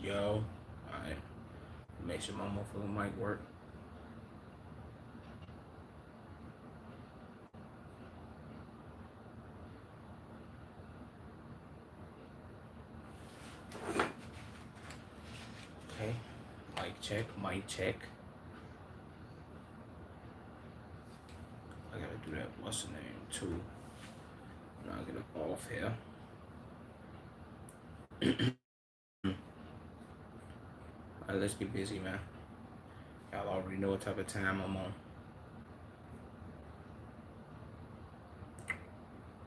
Yo, alright. Make sure my motherfucking mic work. Okay. Mic check, mic check. I gotta do that. What's the name? Too. Now I get up off here. Alright, let's get busy, man. Y'all already know what type of time I'm on.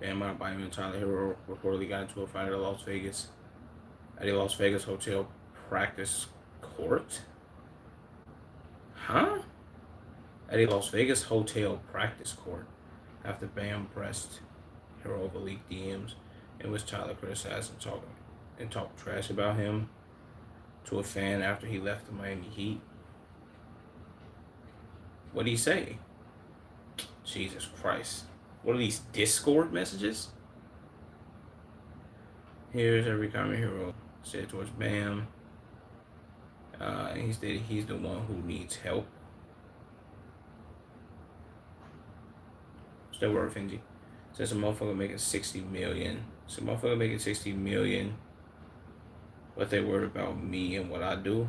Damn, my body and Tyler Hero reportedly got into a fight at Las Vegas. At a Las Vegas hotel practice court? Huh? At a Las Vegas hotel practice court after Bam pressed Hero over leaked DMs in which Tyler criticized and talked trash about him to a fan after he left the Miami Heat. What did he say? Jesus Christ. What are these Discord messages? Here's every comment Hero said towards Bam. And he stated he's the one who needs help. What's that word, Finji? Says a motherfucker making 60 million. Some motherfucker making 60 million. But they worried about me and what I do.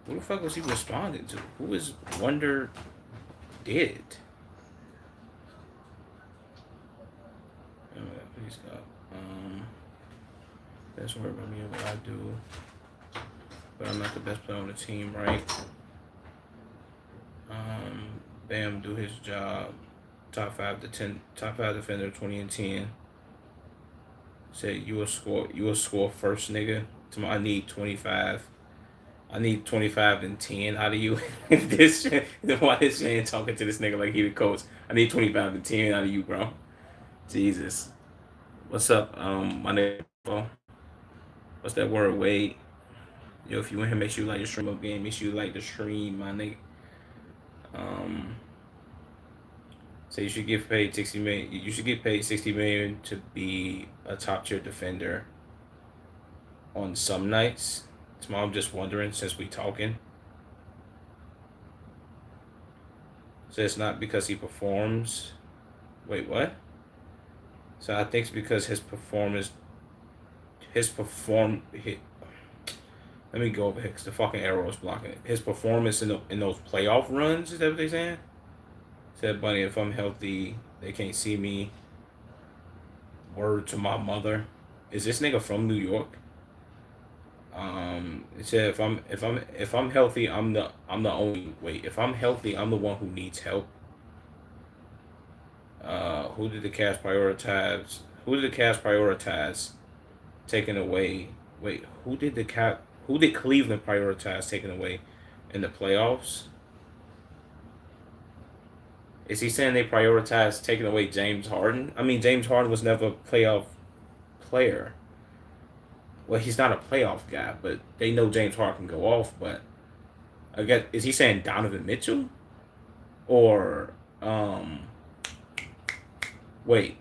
Who the fuck was he responding to? Who is Wonder Did? Please stop. That's worried about me and what I do. But I'm not the best player on the team, right? Bam do his job. Top five defender 20 and 10. Said you will score first, nigga. I need 25. I need 25 and 10 out of you. This shit, why this man talking to this nigga like he the coach? I need 25 and 10 out of you, bro. Jesus. What's up, my nigga? What's that word, Wade? Yo, if you want him, make sure you like the stream up game. Make sure you like the stream, my nigga. So you should get paid 60 million. You should get paid 60 million to be a top tier defender on some nights. So I'm just wondering, since we talking. So it's not because he performs. Wait, what? So I think it's because his performance. Let me go over here because the fucking arrow is blocking it. His performance in those playoff runs, is that what they saying? Said Bunny, if I'm healthy, they can't see me. Word to my mother. Is this nigga from New York? It said if I'm healthy, I'm the only if I'm healthy, I'm the one who needs help. Who did the Cavs prioritize? Who did the Cavs prioritize taking away? Wait, who did Cleveland prioritize taking away in the playoffs? Is he saying they prioritized taking away James Harden? I mean, James Harden was never a playoff player. Well, he's not a playoff guy, but they know James Harden can go off. But I guess, is he saying Donovan Mitchell? Or wait,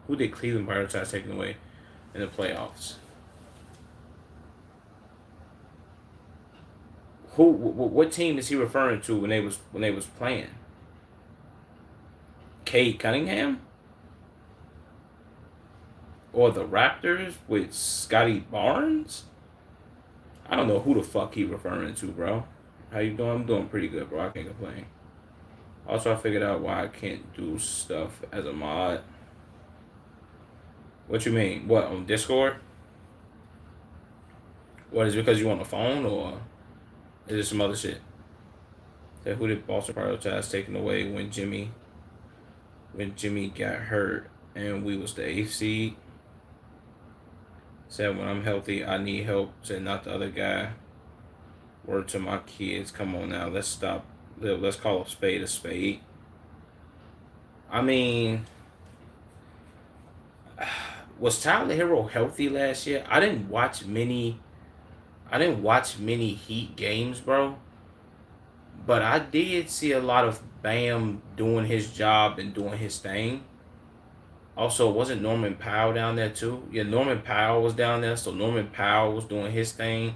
who did Cleveland prioritize taking away in the playoffs? What team is he referring to when they was playing? Cade Cunningham? Or the Raptors with Scotty Barnes? I don't know who the fuck he referring to, bro. How you doing? I'm doing pretty good, bro. I can't complain. Also, I figured out why I can't do stuff as a mod. What you mean? What, on Discord? What, is it because you on the phone, or is it some other shit? That who did Boston prioritize taking away when Jimmy got hurt and we was the eighth seed? Said when I'm healthy, I need help. Said not the other guy. Word to my kids. Come on now, let's stop. Let's call a spade a spade. I mean, was Tyler Hero healthy last year? I didn't watch many Heat games, bro. But I did see a lot of Bam doing his job and doing his thing. Also, wasn't Norman Powell down there too? Yeah, Norman Powell was down there. So Norman Powell was doing his thing.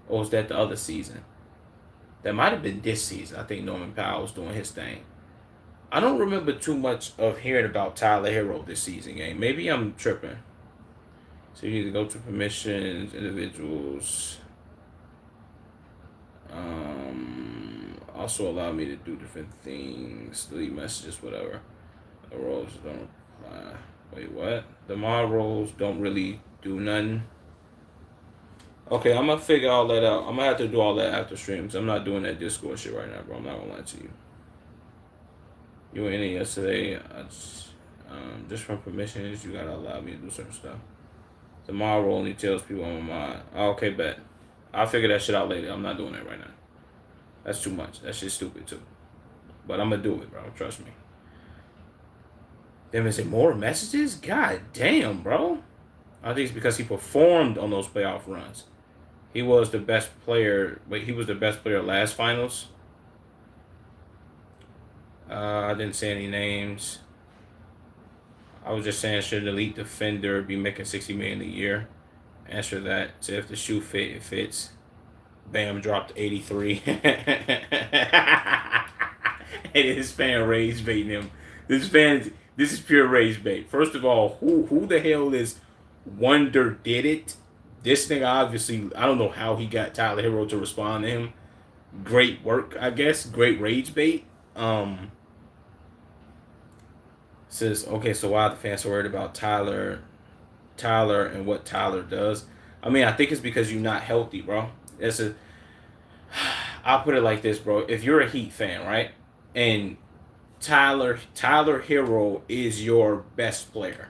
Or was that the other season? That might have been this season. I think Norman Powell was doing his thing. I don't remember too much of hearing about Tyler Hero this season, game. Maybe I'm tripping. So you need to go to permissions, individuals. Also allow me to do different things, delete messages, whatever. The roles don't apply. Wait, what? The mod roles don't really do nothing. Okay, I'm gonna figure all that out. I'm gonna have to do all that after streams. I'm not doing that Discord shit right now, bro. I'm not gonna lie to you. You were in it yesterday. Just from permissions, you gotta allow me to do certain stuff. The mod role only tells people I'm a mod. Okay, bet. I'll figure that shit out later. I'm not doing that right now. That's too much. That shit's stupid too. But I'm gonna do it, bro. Trust me. Them is it more messages? God damn, bro. I think it's because he performed on those playoff runs. He was the best player. Wait, he was the best player last finals. I didn't say any names. I was just saying, should an elite defender be making $60 million a year? Answer that. So if the shoe fit, it fits. Bam dropped 83. And his fan rage baiting him. This is pure rage bait. First of all, who the hell is Wonder Did It? This nigga obviously, I don't know how he got Tyler Hero to respond to him. Great work, I guess. Great rage bait. Says, okay, so why are the fans so worried about Tyler and what Tyler does? I mean, I think it's because you're not healthy, bro. I'll put it like this, bro. If you're a Heat fan, right, and Tyler Hero is your best player.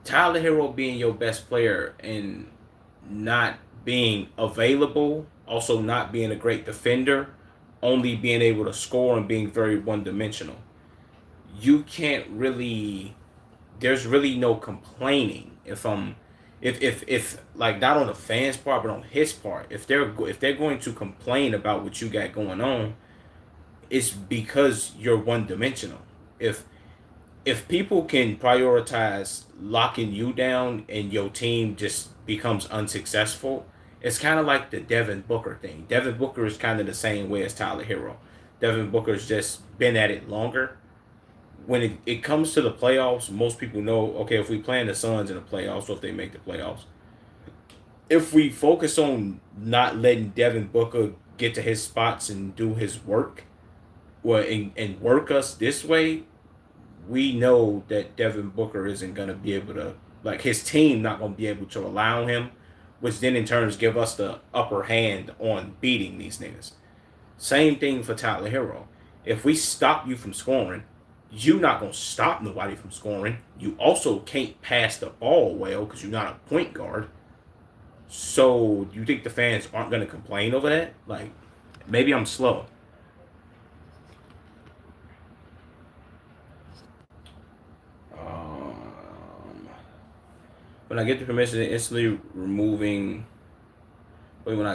Tyler Hero being your best player and not being available, also not being a great defender, only being able to score and being very one-dimensional. You can't really. There's really no complaining if like not on the fans' part, but on his part. If they're going to complain about what you got going on, it's because you're one-dimensional. If people can prioritize locking you down and your team just becomes unsuccessful, it's kind of like the Devin Booker thing. Devin Booker is kind of the same way as Tyler Hero. Devin Booker's just been at it longer. When it comes to the playoffs, most people know, okay, if we play in the Suns in the playoffs, or if they make the playoffs, if we focus on not letting Devin Booker get to his spots and do his work, and work us this way, we know that Devin Booker isn't going to be able to, like his team not going to be able to rely on him, which then in turns give us the upper hand on beating these niggas. Same thing for Tyler Hero. If we stop you from scoring, you're not going to stop nobody from scoring. You also can't pass the ball well because you're not a point guard. So you think the fans aren't going to complain over that? Like, maybe I'm slow. When I get the permission to instantly removing. Wait, when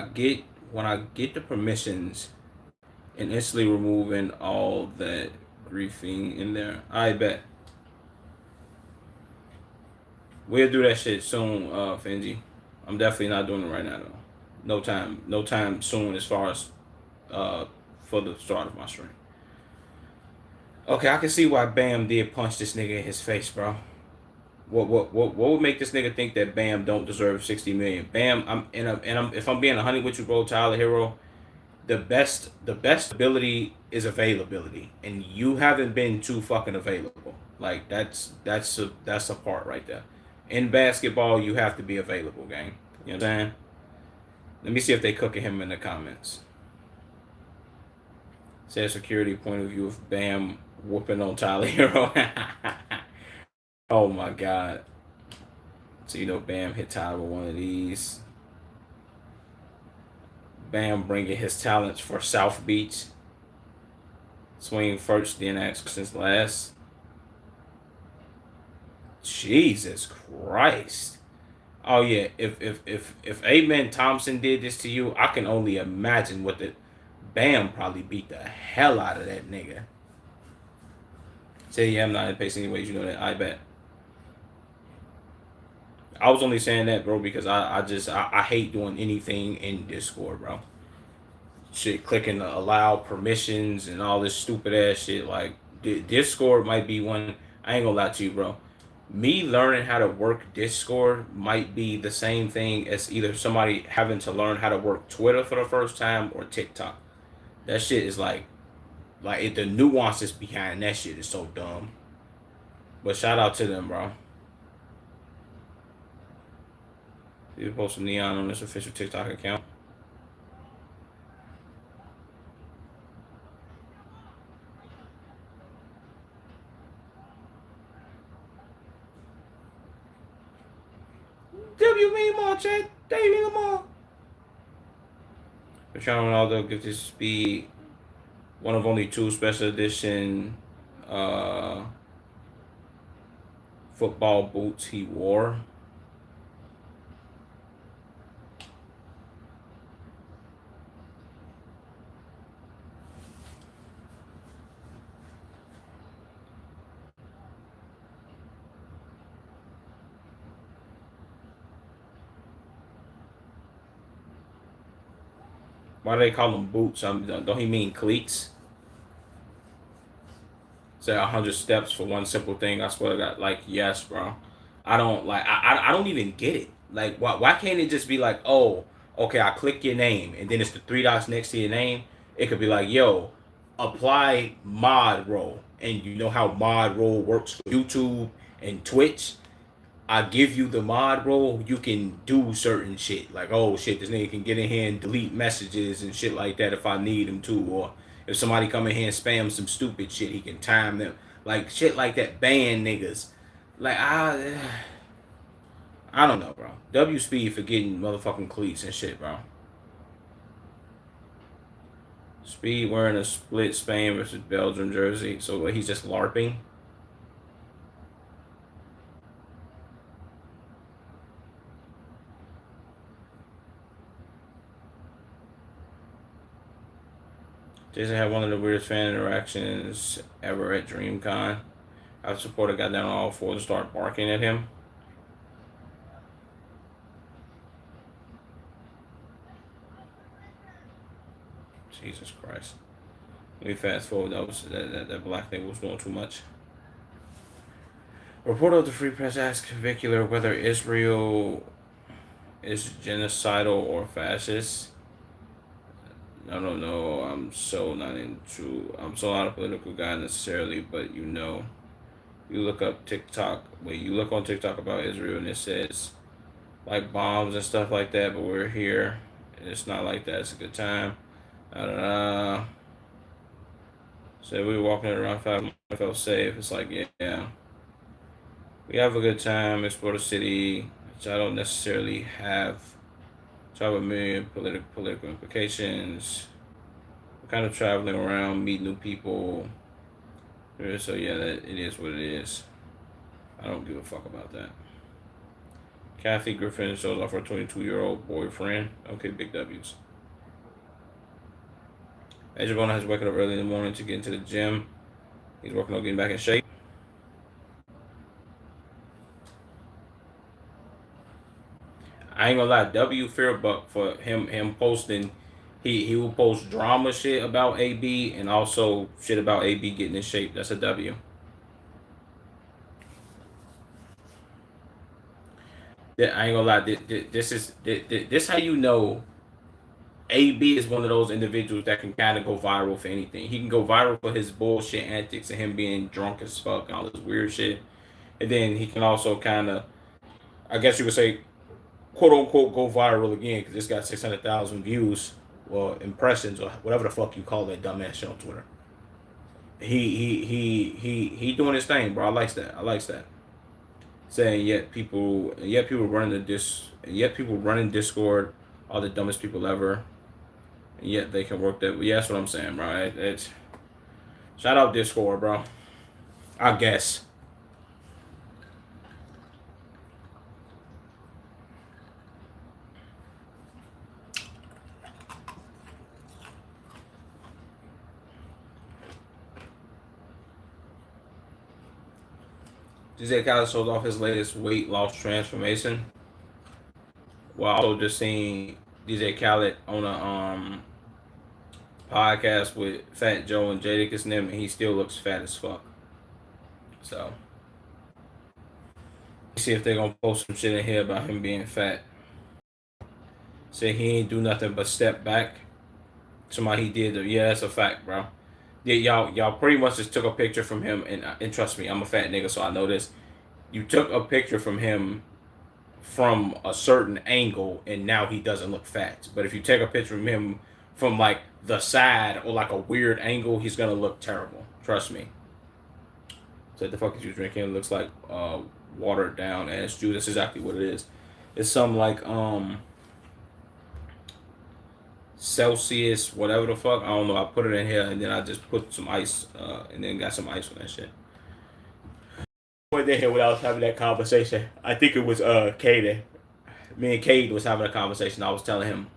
I get the permissions and instantly removing all that griefing in there, I bet. We'll do that shit soon, Fenji. I'm definitely not doing it right now though. No time soon as far as for the start of my stream. Okay, I can see why Bam did punch this nigga in his face, bro. What would make this nigga think that Bam don't deserve 60 million? Bam, if I'm being 100 with you, bro, Tyler Hero, the best ability is availability, and you haven't been too fucking available. Like that's a part right there. In basketball, you have to be available, gang. You know what I'm saying? Let me see if they cooking him in the comments. Says security point of view of Bam whooping on Tyler Hero. Oh my god. So Bam hit Tyler with one of these. Bam bringing his talents for South Beach. Swing first, then ask since last. Jesus Christ. Oh yeah, if Amen Thompson did this to you, I can only imagine what the Bam probably beat the hell out of that nigga. Say yeah, I'm not in pace anyways, you know that, I bet. I was only saying that, bro, because I hate doing anything in Discord, bro. Shit, clicking the allow permissions and all this stupid ass shit. Like Discord might be one. I ain't gonna lie to you, bro. Me learning how to work Discord might be the same thing as either somebody having to learn how to work Twitter for the first time or TikTok. That shit is the nuances behind that shit is so dumb. But shout out to them, bro. You post some neon on this official TikTok account. W me more, chat. David Lamar. Cristiano Ronaldo gives his speed one of only two special edition uh, football boots he wore. Why do they call them boots? Don't he mean cleats? Say 100 steps for one simple thing. I swear to God, like yes, bro. I don't like. I don't even get it. Like why can't it just be like, oh, okay, I click your name and then it's the three dots next to your name. It could be like, yo, apply mod role, and you know how mod role works for YouTube and Twitch. I give you the mod role, you can do certain shit. Like, oh shit, this nigga can get in here and delete messages and shit like that if I need him to. Or if somebody come in here and spam some stupid shit, he can time them. Like shit like that, ban niggas. Like I don't know, bro. W Speed for getting motherfucking cleats and shit, bro. Speed wearing a split Spain versus Belgium jersey. So he's just LARPing. Jason had one of the weirdest fan interactions ever at DreamCon. Our supporter got down on all fours and started barking at him. Jesus Christ. Let me fast forward. That black thing was doing too much. Reporter of the Free Press asked Vicular whether Israel is genocidal or fascist. I don't know. I'm so not a political guy necessarily, but you look up TikTok. Wait, you look on TikTok about Israel and it says like bombs and stuff like that, but we're here. It's not like that. It's a good time. So we were walking around 5 I felt safe. It's like, yeah. We have a good time, explore the city, which I don't necessarily have. Travel a million political implications. We're kind of traveling around, meet new people. So yeah, it is what it is. I don't give a fuck about that. Kathy Griffin shows off her 22-year-old boyfriend. Okay, big W's. Major Bona has waking up early in the morning to get into the gym. He's working on getting back in shape. I ain't gonna lie, W Fearbuck for him posting, he will post drama shit about AB and also shit about AB getting in shape. That's a W. I ain't gonna lie, this how you know AB is one of those individuals that can kind of go viral for anything. He can go viral for his bullshit antics and him being drunk as fuck and all this weird shit. And then he can also kind of, I guess you would say, quote unquote, go viral again because it's got 600,000 views or impressions or whatever the fuck you call that dumbass shit on Twitter. He doing his thing, bro. I likes that. I likes that. Saying yet people running Discord, all the dumbest people ever, and yet they can work that. Yeah, that's what I'm saying, bro. It's shout out Discord, bro. I guess. DJ Khaled shows off his latest weight loss transformation. While also just seeing DJ Khaled on a podcast with Fat Joe and Jadakiss and them, and he still looks fat as fuck. So, see if they're gonna post some shit in here about him being fat. Say he ain't do nothing but step back. Somebody he did. Yeah, that's a fact, bro. Yeah, y'all pretty much just took a picture from him, and trust me, I'm a fat nigga, so I know this. You took a picture from him from a certain angle, and now he doesn't look fat. But if you take a picture of him from like the side or like a weird angle, he's gonna look terrible. Trust me. So what the fuck is you drinking? It looks like watered down ass juice. That's exactly what it is. It's some like Celsius, whatever the fuck. I don't know. I put it in here and then I just put some ice and then got some ice on that shit. One day here when I was having that conversation, I think it was Caden. Me and Cade was having a conversation. I was telling him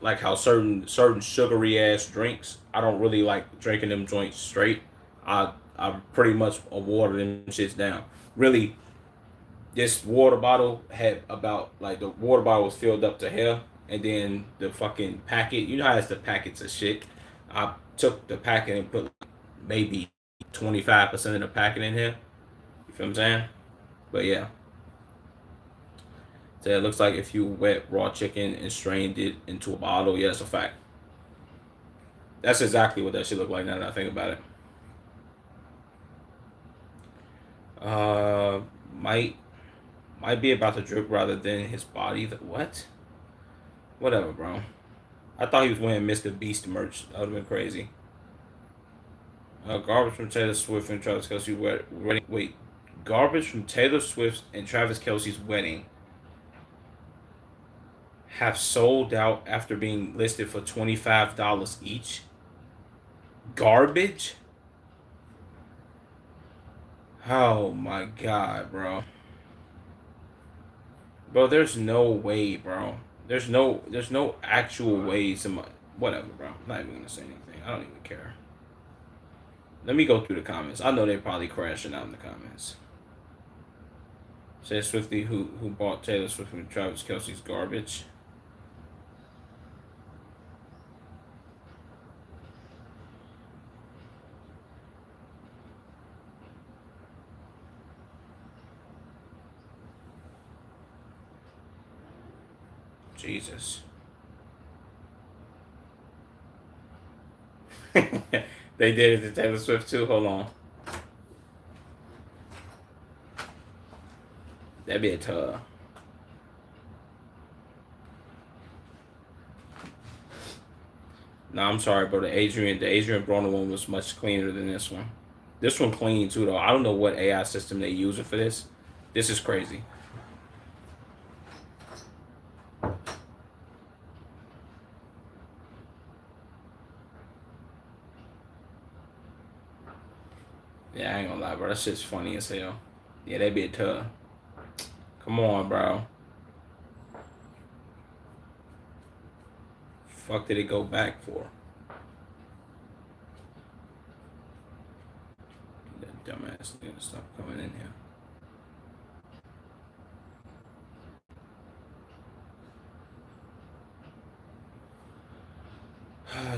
like how certain sugary ass drinks, I don't really like drinking them joints straight. I pretty much water them shits down. Really, this water bottle had about like the water bottle was filled up to here, and then the fucking packet. You know how it's the packets of shit. I took the packet and put maybe 25% of the packet in here. You feel what I'm saying? But yeah. So it looks like if you wet raw chicken and strained it into a bottle, yeah, that's a fact. That's exactly what that should look like now that I think about it. Might be about to drip rather than his body. What? Whatever, bro. I thought he was wearing Mr. Beast merch. That would have been crazy. Garbage from Taylor Swift and Travis Kelce's wedding. Wait, garbage from Taylor Swift and Travis Kelce's wedding have sold out after being listed for $25 each. Garbage? Oh my god, bro. Bro, there's no way, bro. There's no actual ways. Whatever, bro. I'm not even gonna say anything. I don't even care. Let me go through the comments. I know they're probably crashing out in the comments. Says Swifty who bought Taylor Swift and Travis Kelce's garbage. Jesus. They did it to Taylor Swift too. Hold on. That'd be a tough. No, I'm sorry, bro. The Adrian Broner one was much cleaner than this one. This one clean too, though. I don't know what AI system they using for this. This is crazy. Yeah, I ain't gonna lie, bro. That shit's funny as hell. Yeah, that'd be a tough. Come on, bro. Fuck did it go back for? That dumbass nigga stop coming in here.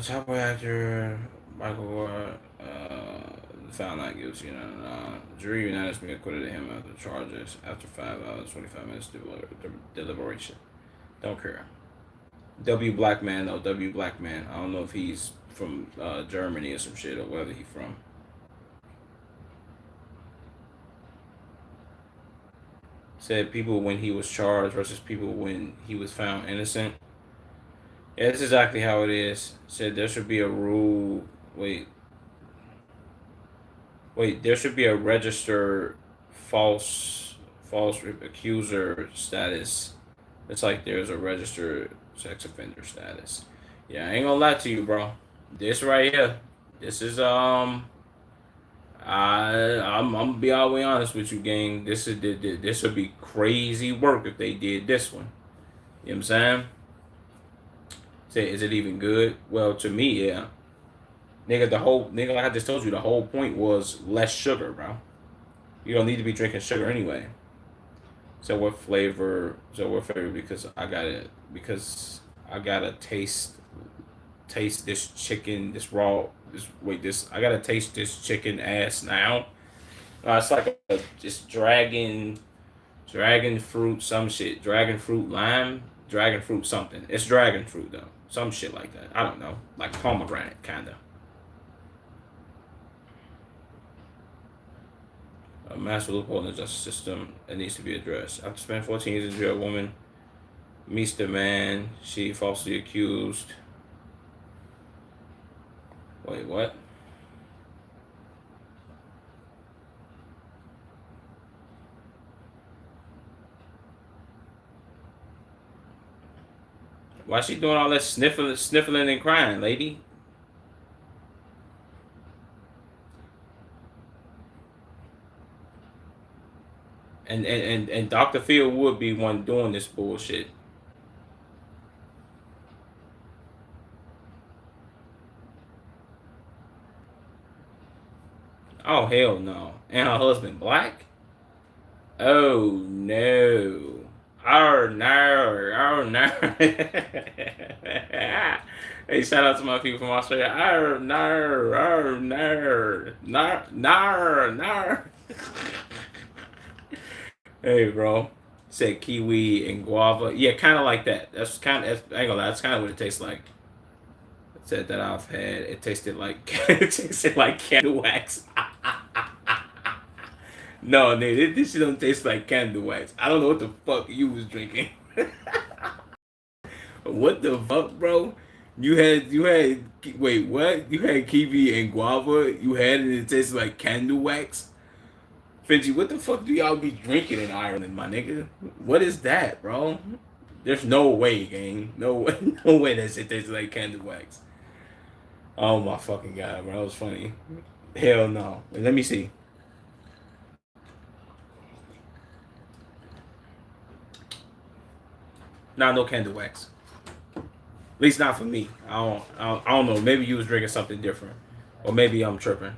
Top actor Michael Ward found not guilty. Jury unanimously acquitted him of the charges after 5 hours 25 minutes deliberation. Don't care. W Black Man though. W Black Man. I don't know if he's from Germany or some shit or wherever he's from. Said people when he was charged versus people when he was found innocent. Yeah, that's exactly how it is. Said there should be a rule. Wait, there should be a registered false accuser status. It's like there's a registered sex offender status. Yeah, I ain't gonna lie to you, bro. This right here, this is I'm gonna be all the way honest with you, gang. This would be crazy work if they did this one. You know what I'm saying? Say, is it even good? Well, to me, yeah. Nigga, like I just told you, the whole point was less sugar, bro. You don't need to be drinking sugar anyway. So what flavor? So what flavor? Because I gotta taste this chicken, this raw. This I gotta taste this chicken ass now. It's like just dragon fruit, some shit, dragon fruit lime, dragon fruit something. It's dragon fruit though, some shit like that. I don't know, like pomegranate kinda. A massive loophole in the justice system that needs to be addressed. After spending 14 years in jail, a woman meets the man she falsely accused. Wait, what? Why she doing all that sniffling and crying, lady? And Dr. Phil would be one doing this bullshit. Oh hell no. And her husband black? Oh no. Oh no. Oh no. Hey, shout out to my people from Australia. Oh no. Oh no. No. No. No. Hey, bro. Said kiwi and guava. Yeah, kind of like that. That's kind of. I ain't gonna lie. That's kind of what it tastes like. It said that I've had. It tasted like. It tasted like candle wax. No, nigga, this shit don't taste like candle wax. I don't know what the fuck you was drinking. What the fuck, bro? You had wait, what? You had kiwi and guava. You had it and it tasted like candle wax. Finji, what the fuck do y'all be drinking in Ireland, my nigga? What is that, bro? There's no way, gang. No way, no way that shit tastes like candle wax. Oh my fucking god, bro. That was funny. Hell no. Let me see. Nah, no candle wax. At least not for me. I don't know. Maybe you was drinking something different, or maybe I'm tripping.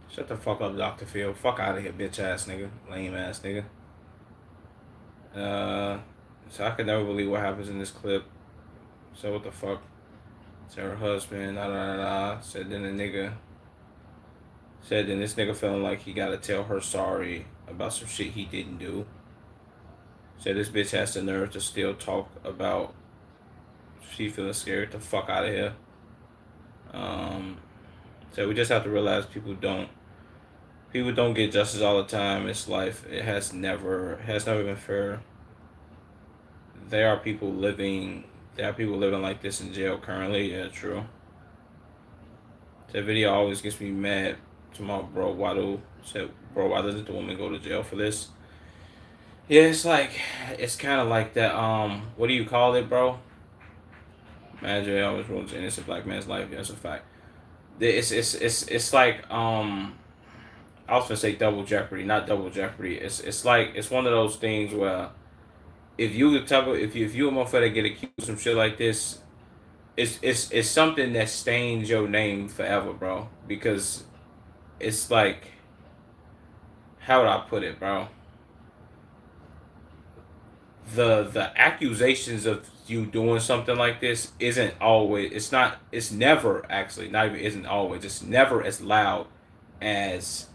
Shut the fuck up, Dr. Phil. Fuck out of here, bitch ass nigga, lame ass nigga. Uh, so I could never believe what happens in this clip. So what the fuck? Said her husband, da da da da. Said then the nigga. Said then this nigga feeling like he gotta tell her sorry about some shit he didn't do. Said this bitch has the nerve to still talk about she feeling scared. The fuck out of here. So we just have to realize people don't get justice all the time. It's life. It has never been fair. There are people living like this in jail currently. Yeah, true. That video always gets me mad. To my bro, why doesn't the woman go to jail for this? Yeah, it's kind of like that. What do you call it, bro? Imagine always ruins an innocent black man's life. That's a fact. It's like I was gonna say double jeopardy, not double jeopardy. It's one of those things where if you the type of if you a motherfucker get accused of some shit like this, it's something that stains your name forever, bro. Because it's like, how would I put it, bro? The accusations of you doing something like this isn't always. It's never actually, not even isn't always. It's never as loud as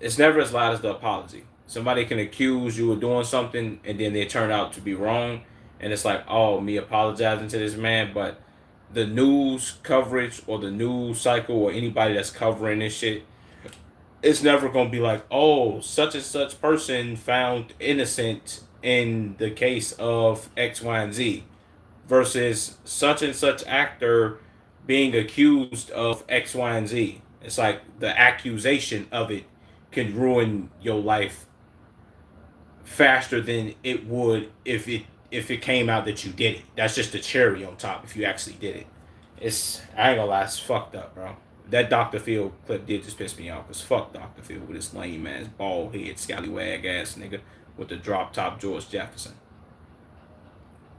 the apology. Somebody can accuse you of doing something and then they turn out to be wrong, and it's like, oh, me apologizing to this man, but the news coverage or the news cycle or anybody that's covering this shit, it's never gonna be like, oh, such and such person found innocent in the case of X, Y, and Z, versus such and such actor being accused of X, Y, and Z. It's like the accusation of it can ruin your life faster than it would if it came out that you did it. That's just the cherry on top if you actually did it. It's I ain't gonna lie, it's fucked up, bro. That Dr. Phil clip did just piss me off, cause fuck Dr. Phil with his lame ass bald head scallywag ass nigga with the drop top George Jefferson.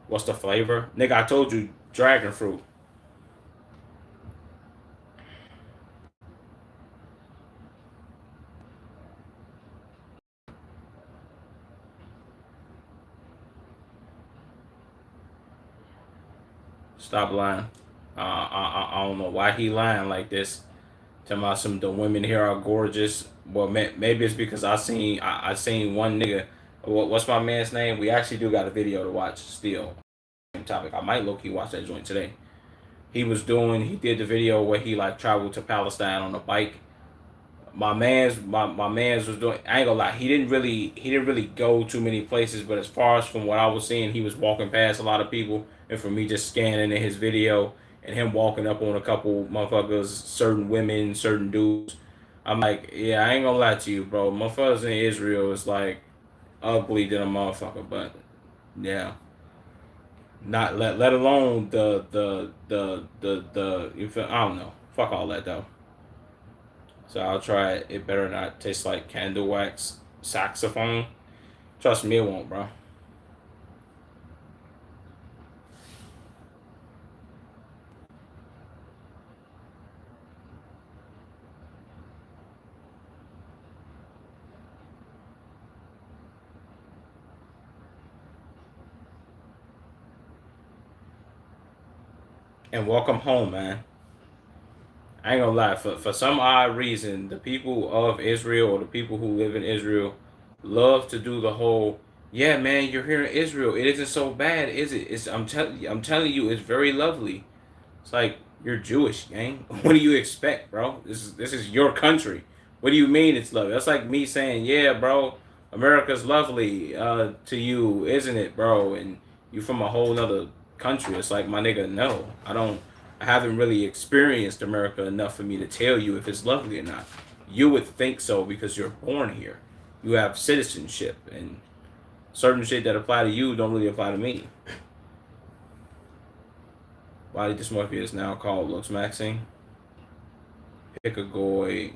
What's the flavor? Nigga, I told you dragon fruit. Stop lying. I don't know why he lying like this. Talking about some the women here are gorgeous. Well, maybe it's because I seen one nigga. What's my man's name? We actually do got a video to watch still. Same topic. I might low key watch that joint today. He did the video where he like traveled to Palestine on a bike. My man's was doing. I ain't gonna lie. He didn't really go too many places, but as far as from what I was seeing, he was walking past a lot of people, and for me just scanning in his video and him walking up on a couple motherfuckers, certain women, certain dudes. I'm like, yeah, I ain't gonna lie to you, bro. Motherfuckers in Israel is like ugly than a motherfucker, but yeah, not let alone the you feel, I don't know. Fuck all that though. So I'll try it. It better not taste like candle wax saxophone. Trust me, it won't, bro. And welcome home, man. I ain't gonna lie. For some odd reason, the people of Israel or the people who live in Israel love to do the whole, yeah, man, you're here in Israel. It isn't so bad, is it? I'm telling you, it's very lovely. It's like you're Jewish, gang. What do you expect, bro? This is your country. What do you mean it's lovely? That's like me saying, yeah, bro, America's lovely to you, isn't it, bro? And you from a whole other country. It's like, my nigga, no, I don't. I haven't really experienced America enough for me to tell you if it's lovely or not. You would think so because you're born here. You have citizenship, and certain shit that apply to you don't really apply to me. Body dysmorphia is now called looks maxing. Pick a goy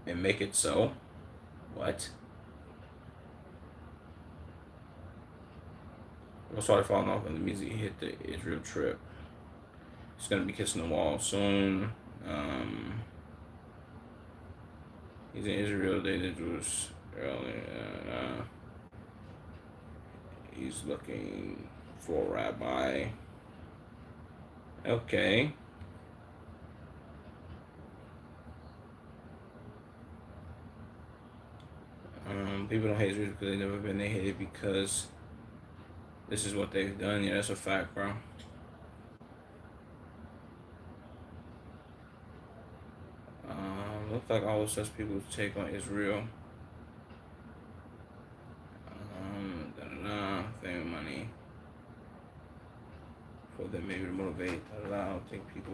and make it so. What? We'll start falling off and the music hit the Israel trip. He's gonna be kissing the wall soon. He's in Israel. Dated Jews early. He's looking for a rabbi. Okay. People don't hate Israel because they've never been. They hate it because this is what they've done. Yeah, that's a fact, bro. Looks like all of such people's take on Israel. Fame, money. For them maybe to motivate. I don't think people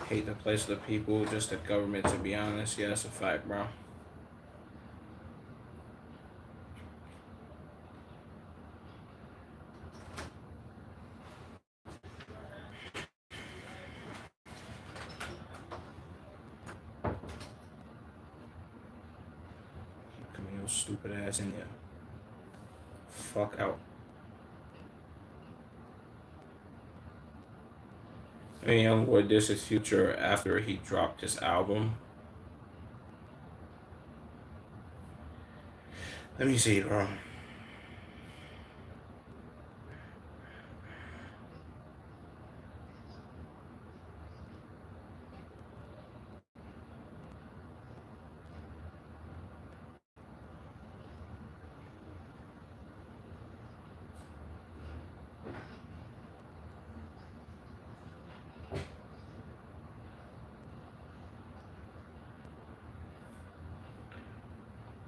hate the place of the people, just the government, to be honest. Yeah, that's a fact, bro. Come your stupid ass in here. Fuck out. I mean, Youngboy dissed his future after he dropped his album. Let me see, bro.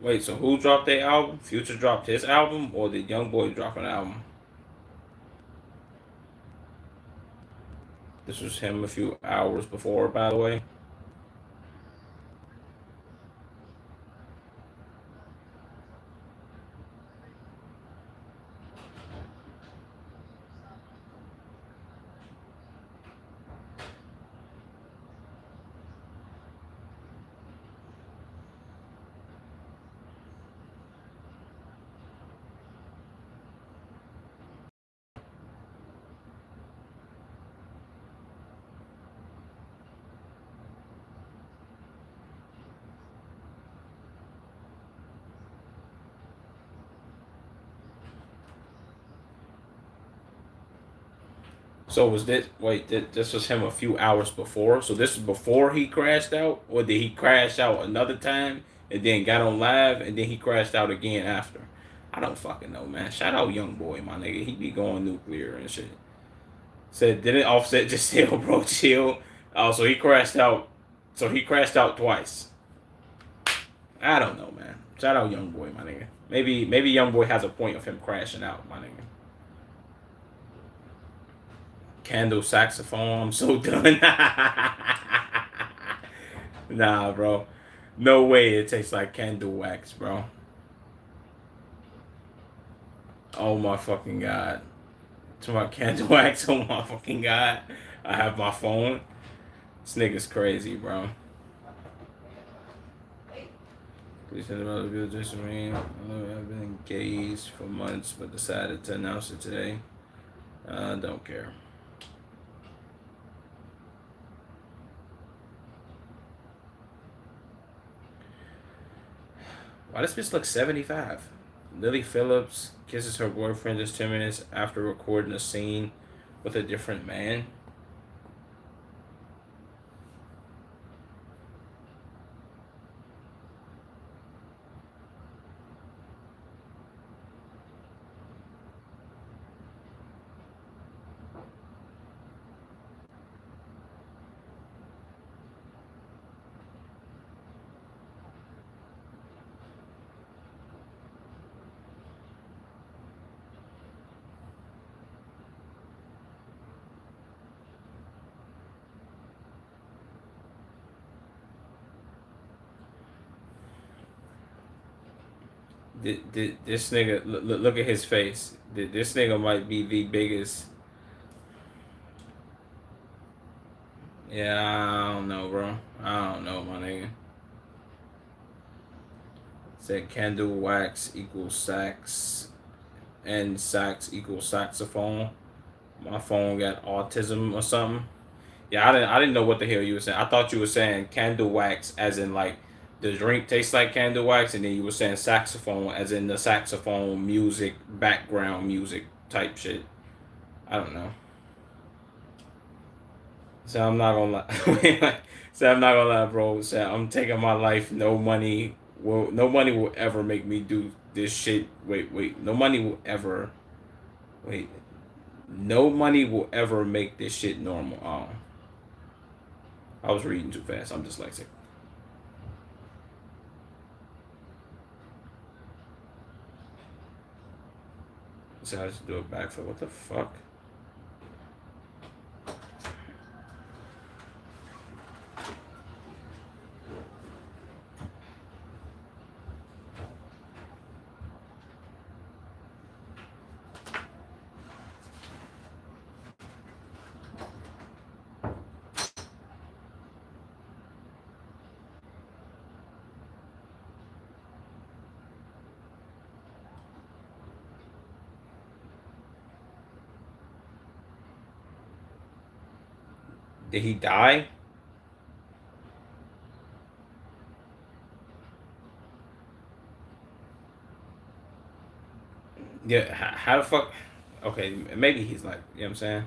Wait, so who dropped their album? Future dropped his album, or did YoungBoy drop an album? This was him a few hours before, by the way. So was this this was him a few hours before? So this is before he crashed out, or did he crash out another time and then got on live and then he crashed out again after? I don't fucking know, man. Shout out YoungBoy, my nigga. He be going nuclear and shit. Said didn't Offset just say, "Oh, bro, chill"? Oh, so he crashed out. So he crashed out twice. I don't know, man. Shout out YoungBoy, my nigga. Maybe YoungBoy has a point of him crashing out, my nigga. Candle saxophone. I'm so done. Nah, bro. No way it tastes like candle wax, bro. Oh my fucking god. To my candle wax, oh my fucking god. I have my phone. This nigga's crazy, bro. Please send about the good just me. I've been engaged for months but decided to announce it today. Don't care. Why this bitch look 75? Lily Phillips kisses her boyfriend just 10 minutes after recording a scene with a different man. This nigga, look at his face. This nigga might be the biggest. Yeah, I don't know, bro. I don't know, my nigga. Said candle wax equals sax, and sax equals saxophone. My phone got autism or something. Yeah, I didn't know what the hell you were saying. I thought you were saying candle wax as in like the drink tastes like candle wax, and then you were saying saxophone as in the saxophone music, background music type shit. I don't know. So I'm not gonna lie. So I'm not gonna lie, bro. So I'm taking my life. No money will ever make me do this shit. Wait. No money will ever. Wait. No money will ever make this shit normal. I was reading too fast. I'm dyslexic. So I just do a backflip. What the fuck? Did he die? Yeah. How the fuck? Okay, maybe he's like, you know what I'm saying?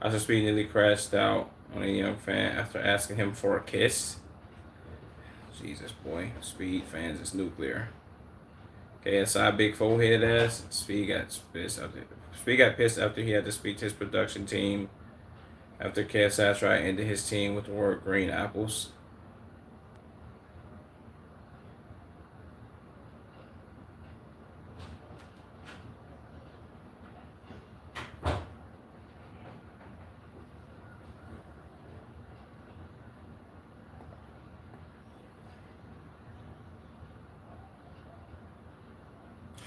After Speed nearly crashed out on a young fan after asking him for a kiss. Jesus, boy. Speed fans is nuclear. KSI big forehead ass. Speed got pissed after he had to speak to his production team after KSI tried to end his team with the word green apples.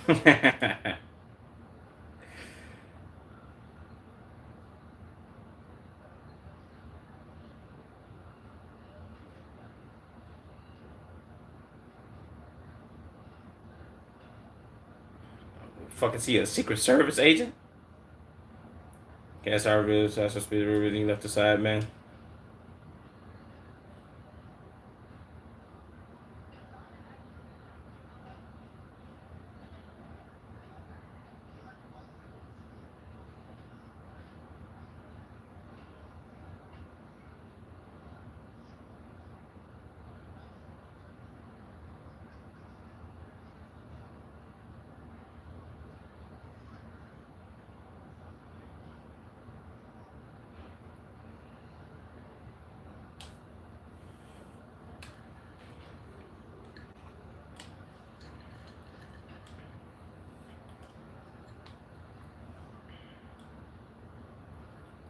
Fucking see a Secret Service agent? Gas hour bills, that's a speed everything left aside, man.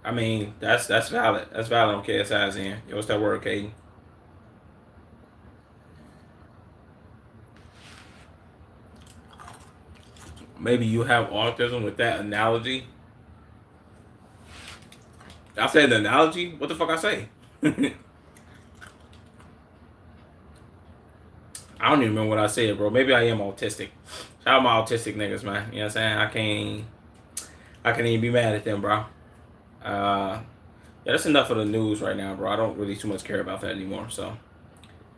I mean, that's valid. That's valid on KSI's end. Yo, what's that word, Caden? Maybe you have autism with that analogy. I said the analogy? What the fuck I say? I don't even remember what I said, bro. Maybe I am autistic. Shout out my autistic niggas, man. You know what I'm saying? I can't even be mad at them, bro. Yeah, that's enough of the news right now, bro. I don't really too much care about that anymore. So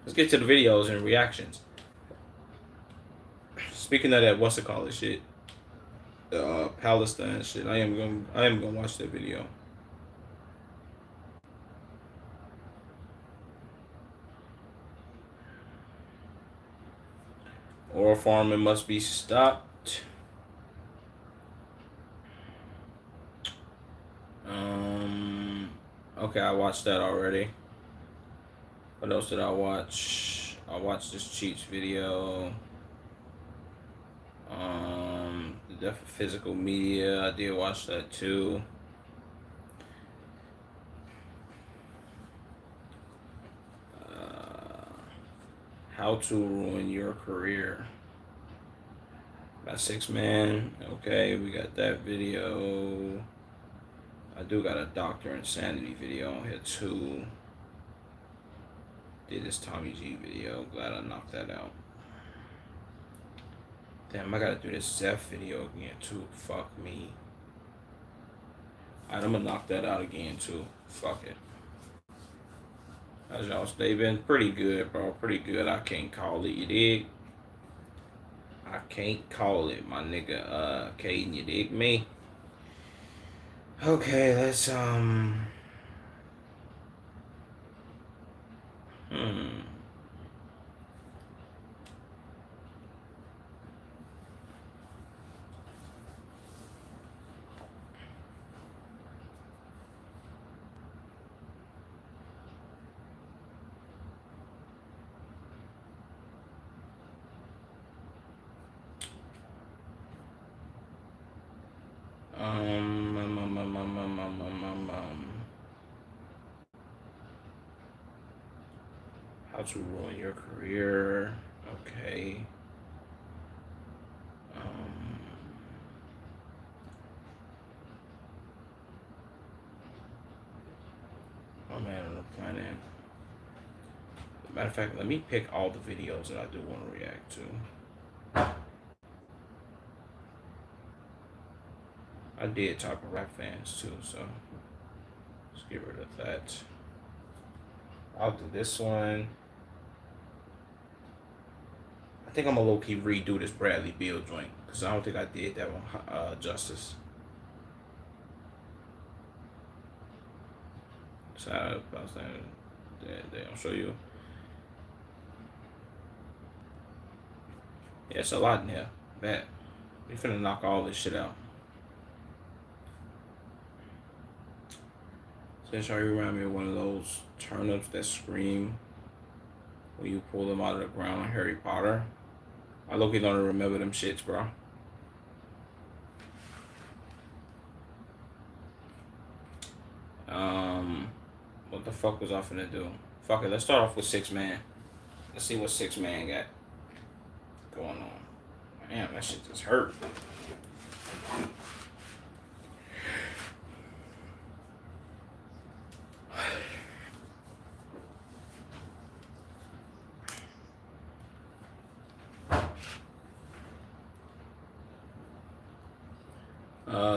let's get to the videos and reactions. Speaking of that, what's it called? This shit, Palestine shit. I am gonna watch that video. Oil farming must be stopped. Okay, I watched that already. What else did I watch? I watched this Cheats video. The death of physical media. I did watch that too. How to ruin your career. About 6 Man. Okay, we got that video. I do got a Dr. Insanity video on here too. Did this Tommy G video. Glad I knocked that out. Damn, I gotta do this Zeph video again too. Fuck me. Alright, I'm gonna knock that out again too. Fuck it. How's y'all stay been? Pretty good, bro. Pretty good. I can't call it, you dig? I can't call it, my nigga. Caden, you dig me? Okay, let's how to ruin your career. Okay. Oh man on the planet. Matter of fact, let me pick all the videos that I do want to react to. I did talk of rap fans too, so let's get rid of that. I'll do this one. I think I'm gonna low-key redo this Bradley Beal joint because I don't think I did that one justice. So I was saying, I'll show you. Yeah, it's a lot in here. Man, we finna knock all this shit out. Since you remind me of one of those turnips that scream when you pull them out of the ground in Harry Potter. I low-key don't remember them shits, bro. What the fuck was I finna do? Fuck it, let's start off with 6 Man. Let's see what 6 Man got going on. Damn, that shit just hurt.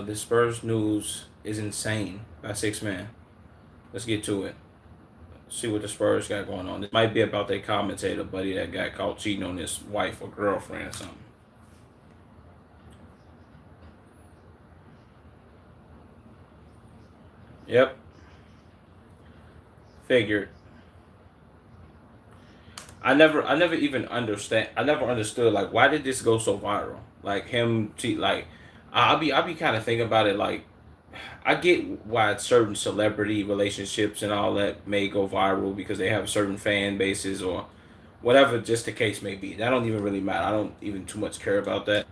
The Spurs news is insane by 6 Man. Let's get to it. See what the Spurs got going on. This might be about their commentator buddy that got caught cheating on his wife or girlfriend or something. Yep. Figured. I never even understand. I never understood like why did this go so viral? Like him cheat. Like I'll be kind of thinking about it. Like I get why certain celebrity relationships and all that may go viral because they have certain fan bases or whatever, just the case may be. That don't even really matter. I don't even too much care about that.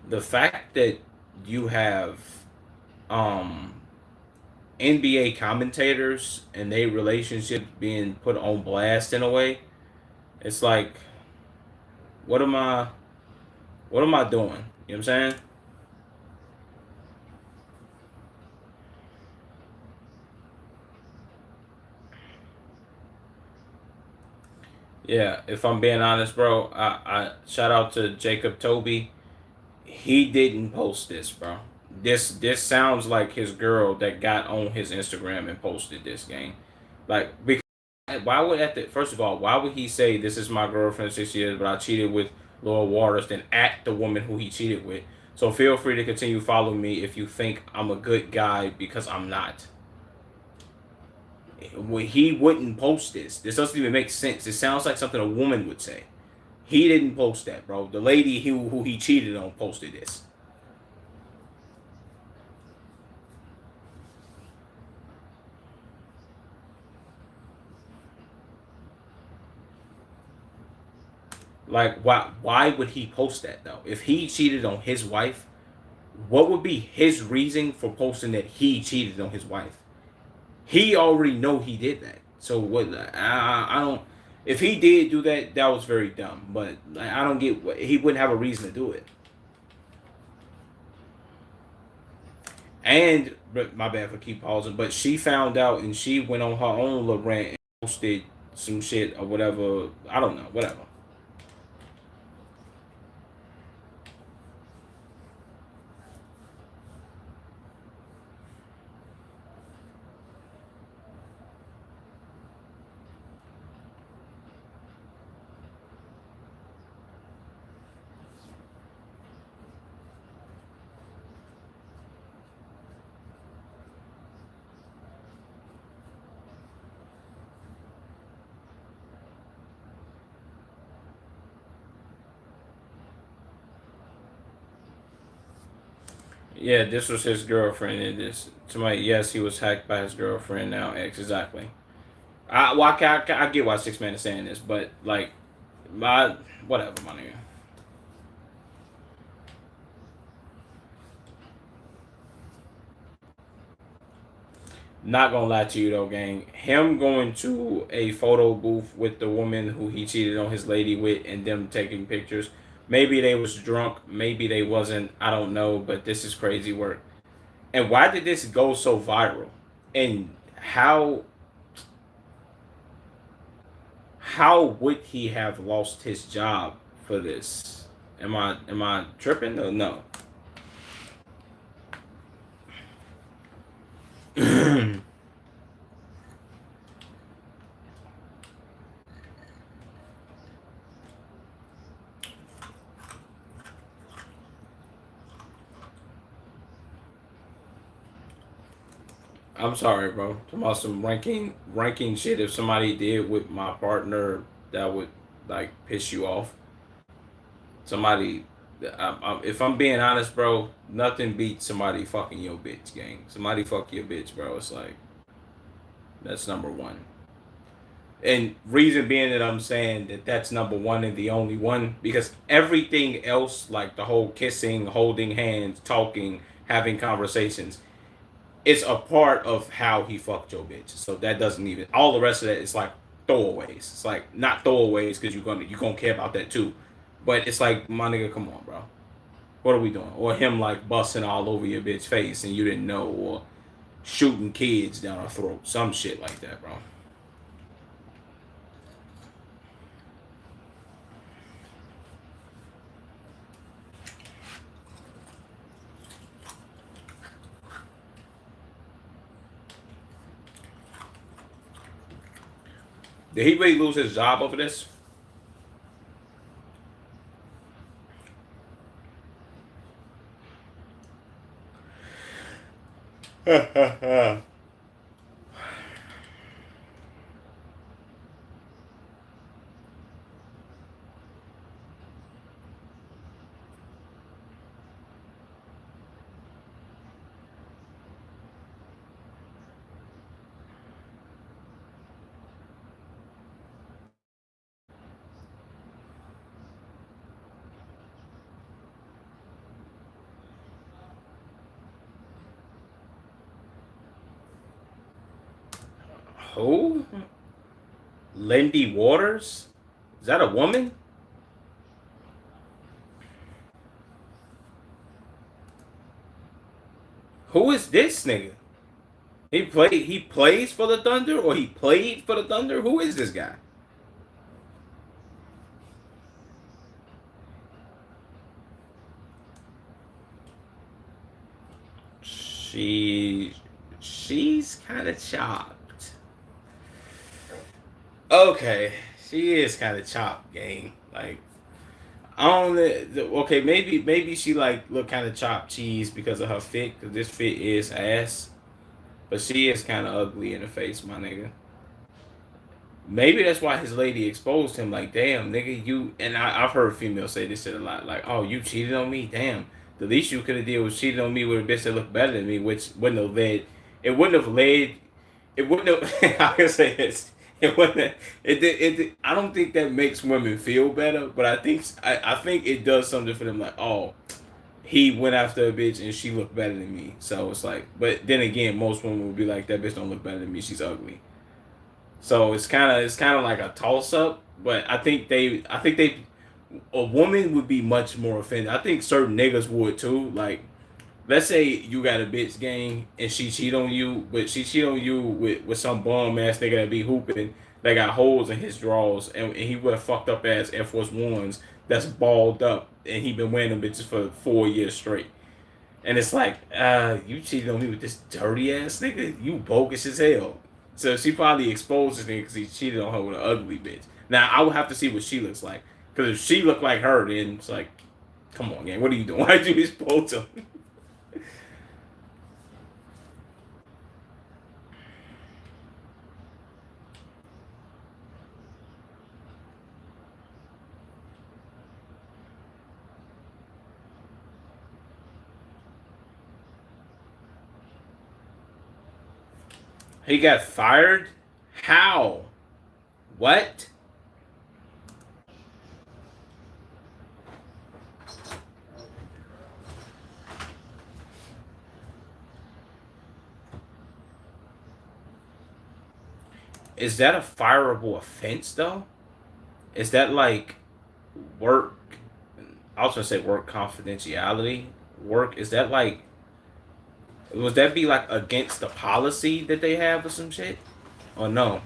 The fact that you have um NBA commentators and their relationships being put on blast in a way, it's like, what am I, what am I doing? You know what I'm saying? Yeah, if I'm being honest, bro, I shout out to Jacob Toby. He didn't post this, bro. This sounds like his girl that got on his Instagram and posted this game. Like, because why would at the first of all, why would he say this is my girlfriend 6 years, but I cheated with Laura Waters, then at the woman who he cheated with? So feel free to continue following me if you think I'm a good guy because I'm not. He wouldn't post this. This doesn't even make sense. It sounds like something a woman would say. He didn't post that, bro. The lady who he cheated on posted this. Like, why would he post that though? If he cheated on his wife, what would be his reason for posting that he cheated on his wife? He already know he did that. So what? I don't. If he did do that, that was very dumb. But like, I don't get. He wouldn't have a reason to do it. And but my bad for keep pausing. But she found out and she went on her own little rant and posted some shit or whatever. I don't know. Whatever. Yeah, this was his girlfriend. And this somebody. Yes, he was hacked by his girlfriend now ex. Exactly. I get why 6 Man is saying this, but like my whatever, my nigga. Not gonna lie to you though, gang. Him going to a photo booth with the woman who he cheated on his lady with, and them taking pictures. Maybe they was drunk, maybe they wasn't. I don't know, but this is crazy work. And why did this go so viral? And how would he have lost his job for this? Am I tripping or no? I'm sorry, bro. Talking about some ranking shit. If somebody did with my partner, that would like piss you off. Somebody, if I'm being honest, bro, nothing beats somebody fucking your bitch, gang. Somebody fuck your bitch, bro. It's like that's number one. And reason being that I'm saying that that's number one and the only one because everything else, like the whole kissing, holding hands, talking, having conversations, it's a part of how he fucked your bitch. So that doesn't even all the rest of that is like throwaways. It's like not throwaways because you're gonna care about that too. But it's like, my nigga, come on, bro. What are we doing? Or him like busting all over your bitch face and you didn't know, or shooting kids down her throat, some shit like that, bro. Did he really lose his job over this? Who? Lindy Waters? Is that a woman? Who is this nigga? He plays for the Thunder, or he played for the Thunder? Who is this guy? She she's kind of chopped. Okay, she is kind of chopped, gang. Like, I don't okay, maybe she like look kind of chopped cheese because of her fit, because this fit is ass, but she is kind of ugly in the face, my nigga. Maybe that's why his lady exposed him. Like, damn, nigga, you. And I've heard females say this shit a lot. Like, oh, you cheated on me. Damn, the least you could have did was cheated on me with a bitch that looked better than me, which wouldn't have led. It wouldn't have led. It wouldn't have. I can say this. It wouldn't. I don't think that makes women feel better, but I think it does something for them. Like, oh, he went after a bitch and she looked better than me. So it's like, but then again, most women would be like, that bitch don't look better than me. She's ugly. So it's kind of like a toss up, but I think they a woman would be much more offended. I think certain niggas would too. Like, let's say you got a bitch gang and she cheat on you, but she cheat on you with some bum ass nigga that be hooping that got holes in his drawers, and he wear fucked up ass Air Force Ones that's balled up, and he been wearing them bitches for 4 years straight. And it's like, you cheated on me with this dirty ass nigga? You bogus as hell. So she probably exposed this nigga because he cheated on her with an ugly bitch. Now, I would have to see what she looks like. Because if she looked like her, then it's like, come on, gang, what are you doing? Why'd you expose him? He got fired? How? What? Is that a fireable offense, though? Is that like work? I was gonna say work confidentiality. Work, is that like, would that be like against the policy that they have or some shit? Or no?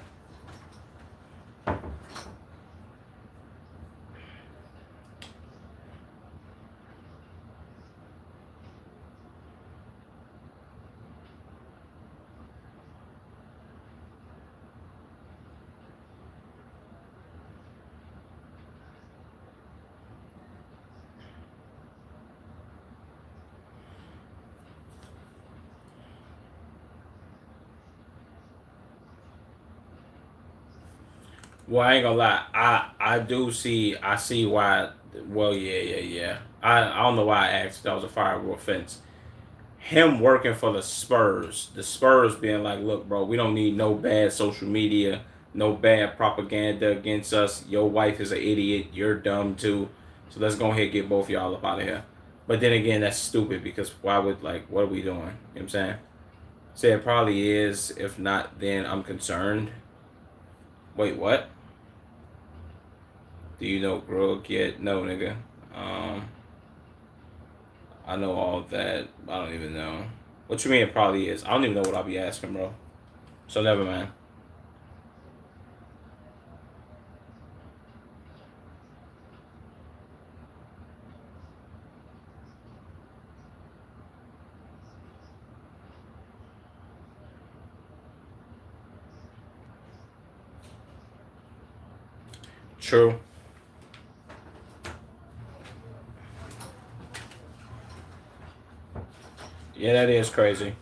Well, I ain't gonna lie. I see why. Well, yeah. I don't know why I asked if that was a fireable offense. Him working for the Spurs being like, look, bro, we don't need no bad social media, no bad propaganda against us. Your wife is an idiot. You're dumb too. So let's go ahead and get both of y'all up out of here. But then again, that's stupid because why would, like, what are we doing? You know what I'm saying? Say it probably is. If not, then I'm concerned. Wait, what? Do you know Grug yet? No, nigga. Um, I know all that. I don't even know. What you mean it probably is? I don't even know what I'll be asking, bro. So never mind. True. Yeah, that is crazy.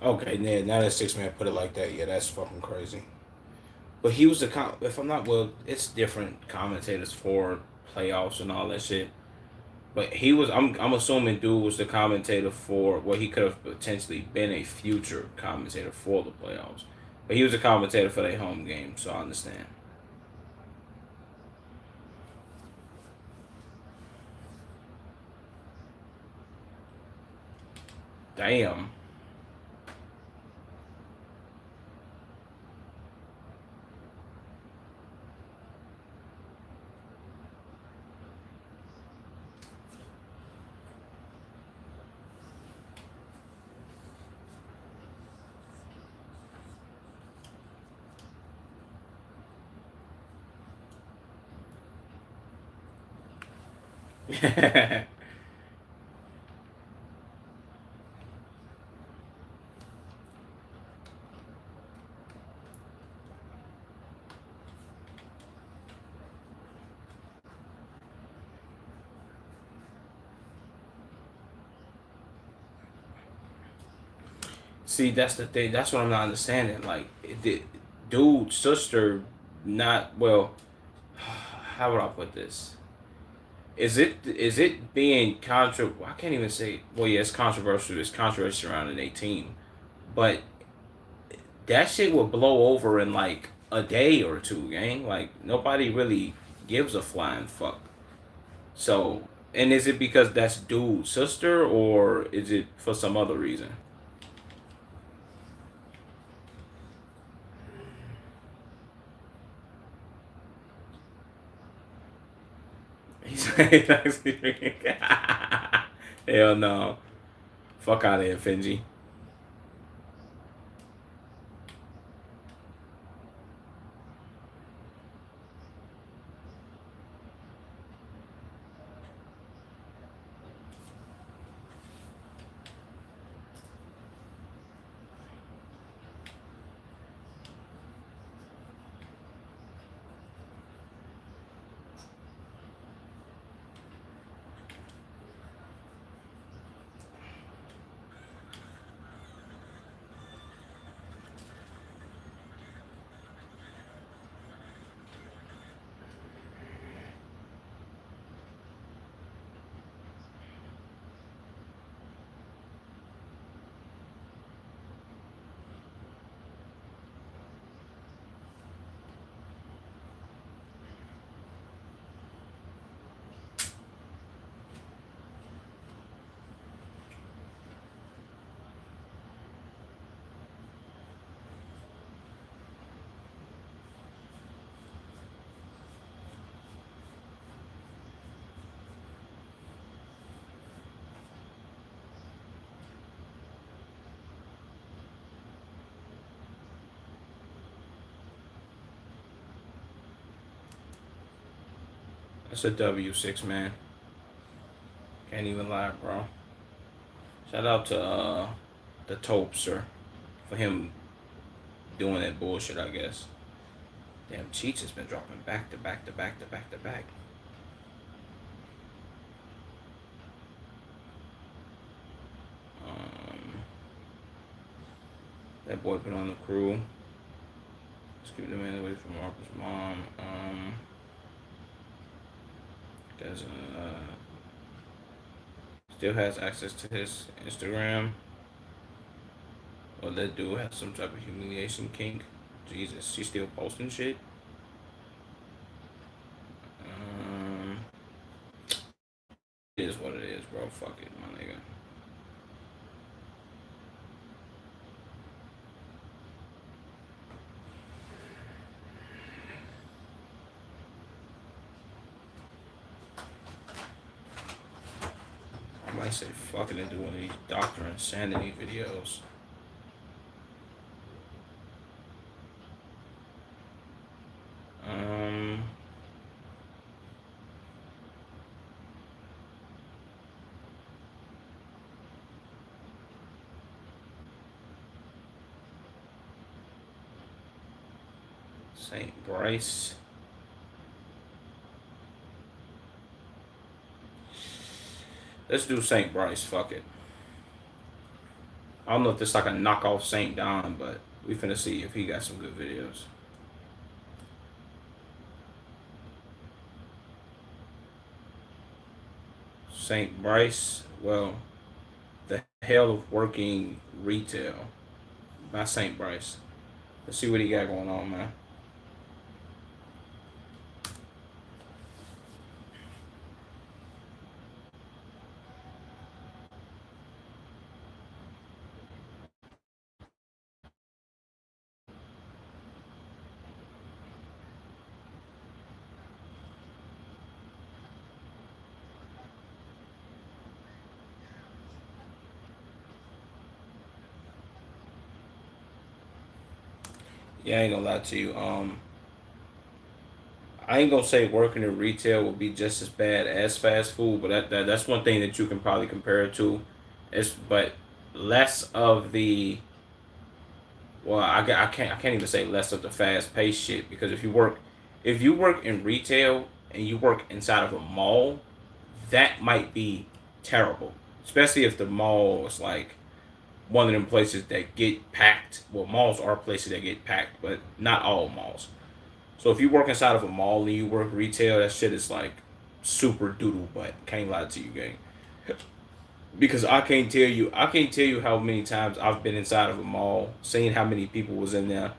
Okay, now that 6 man put it like that, yeah, that's fucking crazy. But he was if I'm not well, it's different commentators for playoffs and all that shit. But he was. I'm assuming dude was the commentator for. Well, he could have potentially been a future commentator for the playoffs. But he was a commentator for their home game, so I understand. Damn. See, that's the thing. That's what I'm not understanding. Like, the dude's sister, not well. How would I put this? Is it being I can't even say. Well, yeah, it's controversial. It's controversy around an 18, but that shit will blow over in like a day or two, gang. Like nobody really gives a flying fuck. So, and is it because that's dude's sister, or is it for some other reason? He's actually hell no. Fuck out of here, Finji. It's a W6, man. Can't even lie, bro. Shout out to the Topester for him doing that bullshit, I guess. Damn, Cheats has been dropping back to back to back to back to back. That boy been on the crew. Let's keep the man away from Marcus' mom. Doesn't still has access to his Instagram. Well, that dude has some type of humiliation kink. Jesus, she's still posting shit. It is what it is, bro. Fuck it, my nigga. I might say fuck it and do one of these Dr. Insanity videos. St. Bryce. Let's do St. Bryce, fuck it. I don't know if this is like a knockoff St. Don, but we finna see if he got some good videos. St. Bryce, well, the hell of working retail by St. Bryce. Let's see what he got going on, man. Yeah, I ain't gonna lie to you. I ain't gonna say working in retail would be just as bad as fast food, but that's one thing that you can probably compare it to. But less of the well, I can't even say less of the fast paced shit because if you work in retail and you work inside of a mall, that might be terrible, especially if the mall is like one of them places that get packed. Well, malls are places that get packed, but not all malls. So if you work inside of a mall and you work retail, that shit is like super doodle butt. Can't lie to you, gang. Because I can't tell you how many times I've been inside of a mall, seeing how many people was in there,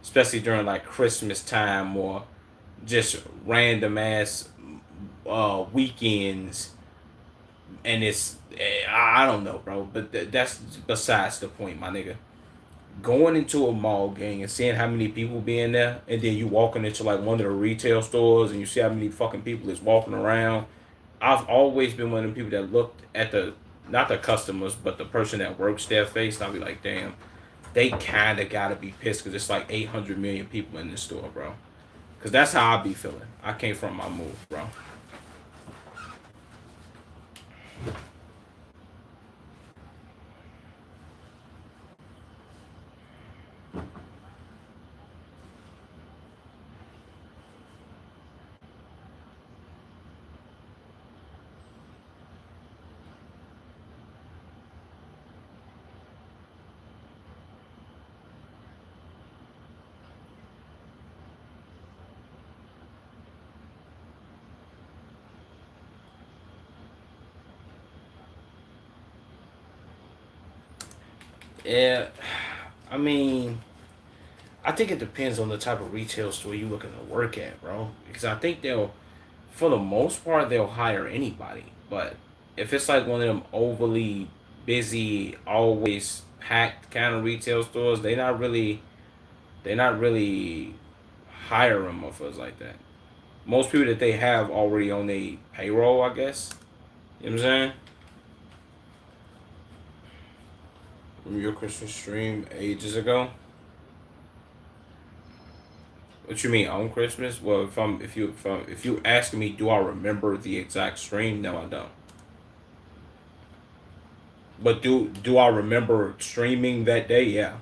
especially during like Christmas time or just random ass weekends, and I don't know, bro. But that's besides the point, my nigga. Going into a mall, gang, and seeing how many people be in there, and then you walking into like one of the retail stores and you see how many fucking people is walking around. I've always been one of the people that looked at the not the customers, but the person that works their face, and I'll be like, damn, they kind of gotta be pissed because it's like 800 million people in this store, bro. Because that's how I be feeling. I came from my move, bro. Yeah, I mean, I think it depends on the type of retail store you looking to work at, bro. Because I think for the most part, they'll hire anybody. But if it's like one of them overly busy, always packed kind of retail stores, they're not really hiring motherfuckers like that. Most people that they have already on their payroll, I guess. You know what I'm saying? From your Christmas stream ages ago. What you mean on Christmas? Well, if you asking me, do I remember the exact stream? No, I don't. But do I remember streaming that day? Yeah.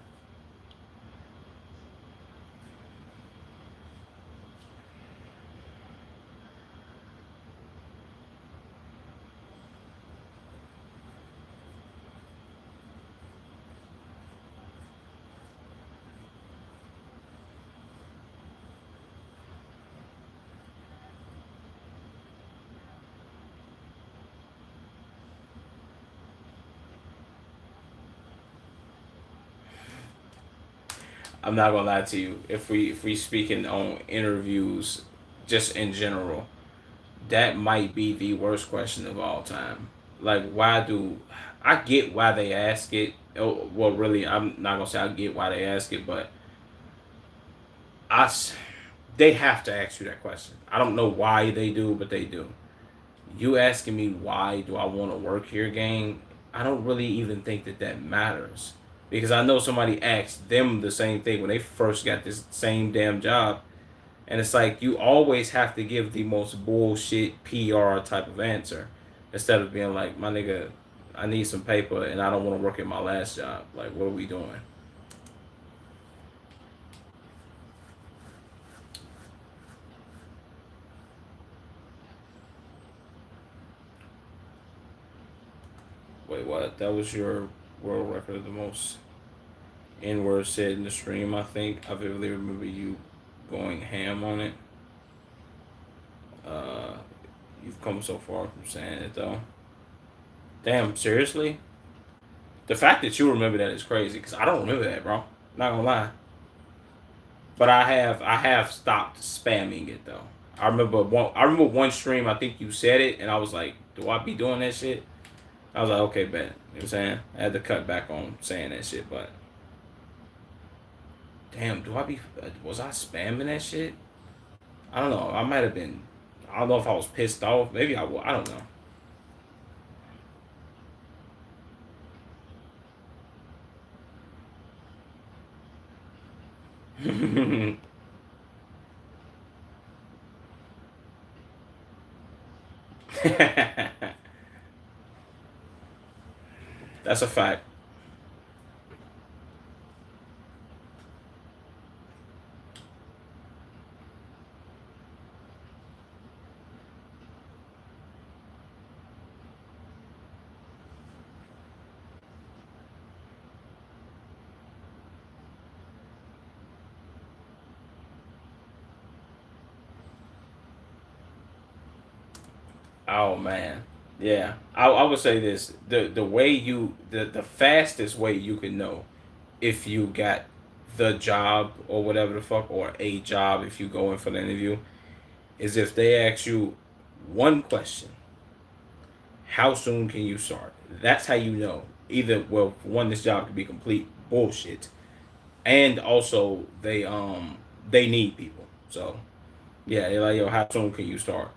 I'm not gonna lie to you. If we speaking on interviews, just in general, that might be the worst question of all time. Like, why do I get why they ask it? Oh, well, really, I'm not gonna say I get why they ask it, but I they have to ask you that question. I don't know why they do, but they do. You asking me why do I want to work here, gang? I don't really even think that that matters because I know somebody asked them the same thing when they first got this same damn job, and it's like you always have to give the most bullshit PR type of answer instead of being like, my nigga, I need some paper and I don't want to work at my last job. Like, what are we doing? Wait, what? That was your world record of the most N word said in the stream, I think. I vividly remember you going ham on it. Uh, you've come so far from saying it though. Damn, seriously? The fact that you remember that is crazy because I don't remember that, bro. Not gonna lie. But I have stopped spamming it though. I remember one stream. I think you said it, and I was like, "Do I be doing that shit?" I was like, "Okay, bet." You know what I'm saying? I had to cut back on saying that shit, but damn, do I be? Was I spamming that shit? I don't know. I might have been. I don't know if I was pissed off. Maybe I was. I don't know. That's a fact. Oh man, yeah. I would say this: the way you the fastest way you can know if you got the job or whatever the fuck or a job if you go in for the interview is if they ask you one question: how soon can you start? That's how you know. Either well, one, this job could be complete bullshit, and also they need people. So yeah, they're like, yo, how soon can you start?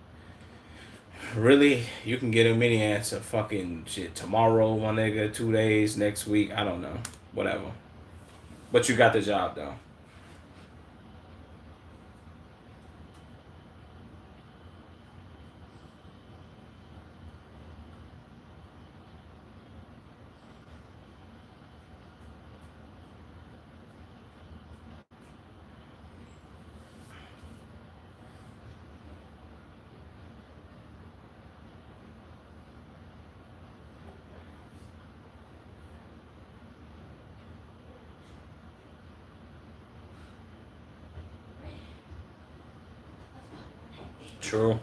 Really, you can get a mini answer. Fucking shit. Tomorrow, my nigga. 2 days. Next week. I don't know. Whatever. But you got the job though. True.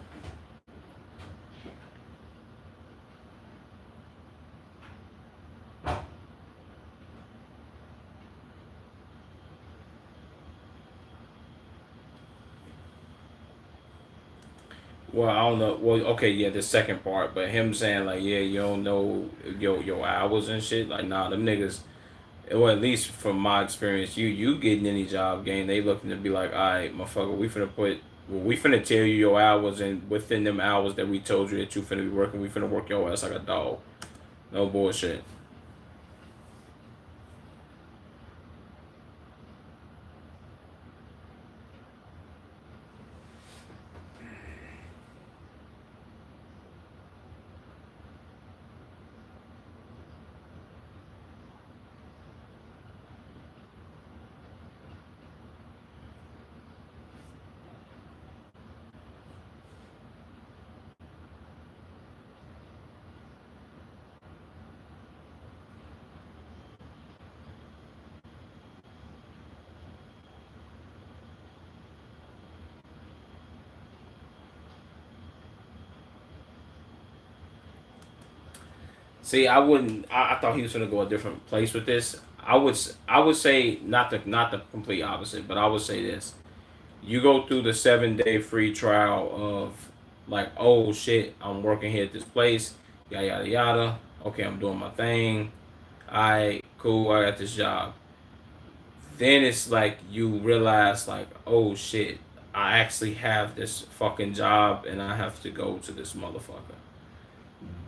Well, I don't know. Well, okay, yeah, the second part, but him saying like, yeah, you don't know your hours and shit. Like, nah, them niggas. Well, at least from my experience, you getting any job game, they looking to be like, all right, motherfucker, we finna tell you your hours, and within them hours that we told you that you finna be working, we finna work your ass like a dog. No bullshit. See, I wouldn't. I thought he was gonna go a different place with this. I would say not the complete opposite, but I would say this: you go through the 7 day free trial of like, oh shit, I'm working here at this place, yada yada yada. Okay, I'm doing my thing. Alright, cool. I got this job. Then it's like you realize like, oh shit, I actually have this fucking job and I have to go to this motherfucker.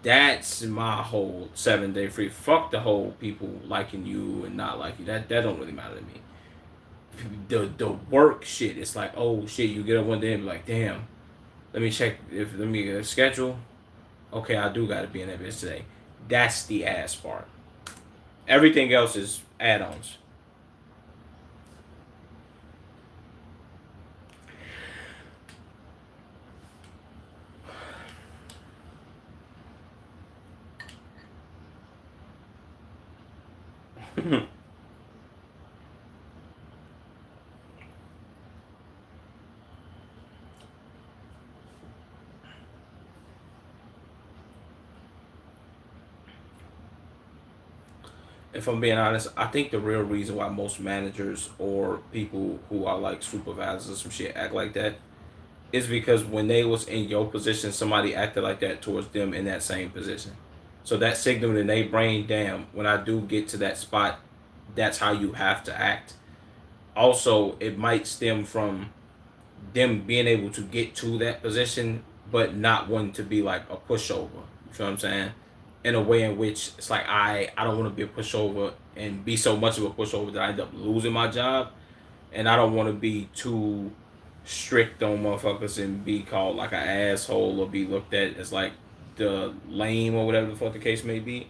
That's my whole 7 day free. Fuck the whole people liking you and not like you. That don't really matter to me. The work shit. It's like, oh shit, you get up one day and be like, damn, let me check if let me get a schedule. Okay, I do gotta be in that bitch today. That's the ass part. Everything else is add-ons. If I'm being honest, I think the real reason why most managers or people who are like supervisors or some shit act like that is because when they was in your position, somebody acted like that towards them in that same position. So that signal in their brain, damn, when I do get to that spot, that's how you have to act. Also, it might stem from them being able to get to that position, but not wanting to be like a pushover. You feel what I'm saying? In a way in which it's like I don't want to be a pushover and be so much of a pushover that I end up losing my job, and I don't want to be too strict on motherfuckers and be called like an asshole or be looked at as like the lame or whatever the fuck the case may be.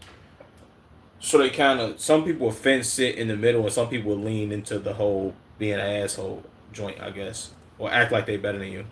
So they kind of some people fence sit in the middle, and some people lean into the whole being an asshole joint, I guess, or act like they better than you.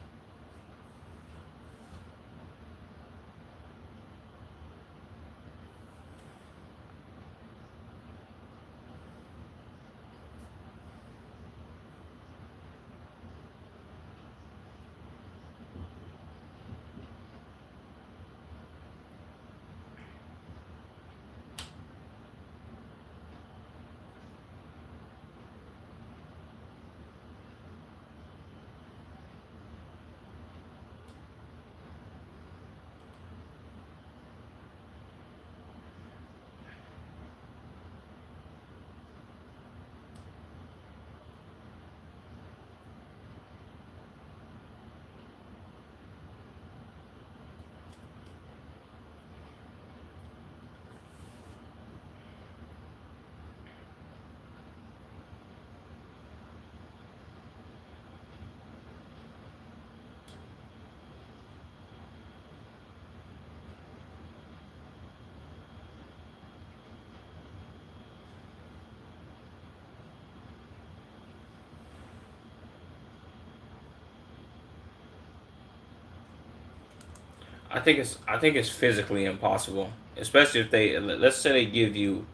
I think it's physically impossible, especially if they let's say they give you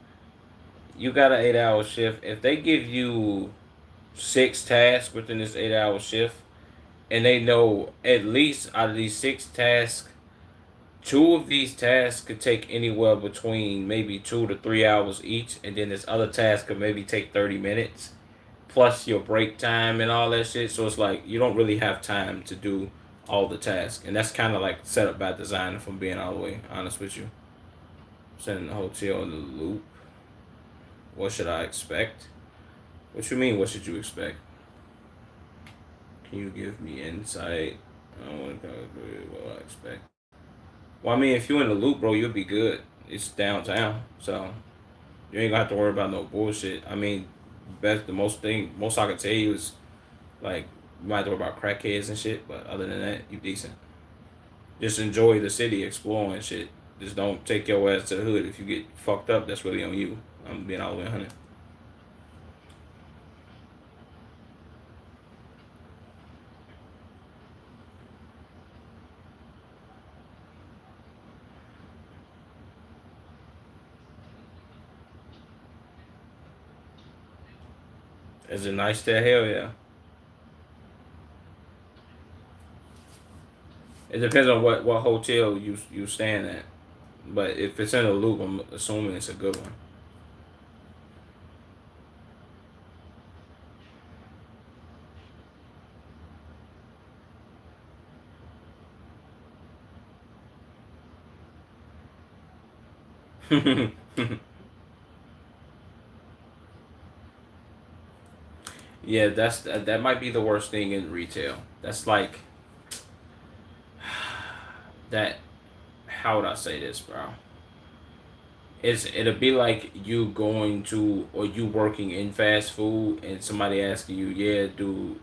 you got an 8 hour shift. If they give you 6 tasks within this 8 hour shift, and they know at least out of these 6 tasks, two of these tasks could take anywhere between maybe 2 to 3 hours each, and then this other task could maybe take 30 minutes plus your break time and all that shit. So it's like you don't really have time to do all the tasks, and that's kind of like set up by design. If I'm being all the way honest with you, sending the hotel in the loop. What should I expect? What you mean? What should you expect? Can you give me insight? I don't want to what I expect. Well, I mean, if you're in the loop, bro, you'll be good. It's downtown, so you ain't gonna have to worry about no bullshit. I mean, most I can tell you is like you might have to worry about crackheads and shit, but other than that, you decent. Just enjoy the city, explore and shit. Just don't take your ass to the hood. If you get fucked up, that's really on you. I'm being all the way 100. Is it nice there? Hell yeah. It depends on what hotel you staying at. But if it's in a loop, I'm assuming it's a good one. Yeah, that might be the worst thing in retail. That's like that. How would I say this, bro? It'll be like you going to or you working in fast food and somebody asking you, yeah, dude,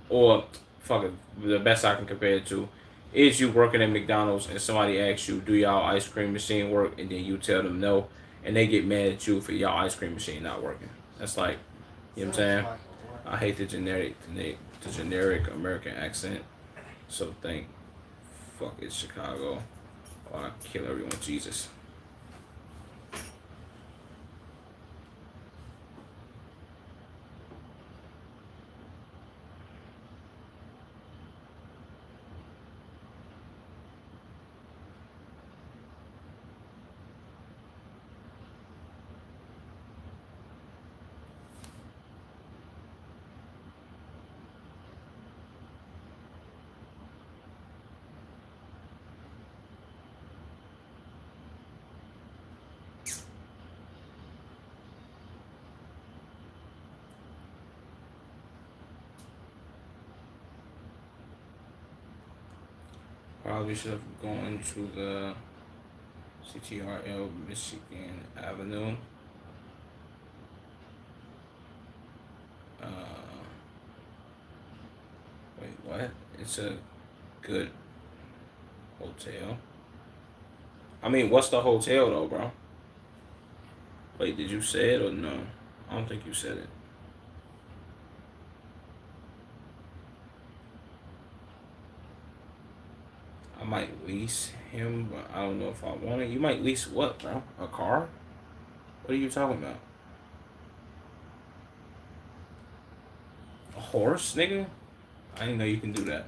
or fuck it, the best I can compare it to is you working at McDonald's and somebody asks you, do y'all ice cream machine work? And then you tell them no, and they get mad at you for y'all ice cream machine not working. That's like, you know what I'm saying? I hate the generic American accent. So think, fuck it, Chicago. Or I kill everyone, Jesus. Probably should have gone to the CTRL Michigan Avenue. Uh, Wait, what? It's a good hotel. I mean, what's the hotel though, bro? Wait, did you say it or no? I don't think you said it. I might lease him, but I don't know if I want it. You might lease what, bro? A car? What are you talking about? A horse, nigga? I didn't know you can do that.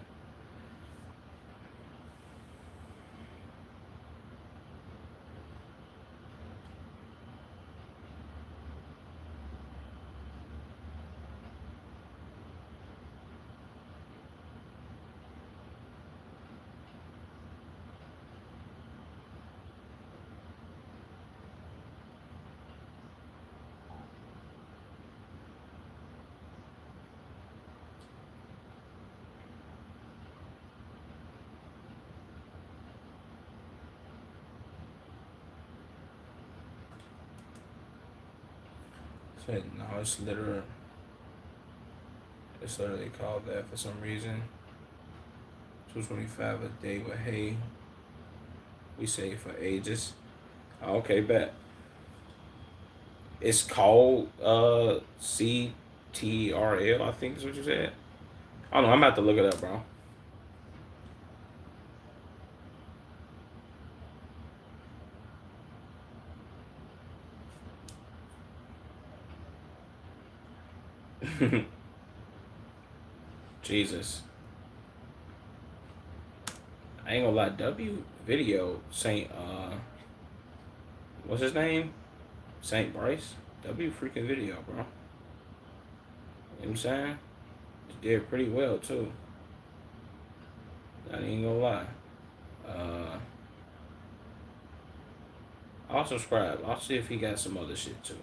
So, no, it's literally called that for some reason. 225 a day with hay. We say for ages. Okay, bet. It's called CTRL, I think is what you said. I don't know, I'm about to look it up, bro. Jesus. I ain't gonna lie, W video Saint what's his name? Saint Bryce? W freaking video, bro. You know what I'm saying? He did pretty well too. I ain't gonna lie. Uh I'll subscribe. I'll see if he got some other shit too.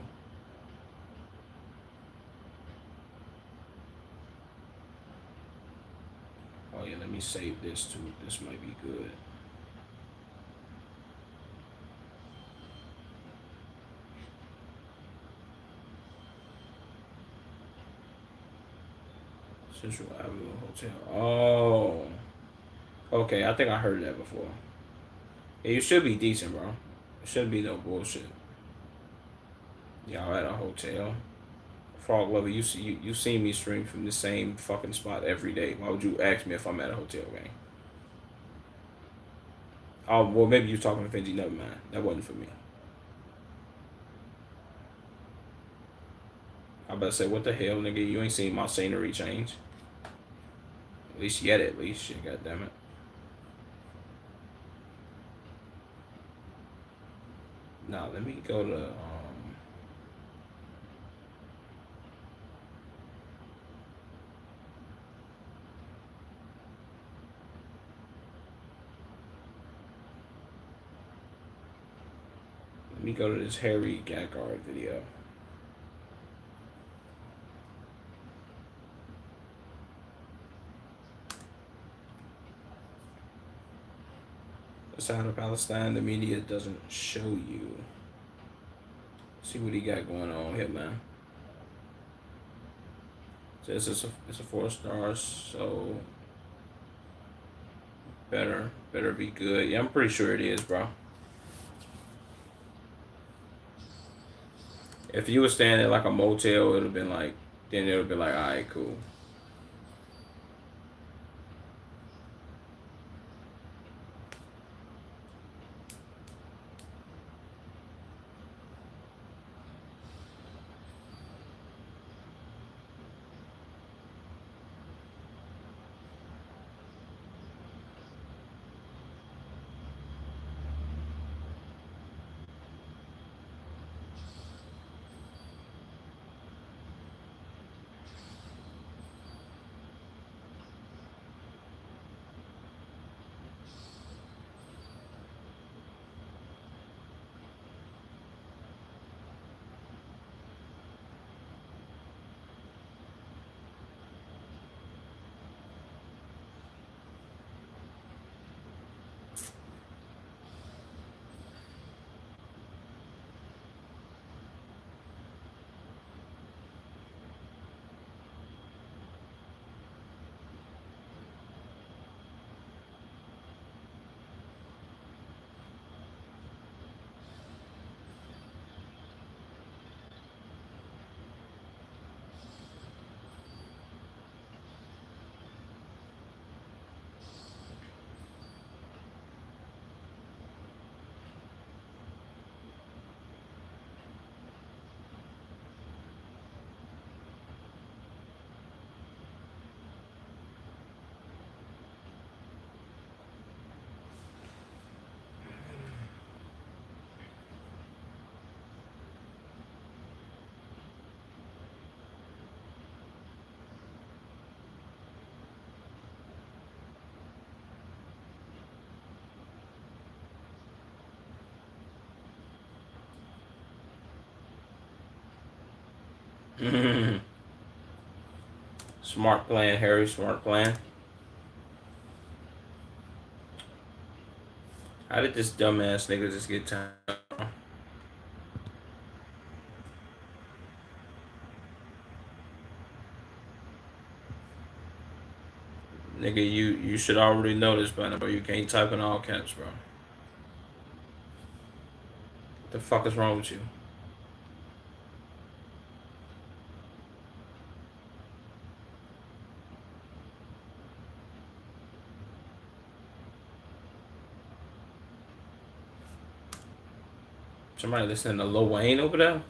Oh yeah, let me save this too. This might be good. Central Avenue Hotel. Oh. Okay, I think I heard that before. Yeah, you should be decent, bro. It shouldn't be no bullshit. Y'all at a hotel. Frog Lover, you see me stream from the same fucking spot every day. Why would you ask me if I'm at a hotel game? Oh, well, maybe you're talking to Fenji. Never mind. That wasn't for me. I about to say, what the hell, nigga? You ain't seen my scenery change. At least yet, at least. Shit, goddammit. Now let me go to let me go to this Harry Gaggard video. Outside of Palestine, the media doesn't show you. See what he got going on here, man. So it's a 4 star, so better be good. Yeah, I'm pretty sure it is, bro. If you were staying at like a motel, it'd have been like, then it would be like, all right, cool. Smart plan, Harry. Smart plan. How did this dumbass nigga just get time? Nigga, you should already know this by now, bro. You can't type in all caps, bro. What the fuck is wrong with you? Somebody listening to Lil Wayne over there?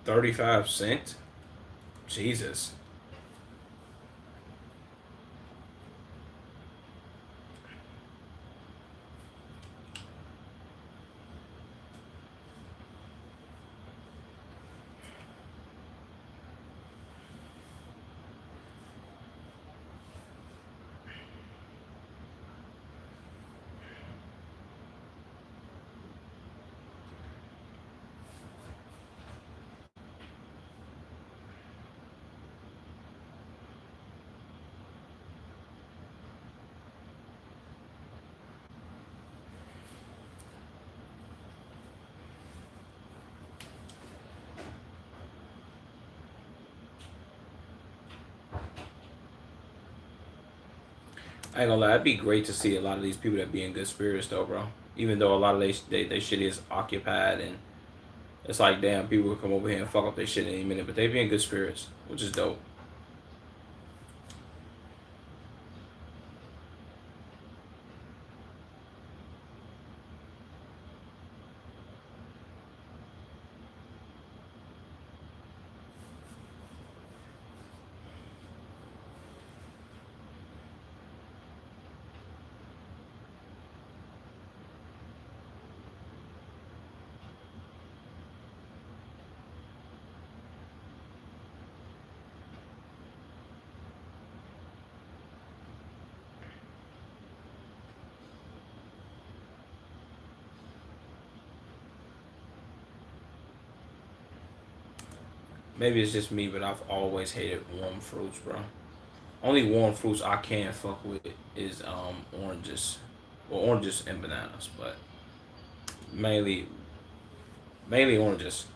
$0.35? Jesus. I ain't gonna lie, it'd be great to see a lot of these people that be in good spirits though, bro. Even though a lot of they shit is occupied and it's like damn people would come over here and fuck up their shit in any minute, but they be in good spirits, which is dope. Maybe it's just me, but I've always hated warm fruits, bro. Only warm fruits I can fuck with is oranges, well oranges and bananas, but mainly mainly oranges.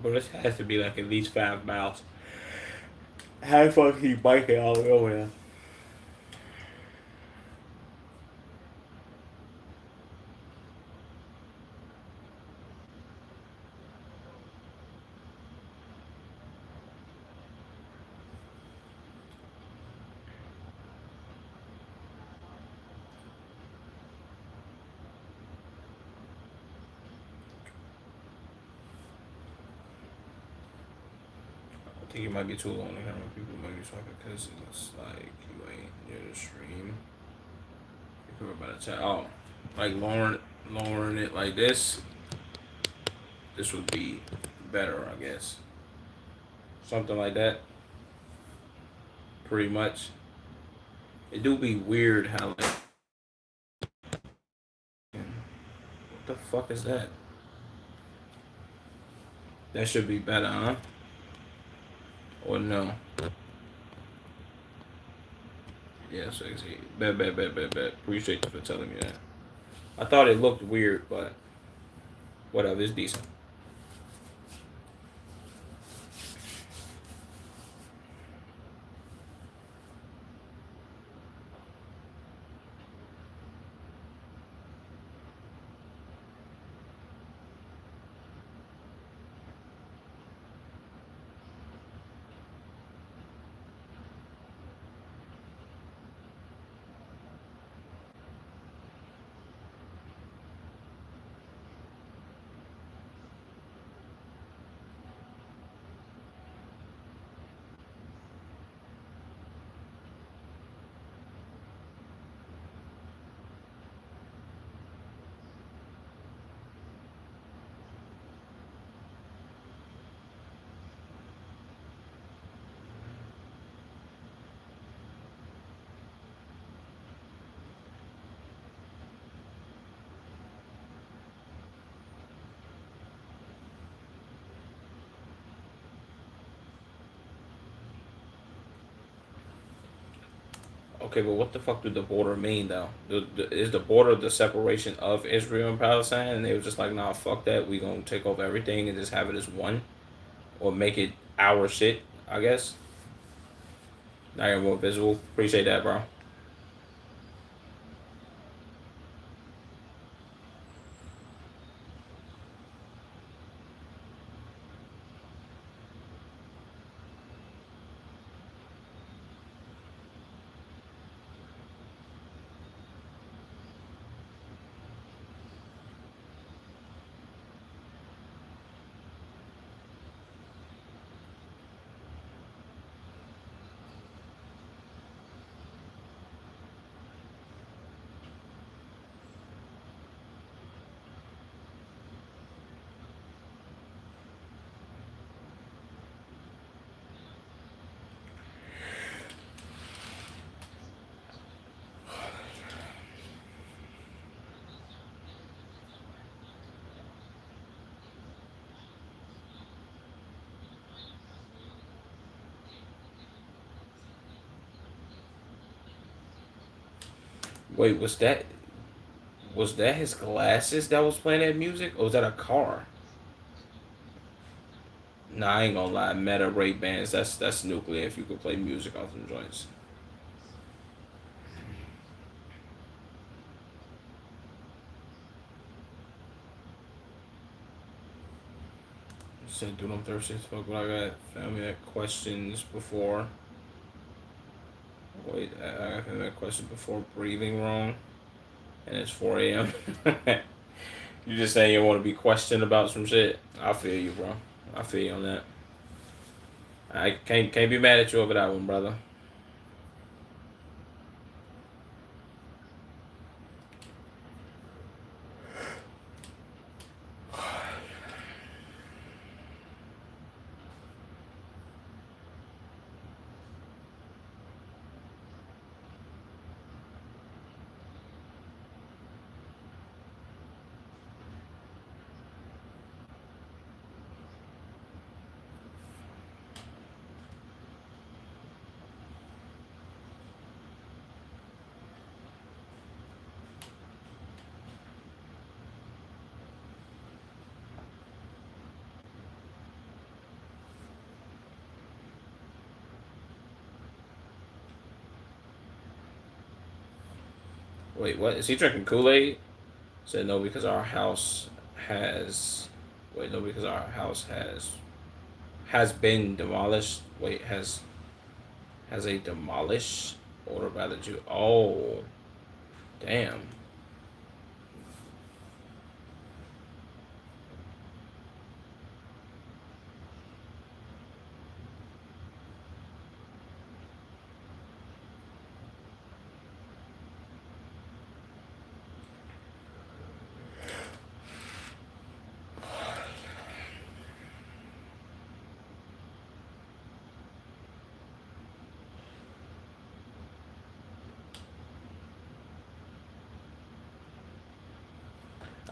But this has to be like at least 5 miles. How the fuck he biking all the way over there? I think it might be too long to camera. People might be talking because it's like you ain't near the stream. People about to chat. Oh, like lowering it like this. This would be better, I guess. Something like that. Pretty much. It do be weird how like what the fuck is that? That should be better, huh? Or no? Yeah, sexy. Bet. Appreciate you for telling me that. I thought it looked weird, but whatever, it's decent. Okay, but what the fuck do the border mean though? Is the border the separation of Israel and Palestine? And they were just like, nah, fuck that. We gonna take over everything and just have it as one, or make it our shit. I guess. Now you're more visible. Appreciate that, bro. Wait, was that his glasses that was playing that music, or was that a car? Nah, I ain't gonna lie. Meta Ray Bans. That's nuclear. If you could play music on some joints. Said, dude, I'm thirsty as fuck. But I got family that questions before. Wait, I got family that question before breathing wrong, and it's 4 a.m. You just saying you want to be questioned about some shit. I feel you, bro. I feel you on that. I can't be mad at you over that one, brother. Wait, what? Is he drinking Kool-Aid? Said no because our house has. Wait, no because our house has been demolished. Wait, has a demolished order by the Jew. Oh, damn.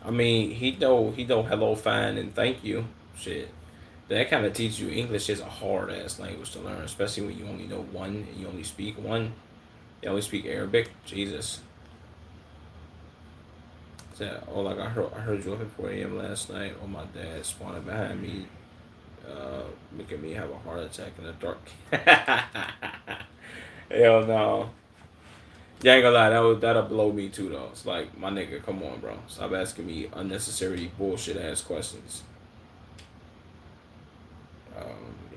I mean, he know hello, fine, and thank you. Shit, that kind of teaches you English is a hard ass language to learn, especially when you only know one and you only speak one. You only speak Arabic. Jesus. Said, oh, like I heard you up at 4 a.m. last night. Oh, my dad spawning behind me, making me have a heart attack in the dark. Hell no. Yeah, I ain't gonna lie, that'll blow me too though. It's like, my nigga, come on, bro. Stop asking me unnecessary bullshit ass questions.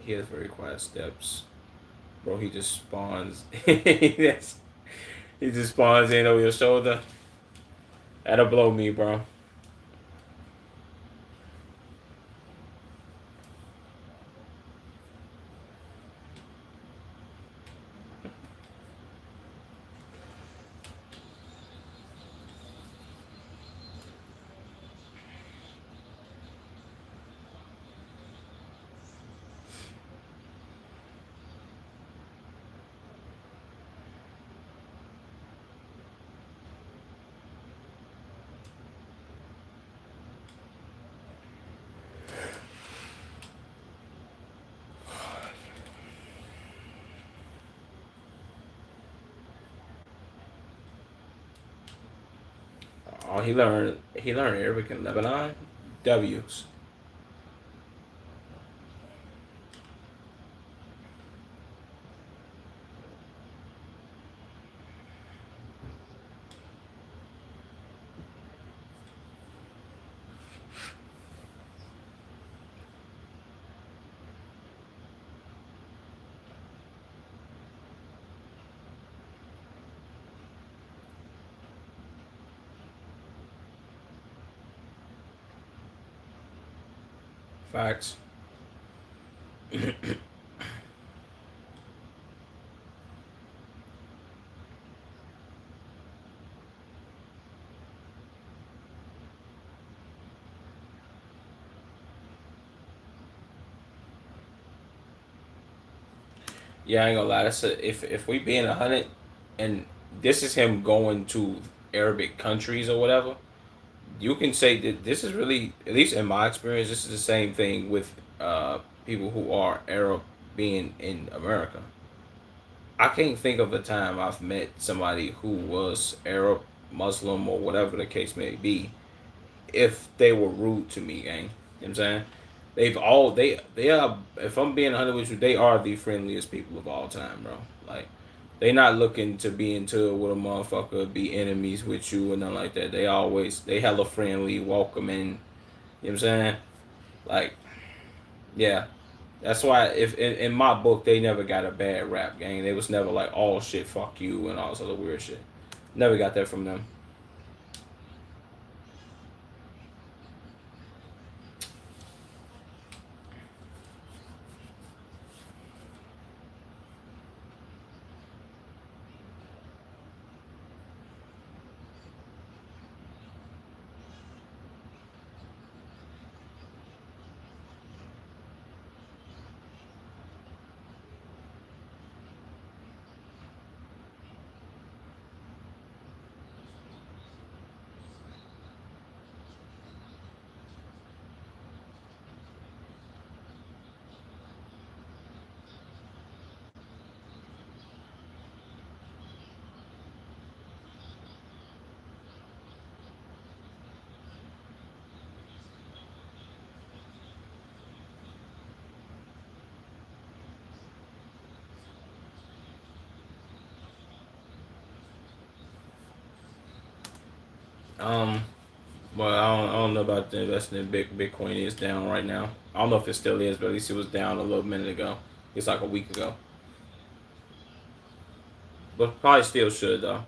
He has very quiet steps. Bro, he just spawns. He just spawns in over your shoulder. That'll blow me, bro. Oh, he learned Arabic in Lebanon. W's. Facts. Yeah, I ain't gonna lie. If we being 100, and this is him going to Arabic countries or whatever, you can say that this is really, at least in my experience, this is the same thing with people who are Arab being in America. I can't think of a time I've met somebody who was Arab, Muslim, or whatever the case may be, if they were rude to me, gang. You know what I'm saying? They are, if I'm being 100 with you, they are the friendliest people of all time, bro. Like, they not looking to be into it with a motherfucker, be enemies with you and nothing like that. They hella friendly, welcoming. You know what I'm saying? Like, yeah. That's why if in my book they never got a bad rap, gang. They was never like, oh shit, fuck you and all this other weird shit. Never got that from them. Um, but I don't know about the investing in Bitcoin is down right now. I don't know if it still is, but at least it was down a little minute ago. It's like a week ago. But probably still should though.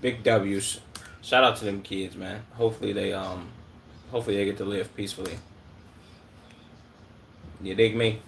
Big W's. Shout out to them kids, man. Hopefully they get to live peacefully. You dig me?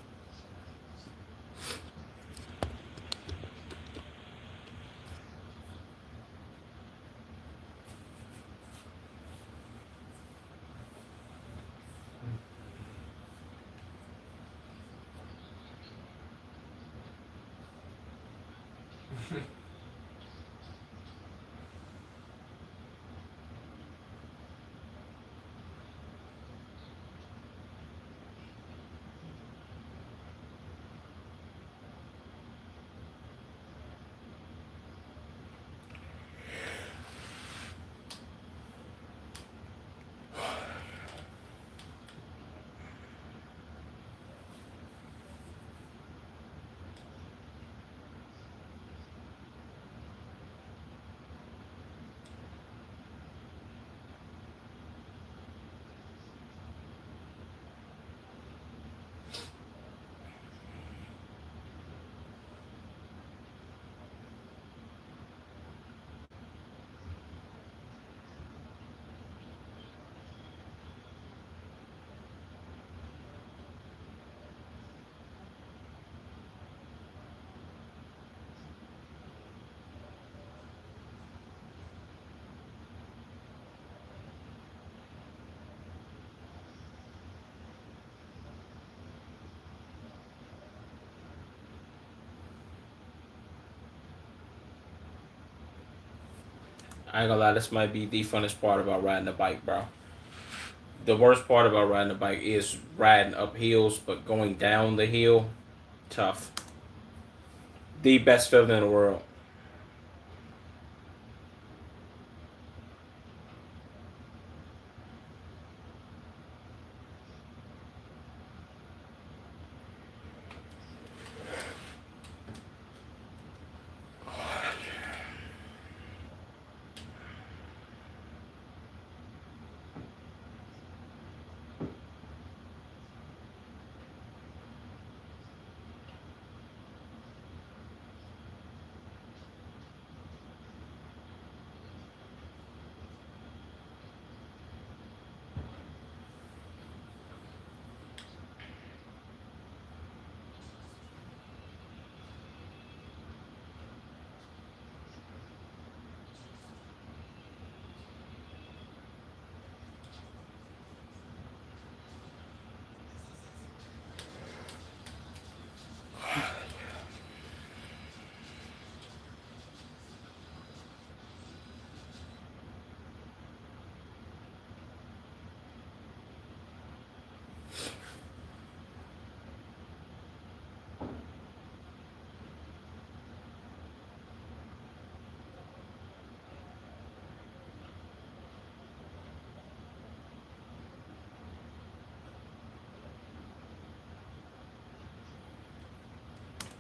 I ain't gonna lie, this might be the funnest part about riding a bike, bro. The worst part about riding a bike is riding up hills, but going down the hill, tough. The best feeling in the world.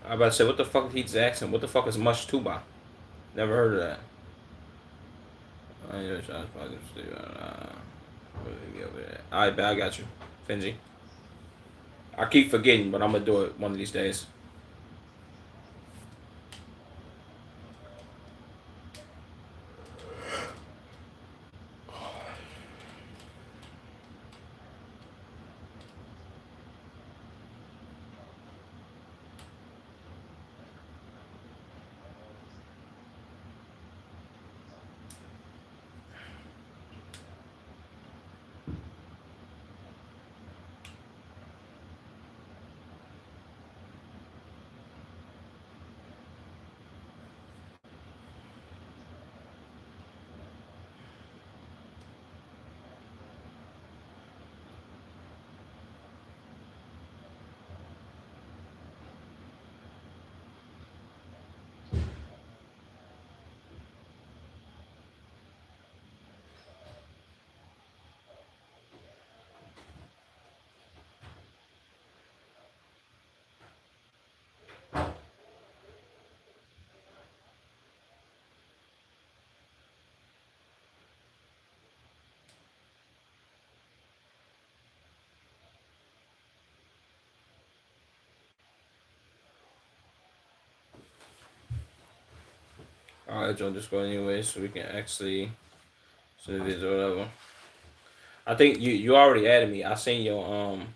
I about to say, what the fuck he's asking? What the fuck is much tuba? Never heard of that. Alright, bet I got you, Finji. I keep forgetting, but I'm gonna do it one of these days. I'll join Discord anyway, so we can actually send the video or whatever. I think you already added me. I seen your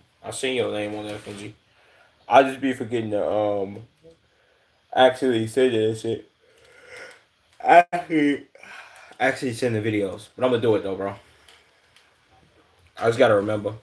name on there, Finji. I just be forgetting to actually say that shit. Actually, actually send the videos, but I'm gonna do it though, bro. I just gotta remember.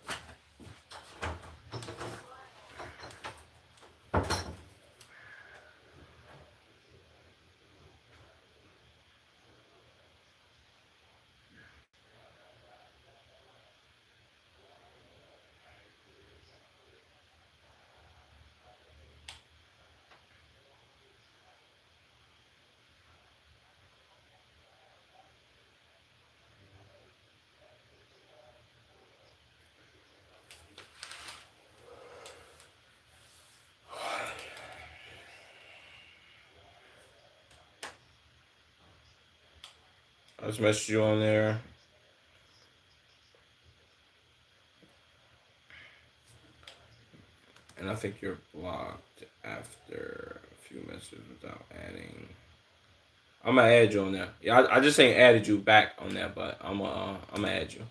I just messaged you on there. And I think you're blocked after a few messages without adding. I'm gonna add you on there. Yeah, I just ain't added you back on there, but I'm gonna add you.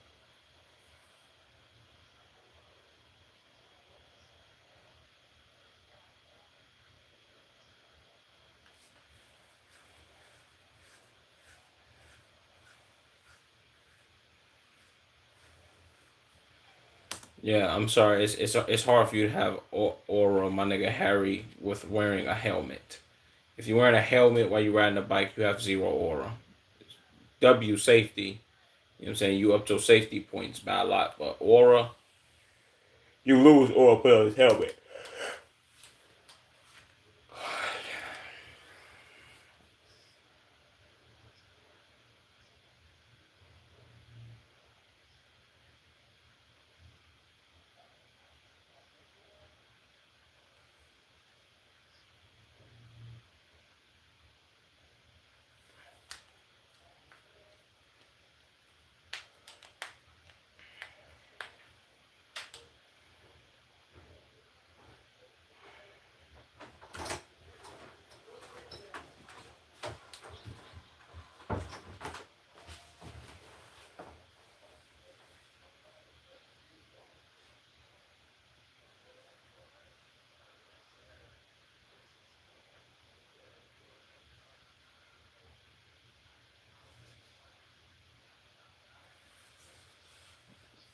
Yeah, I'm sorry. It's hard for you to have aura, my nigga Harry, with wearing a helmet. If you're wearing a helmet while you're riding a bike, you have zero aura. W safety. You know what I'm saying? You up to safety points by a lot, but aura, you lose aura put on his helmet.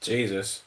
Jesus.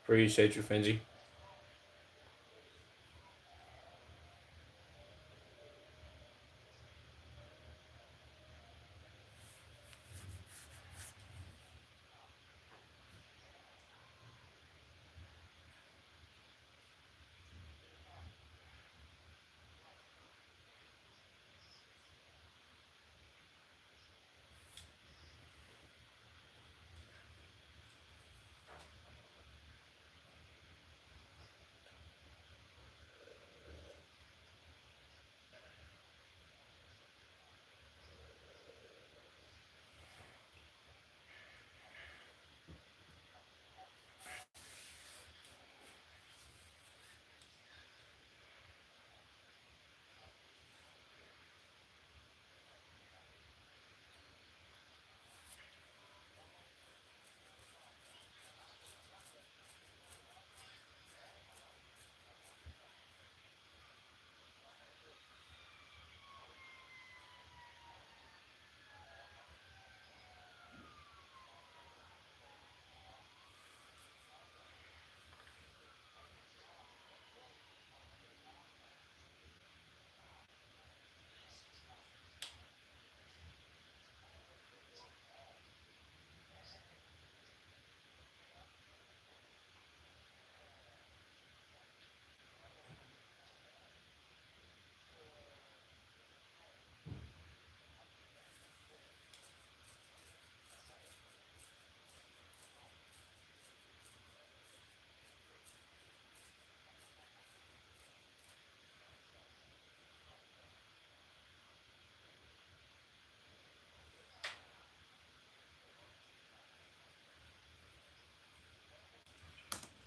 Appreciate you, Finji.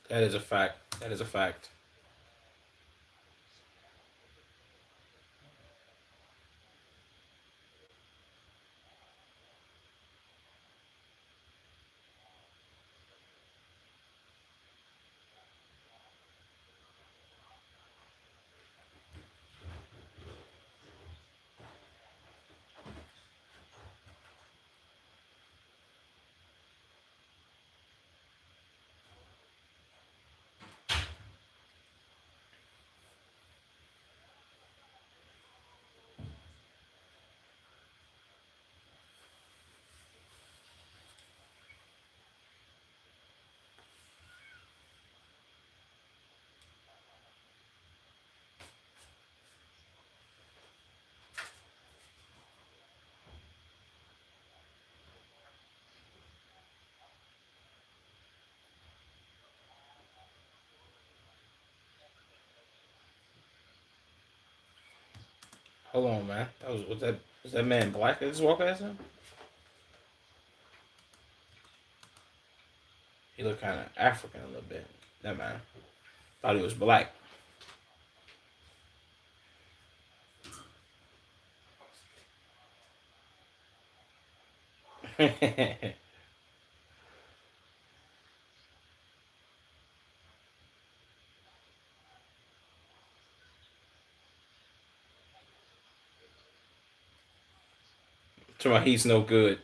That is a fact. That is a fact. Hold on, man. Was that man black that just walked past him? He looked kind of African a little bit. That man. Thought he was black. So he's no good.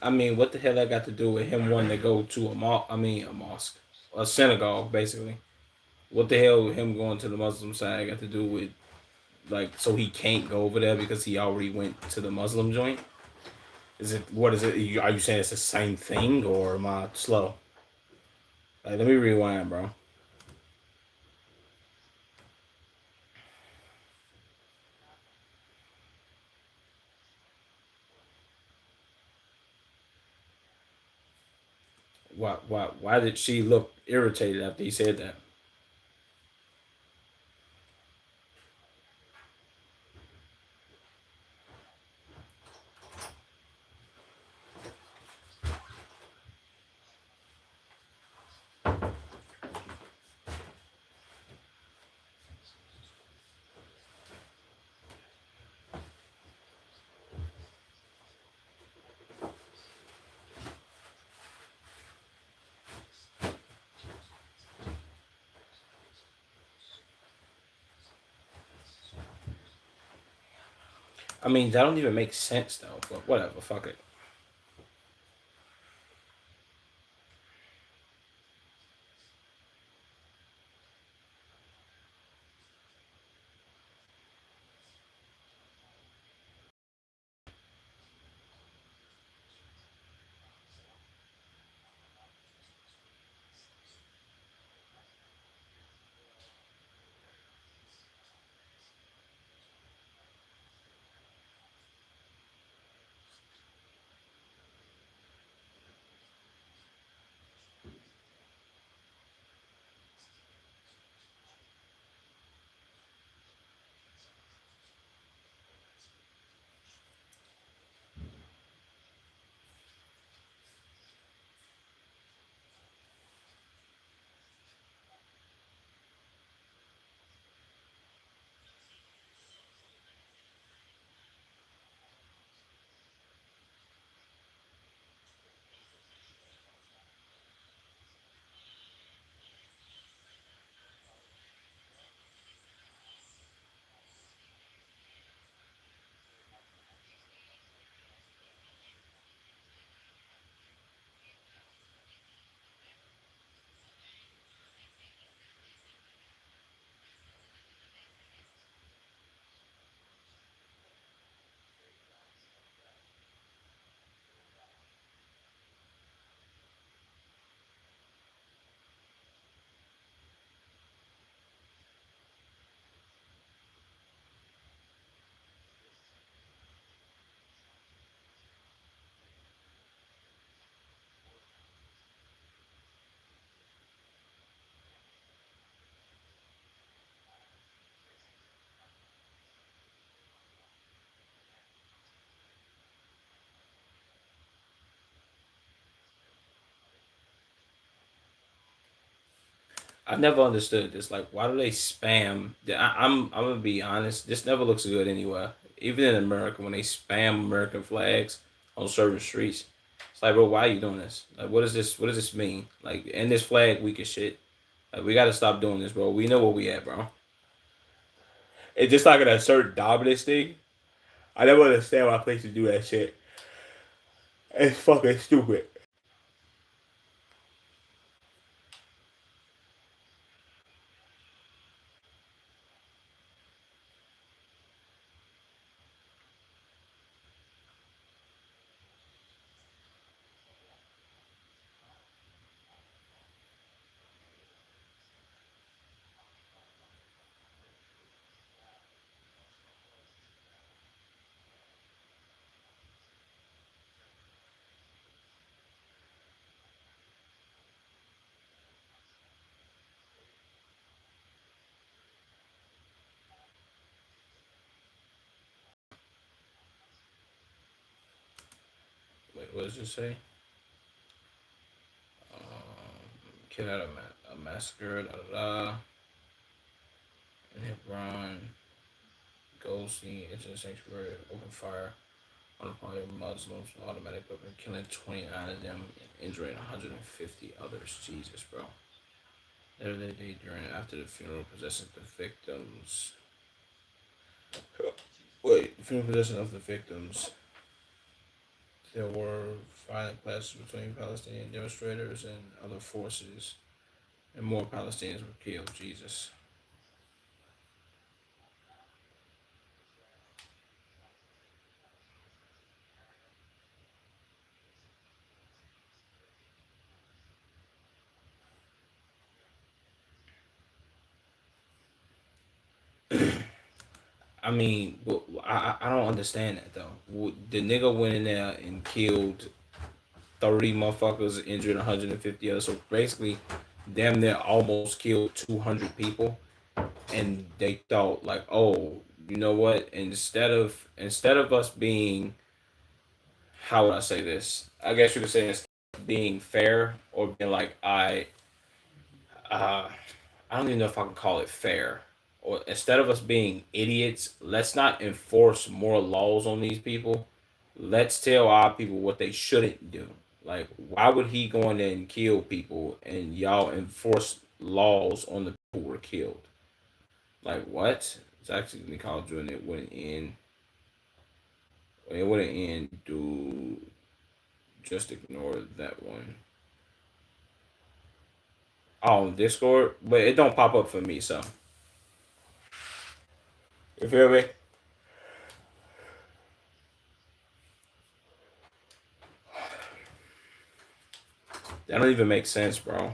I mean, what the hell that got to do with him wanting to go to a a mosque, a synagogue, basically. What the hell with him going to the Muslim side got to do with like so he can't go over there because he already went to the Muslim joint? Is it what is it? Are you saying it's the same thing or am I slow? Like, let me rewind, bro. Why did she look irritated after he said that? I mean, that don't even make sense though. But whatever, fuck it. I never understood this. Like, why do they spam? I'm gonna be honest. This never looks good anywhere. Even in America, when they spam American flags on certain streets, it's like, bro, why are you doing this? Like, what is this? What does this mean? Like, and this flag weak as shit. Like, we gotta stop doing this, bro. We know where we at, bro. It's just like an assert dominance thing. I never understand why places do that shit. It's fucking stupid. Wait, what does it say? Kid had a massacre. Da da da. In Hebron, Goldstein, into sanctuary, open fire on the party of Muslims, automatic weapon, killing 29 of them and injuring 150 others. Jesus, bro. Later that day, during and after the funeral, possessing the victims. Wait, the funeral possession of the victims. There were violent clashes between Palestinian demonstrators and other forces, and more Palestinians were killed. Jesus. I mean, I don't understand that though. The nigga went in there and killed 30 motherfuckers, injured 150 others. So basically, damn near almost killed 200 people. And they thought like, oh, you know what? Instead of us being, how would I say this? I guess you could say instead of being fair or being like, uh, I don't even know if I can call it fair. Or instead of us being idiots, let's not enforce more laws on these people. Let's tell our people what they shouldn't do. Like, why would he go in there and kill people and y'all enforce laws on the people who were killed? Like, what? It's actually gonna be called Jordan. It wouldn't end. It wouldn't end. Do just ignore that one. Oh, Discord, but it don't pop up for me. So you feel me? That don't even make sense, bro.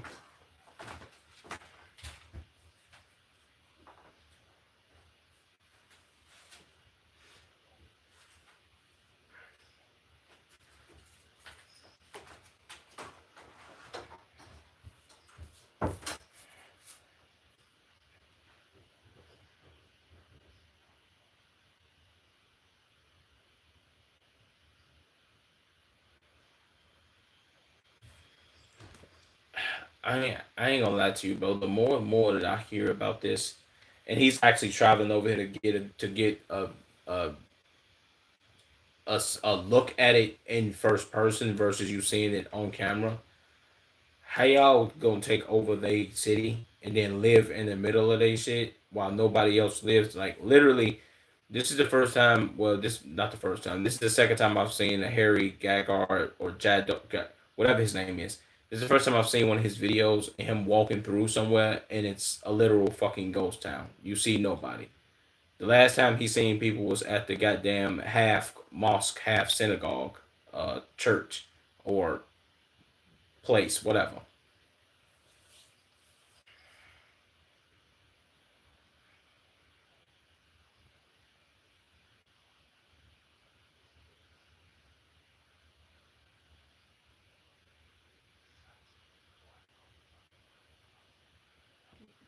I ain't gonna lie to you, bro. The more and more that I hear about this, and he's actually traveling over here to get a look at it in first person versus you seeing it on camera. How y'all gonna take over the city and then live in the middle of they shit while nobody else lives? Like literally, this is the first time. Well, this not the first time. This is the second time I've seen a Harry Gaggard or Jad, whatever his name is. This is the first time I've seen one of his videos, him walking through somewhere, and it's a literal fucking ghost town. You see nobody. The last time he seen people was at the goddamn half mosque, half synagogue, church, or place, whatever.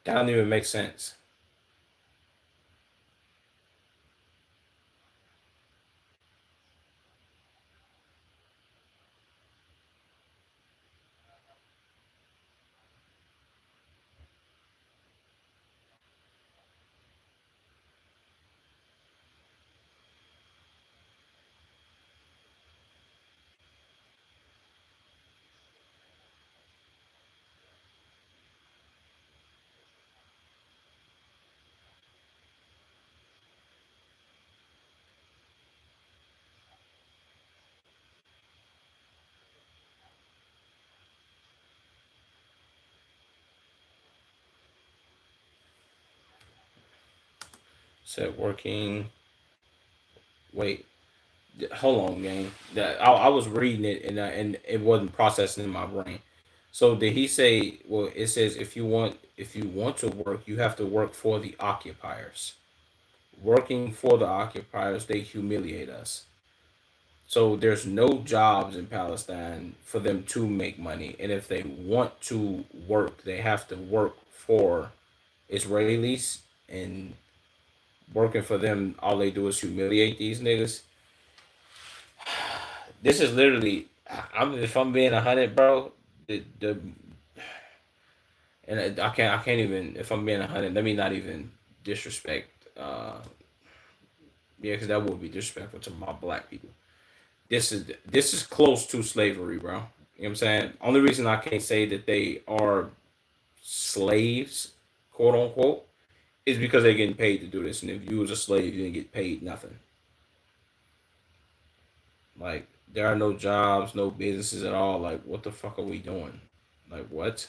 That don't even make sense. Said working. Wait, hold on, gang. That I was reading it and it wasn't processing in my brain. So did he say? Well, it says if you want to work, you have to work for the occupiers. Working for the occupiers, they humiliate us. So there's no jobs in Palestine for them to make money, and if they want to work, they have to work for Israelis, and working for them, all they do is humiliate these niggas. This is literally, if I'm being 100, bro, the and I can't even, if I'm being 100, let me not even disrespect. Yeah, because that would be disrespectful to my black people. This is close to slavery, bro. You know what I'm saying? Only reason I can't say that they are slaves, quote unquote, is because they're getting paid to do this. And if you was a slave, you didn't get paid nothing. Like there are no jobs, no businesses at all. Like what the fuck are we doing? Like what?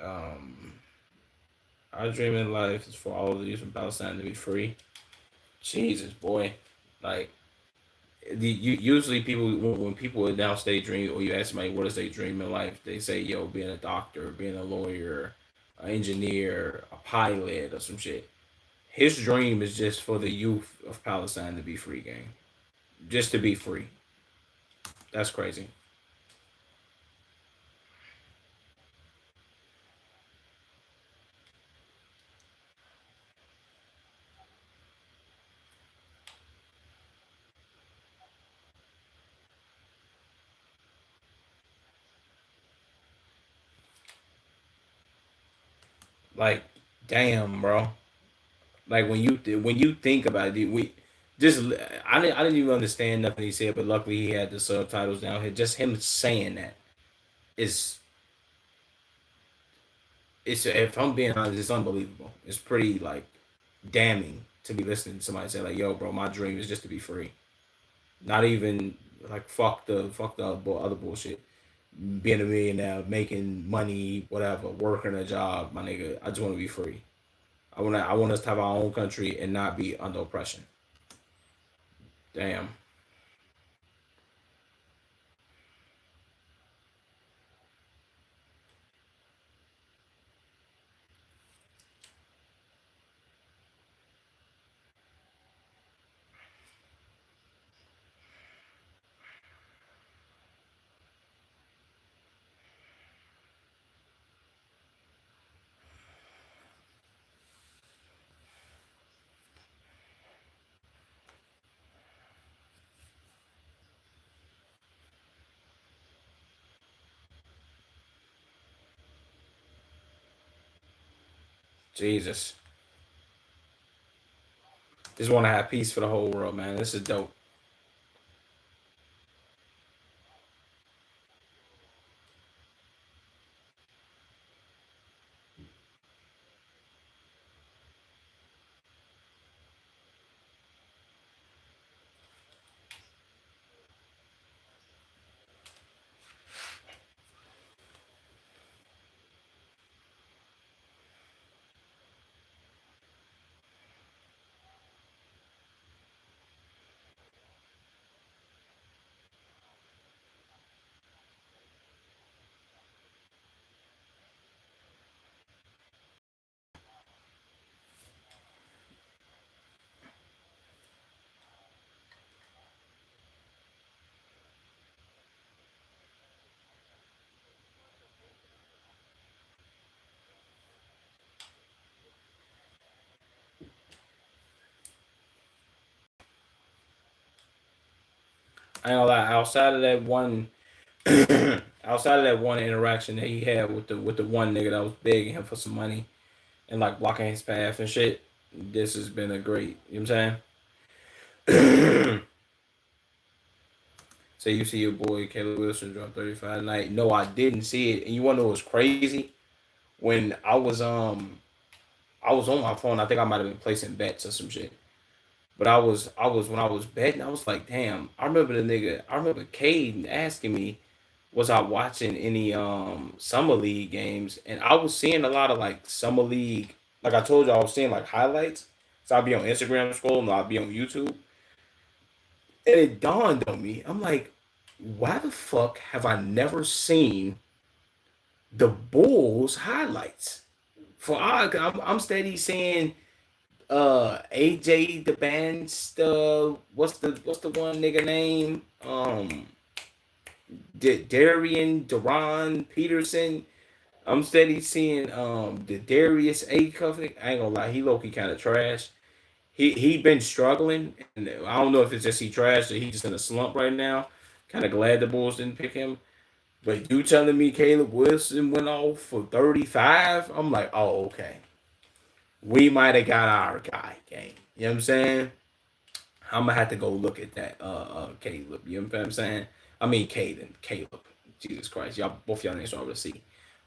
Um, our dream in life is for all of these from Palestine to be free. Jesus, boy, like Usually people when people announce they dream or you ask somebody what is they dream in life, they say yo being a doctor, being a lawyer, an engineer, a pilot, or some shit. His dream is just for the youth of Palestine to be free, gang. Just to be free. That's crazy. Like, damn, bro. Like when you think about it, we just I didn't even understand nothing he said, but luckily he had the subtitles down here. Just him saying that is it's if I'm being honest, it's unbelievable. It's pretty like damning to be listening to somebody say like, "Yo, bro, my dream is just to be free." Not even like fuck the other bullshit. Being a millionaire, making money, whatever, working a job, my nigga. I just want to be free. I want us to have our own country and not be under oppression. Damn. Jesus. Just want to have peace for the whole world, man. This is dope. I ain't gonna lie. Outside of that one, outside of that one interaction that he had with the one nigga that was begging him for some money and like blocking his path and shit, this has been a great. You know what I'm saying? So you see your boy Caleb Wilson drop 35 tonight. No, I didn't see it. And you wanna know what's crazy? When I was on my phone. I think I might have been placing bets or some shit. But I was when I was betting, I was like, damn. I remember the nigga. I remember Cade asking me, was I watching any summer league games? And I was seeing a lot of like summer league. Like I told you, I was seeing like highlights. So I'd be on Instagram scrolling, I'd be on YouTube, and it dawned on me. I'm like, why the fuck have I never seen the Bulls highlights? I'm steady seeing AJ the band's what's the one nigga name? Darian Duran Peterson. I'm steady seeing the Darius A Covenant. I ain't gonna lie, he low key kind of trash. He been struggling, and I don't know if it's just he trash or he just in a slump right now. Kind of glad the Bulls didn't pick him. But you telling me Caleb Wilson went off for 35? I'm like, oh okay, we might have got our guy, gang. You know what I'm saying? I'm gonna have to go look at that Caleb. You know what I'm saying? I mean Caden, Caleb. Jesus Christ. Y'all both y'all names are over to see.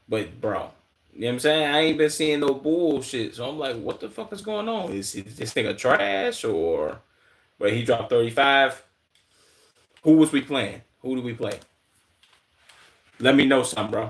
But bro, you know what I'm saying? I ain't been seeing no bullshit. So I'm like, what the fuck is going on? Is this nigga trash or but he dropped 35? Who was we playing? Who did we play? Let me know something, bro.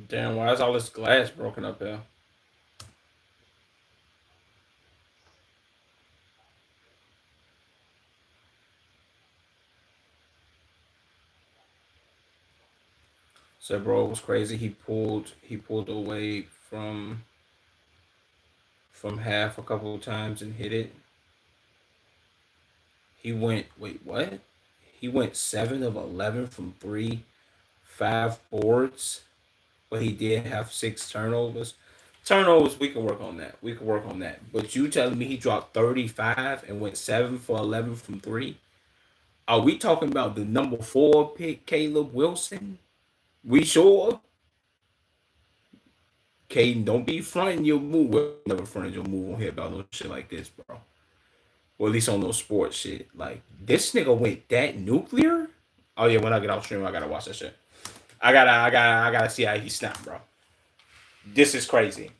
Damn, why is all this glass broken up here? So bro, it was crazy. He pulled away from half a couple of times and hit it. He went wait, what? He went 7 of 11 from three, 5 boards, but he did have 6 turnovers. Turnovers, we can work on that. We can work on that. But you telling me he dropped 35 and went 7 for 11 from three? Are we talking about the number 4 pick, Caleb Wilson? We sure? Caden, don't be fronting your move. Well, never fronted your move on here about no shit like this, bro. Or at least on no sports shit. Like, this nigga went that nuclear? Oh yeah, when I get off stream, I gotta watch that shit. I gotta see how he snapped, bro. This is crazy.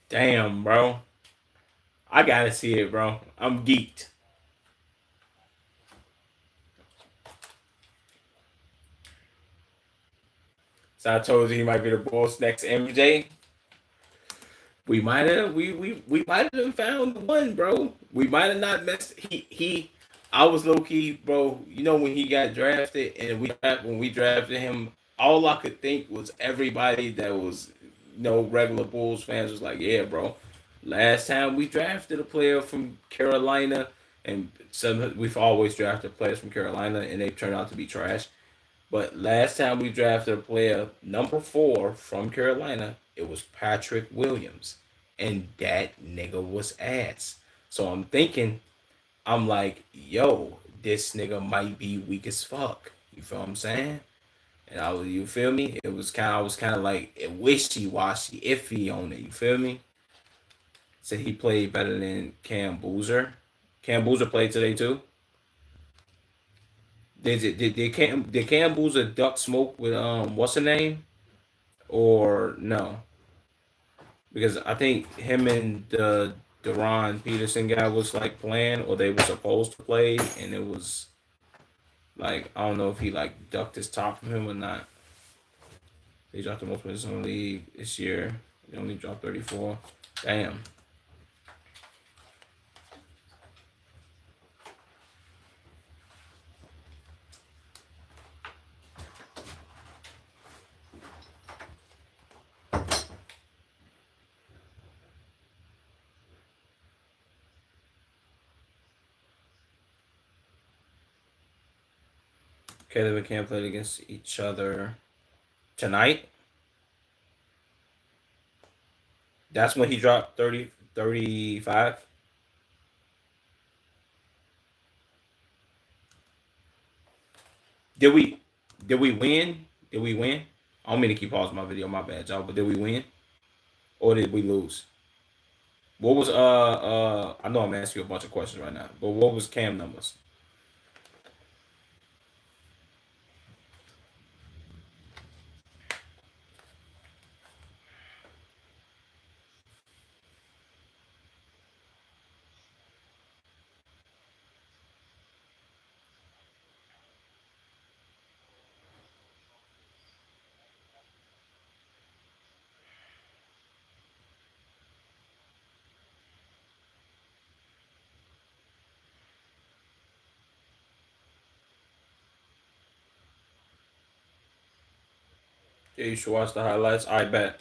Damn, bro. I gotta see it, bro. I'm geeked. So I told you he might be the Bulls' next MJ. We might have found the one, bro. We might have not messed. I was low key, bro. You know when he got drafted and when we drafted him, all I could think was everybody that was regular Bulls fans was like, yeah, bro. Last time we drafted a player from Carolina, and we've always drafted players from Carolina, and they turned out to be trash. But last time we drafted a player number 4 from Carolina, it was Patrick Williams, and that nigga was ass. So I'm like, yo, this nigga might be weak as fuck. You feel what I'm saying? And you feel me? I was kind of like wishy washy, iffy on it. You feel me? Said he played better than Cam Boozer. Cam Boozer played today too. Did Cam Boozer duck smoke with what's the name or no? Because I think him and the Deron Peterson guy was like playing, or they were supposed to play, and it was like I don't know if he like ducked his top from him or not. He dropped the most points in the league this year. He only dropped 34. Damn. Caleb and Cam played against each other tonight. That's when he dropped 30, 35. Did we did we win? Did we win? I don't mean to keep pausing my video, my bad, y'all, but did we win? Or did we lose? What was I know I'm asking you a bunch of questions right now, but what was Cam numbers? Yeah, you should watch the highlights. I bet.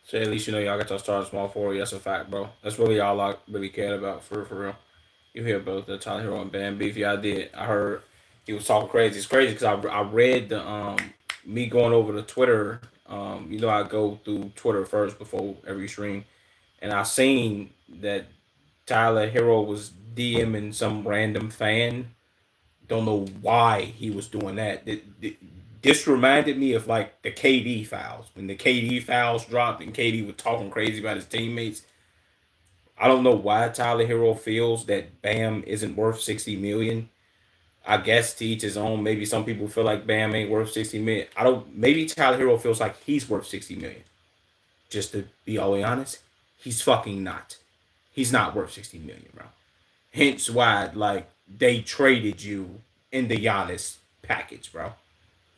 So at least you know y'all got y'all starting small forward. That's a fact, bro. That's really all I really cared about for real. You hear about the Tyler Hero and Bam Beef? Yeah, I did. I heard he was talking crazy. It's crazy because I read the me going over to Twitter. You know I go through Twitter first before every stream, and I seen that Tyler Hero was DMing some random fan. Don't know why he was doing that. This reminded me of like the KD fouls when the KD fouls dropped and KD was talking crazy about his teammates. I don't know why Tyler Hero feels that Bam isn't worth 60 million. I guess to each his own. Maybe some people feel like Bam ain't worth 60 million. I don't. Maybe Tyler Hero feels like he's worth 60 million. Just to be all the way honest, he's fucking not. He's not worth 60 million, bro. Hence why like they traded you in the Giannis package, bro.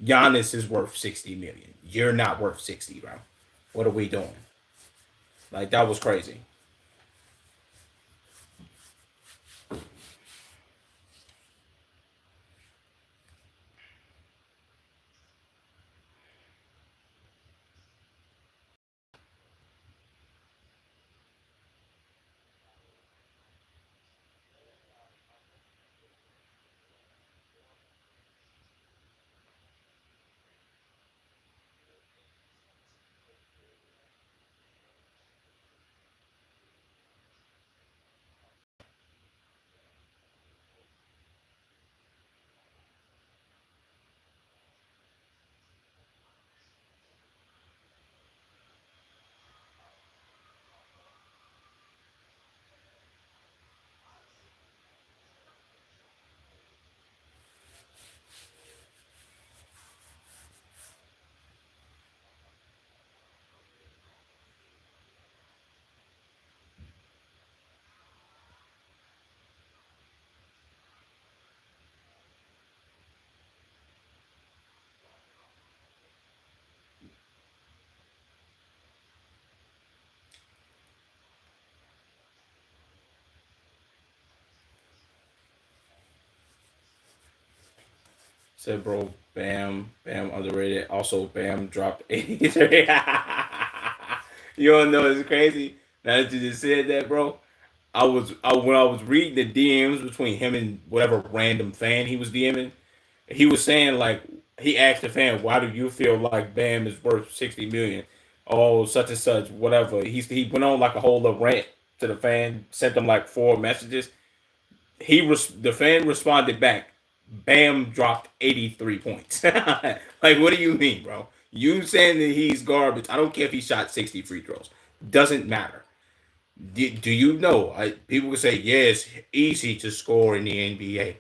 Giannis is worth 60 million. You're not worth 60, bro. What are we doing? Like that was crazy. Said, bro, Bam underrated. Also, Bam dropped 83. You don't know it's crazy. Now that you just said that, bro. When I was reading the DMs between him and whatever random fan he was DMing, he was saying like he asked the fan, "Why do you feel like Bam is worth 60 million? Oh, such and such, whatever." He went on like a whole little rant to the fan, sent them like four messages. The fan responded back. Bam dropped 83 points. Like, what do you mean, bro? You saying that he's garbage? I don't care if he shot 60 free throws. Doesn't matter. Do you know? People would say, yes, easy to score in the NBA.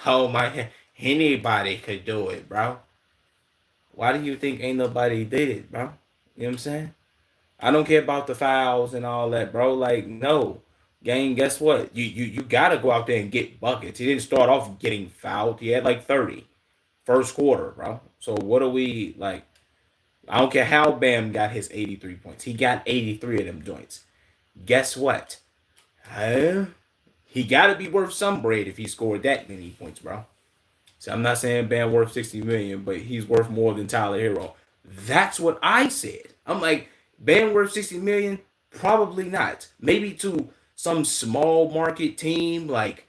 Oh my, anybody could do it, bro. Why do you think ain't nobody did it, bro? You know what I'm saying? I don't care about the fouls and all that, bro. Like, no. Gang, guess what? You gotta go out there and get buckets. He didn't start off getting fouled. He had like 30 first quarter, bro. So what are we like? I don't care how Bam got his 83 points. He got 83 of them joints. Guess what? Huh? He gotta be worth some bread if he scored that many points, bro. So I'm not saying Bam worth 60 million, but he's worth more than Tyler Hero. That's what I said. I'm like, Bam worth 60 million? Probably not. Maybe to some small market team like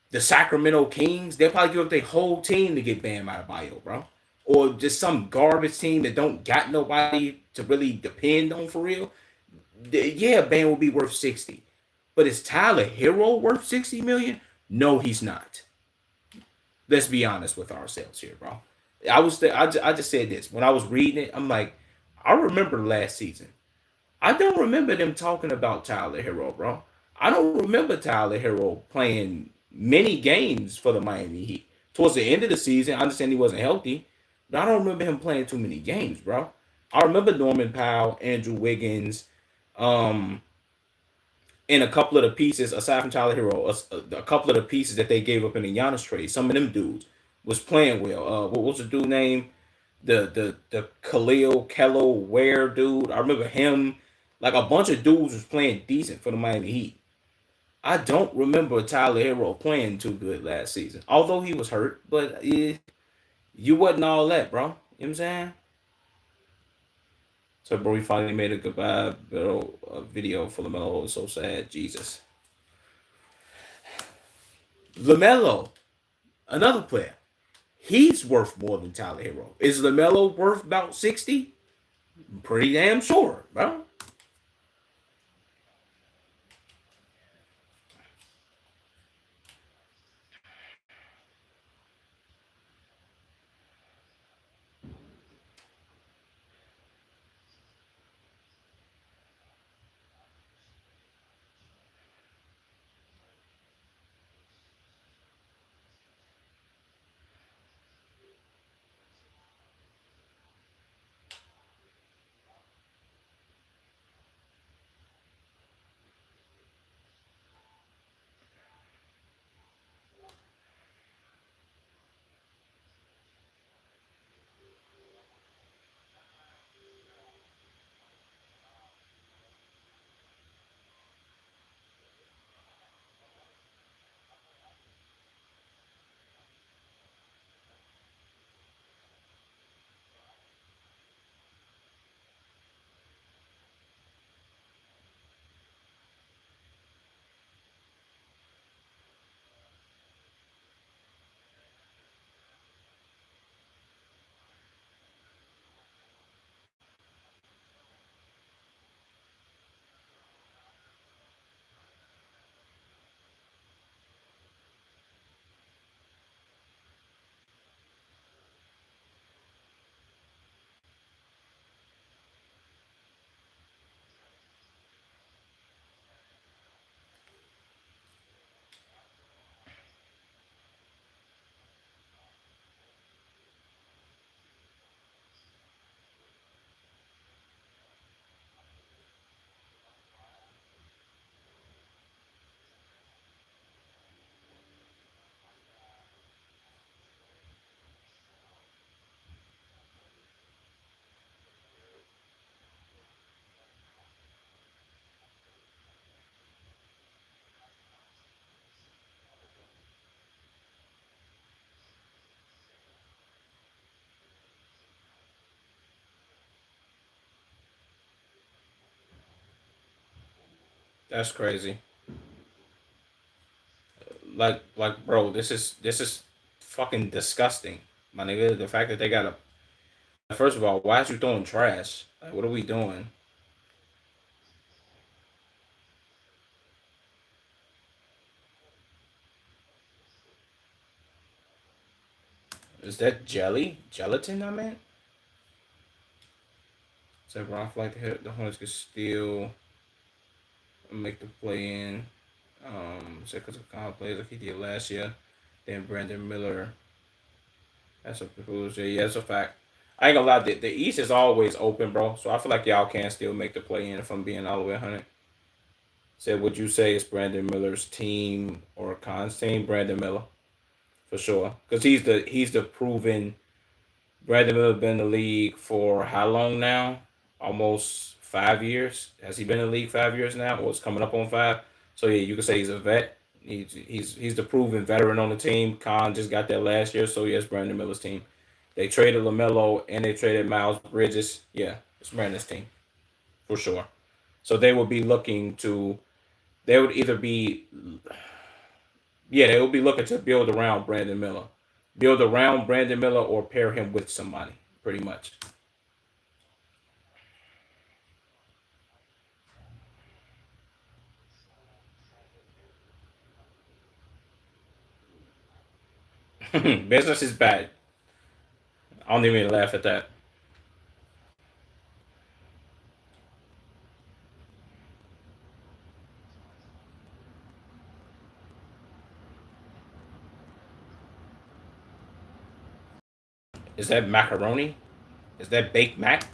the Sacramento Kings, they'll probably give up their whole team to get Bam out of bio, bro. Or just some garbage team that don't got nobody to really depend on for real. Yeah, Bam will be worth 60. But is Tyler Hero worth 60 million? No, he's not. Let's be honest with ourselves here, bro. I just said this when I was reading it. I'm like, I remember last season. I don't remember them talking about Tyler Hero, bro. I don't remember Tyler Hero playing many games for the Miami Heat. Towards the end of the season, I understand he wasn't healthy, but I don't remember him playing too many games, bro. I remember Norman Powell, Andrew Wiggins, um, and a couple of the pieces aside from Tyler Hero, a couple of the pieces that they gave up in the Giannis trade. Some of them dudes was playing well. What was the dude name? The Khalil Kello Ware dude. I remember him. Like a bunch of dudes was playing decent for the Miami Heat. I don't remember Tyler Hero playing too good last season, although he was hurt. But you wasn't all that, bro. You know what I'm saying? So, bro, we finally made a goodbye video for LaMelo. It's so sad. Jesus. LaMelo, another player. He's worth more than Tyler Hero. Is LaMelo worth about 60? Pretty damn sure, bro. That's crazy. Bro, this is fucking disgusting, my nigga. The fact that they got a first of all, why is you throwing trash? Like, what are we doing? Is that gelatin? I meant. So Ron like the Hornets could still make the play in. So because of kind of plays like he did last year. Then Brandon Miller. That's a conclusion. Yeah, that's a fact. I ain't gonna lie. The East is always open, bro. So I feel like y'all can still make the play in if I'm being all the way 100. Said, would you say it's Brandon Miller's team or Khan's team? Brandon Miller, for sure, because he's the proven. Brandon Miller been in the league for how long now? Almost 5 years. Has he been in the league 5 years now? Or it's coming up on five. So yeah, you can say he's a vet. He's the proven veteran on the team. Khan just got that last year, so yes, Brandon Miller's team. They traded LaMelo and they traded Miles Bridges. Yeah, it's Brandon's team for sure. So they would be looking to. They would either be, yeah, they would be looking to build around Brandon Miller, build around Brandon Miller, or pair him with somebody, pretty much. Business is bad. I don't even laugh at that. Is that macaroni? Is that baked mac?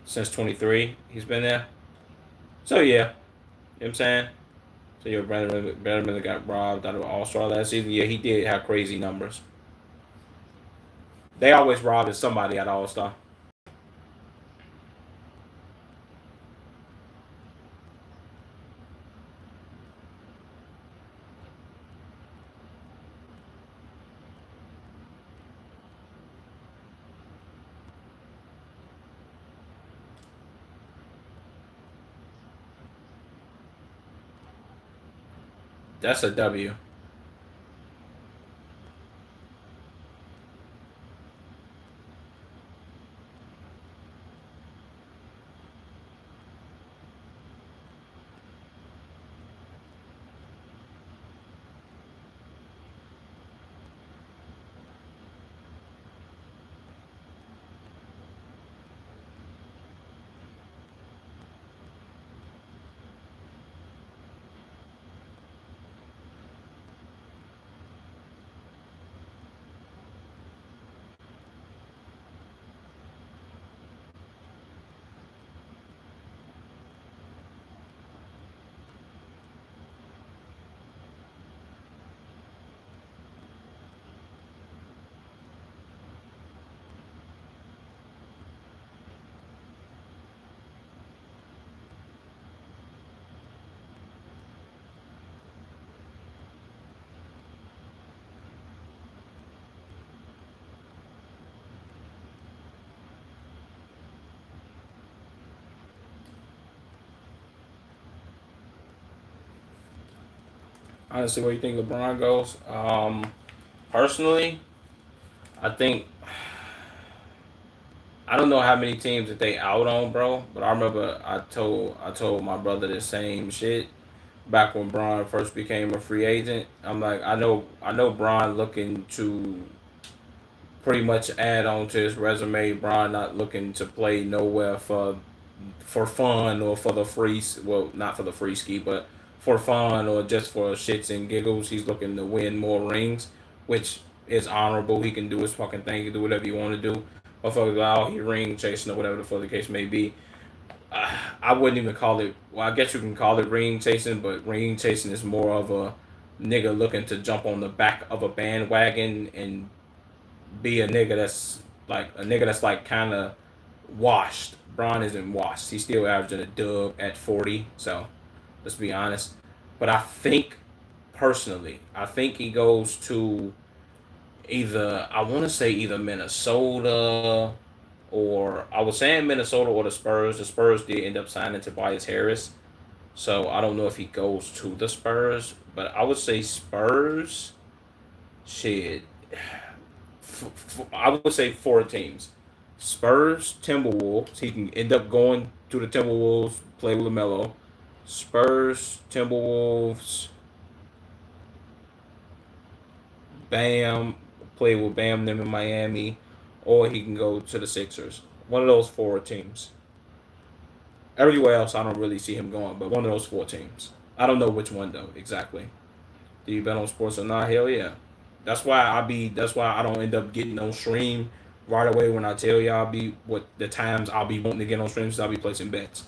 Since 23, he's been there. So yeah, you know what I'm saying. So yeah, Brandon Miller got robbed out of All Star last season. Yeah, he did have crazy numbers. They always robbing somebody at All Star. That's a W. Honestly, where you think LeBron goes? Personally, I think I don't know how many teams that they out on, bro. But I remember I told my brother the same shit back when Bron first became a free agent. I'm like, I know Bron looking to pretty much add on to his resume. Bron not looking to play nowhere for fun or for the free, well, not for the free ski, but for fun or just for shits and giggles. He's looking to win more rings, which is honorable. He can do his fucking thing. He can do whatever you want to do. Motherfuckers out he ring chasing or whatever the fuck the case may be. I wouldn't even call it. Well, I guess you can call it ring chasing, but ring chasing is more of a nigga looking to jump on the back of a bandwagon and be a nigga that's like kind of washed. Bron isn't washed. He's still averaging a dub at 40. So let's be honest. But I think personally, I think he goes to either I want to say either Minnesota or I was saying Minnesota or the Spurs. The Spurs did end up signing Tobias Harris. So I don't know if he goes to the Spurs, but I would say Spurs. Shit, I would say four teams: Spurs, Timberwolves. He can end up going to the Timberwolves, play with LaMelo. Spurs, Timberwolves, Bam, play with Bam them in Miami, or he can go to the Sixers. One of those four teams. Everywhere else, I don't really see him going, but one of those four teams. I don't know which one though exactly. Do you bet on sports or not? Hell yeah. That's why I be. That's why I don't end up getting on stream right away when I tell y'all be what the times I'll be wanting to get on streams. I'll be placing bets.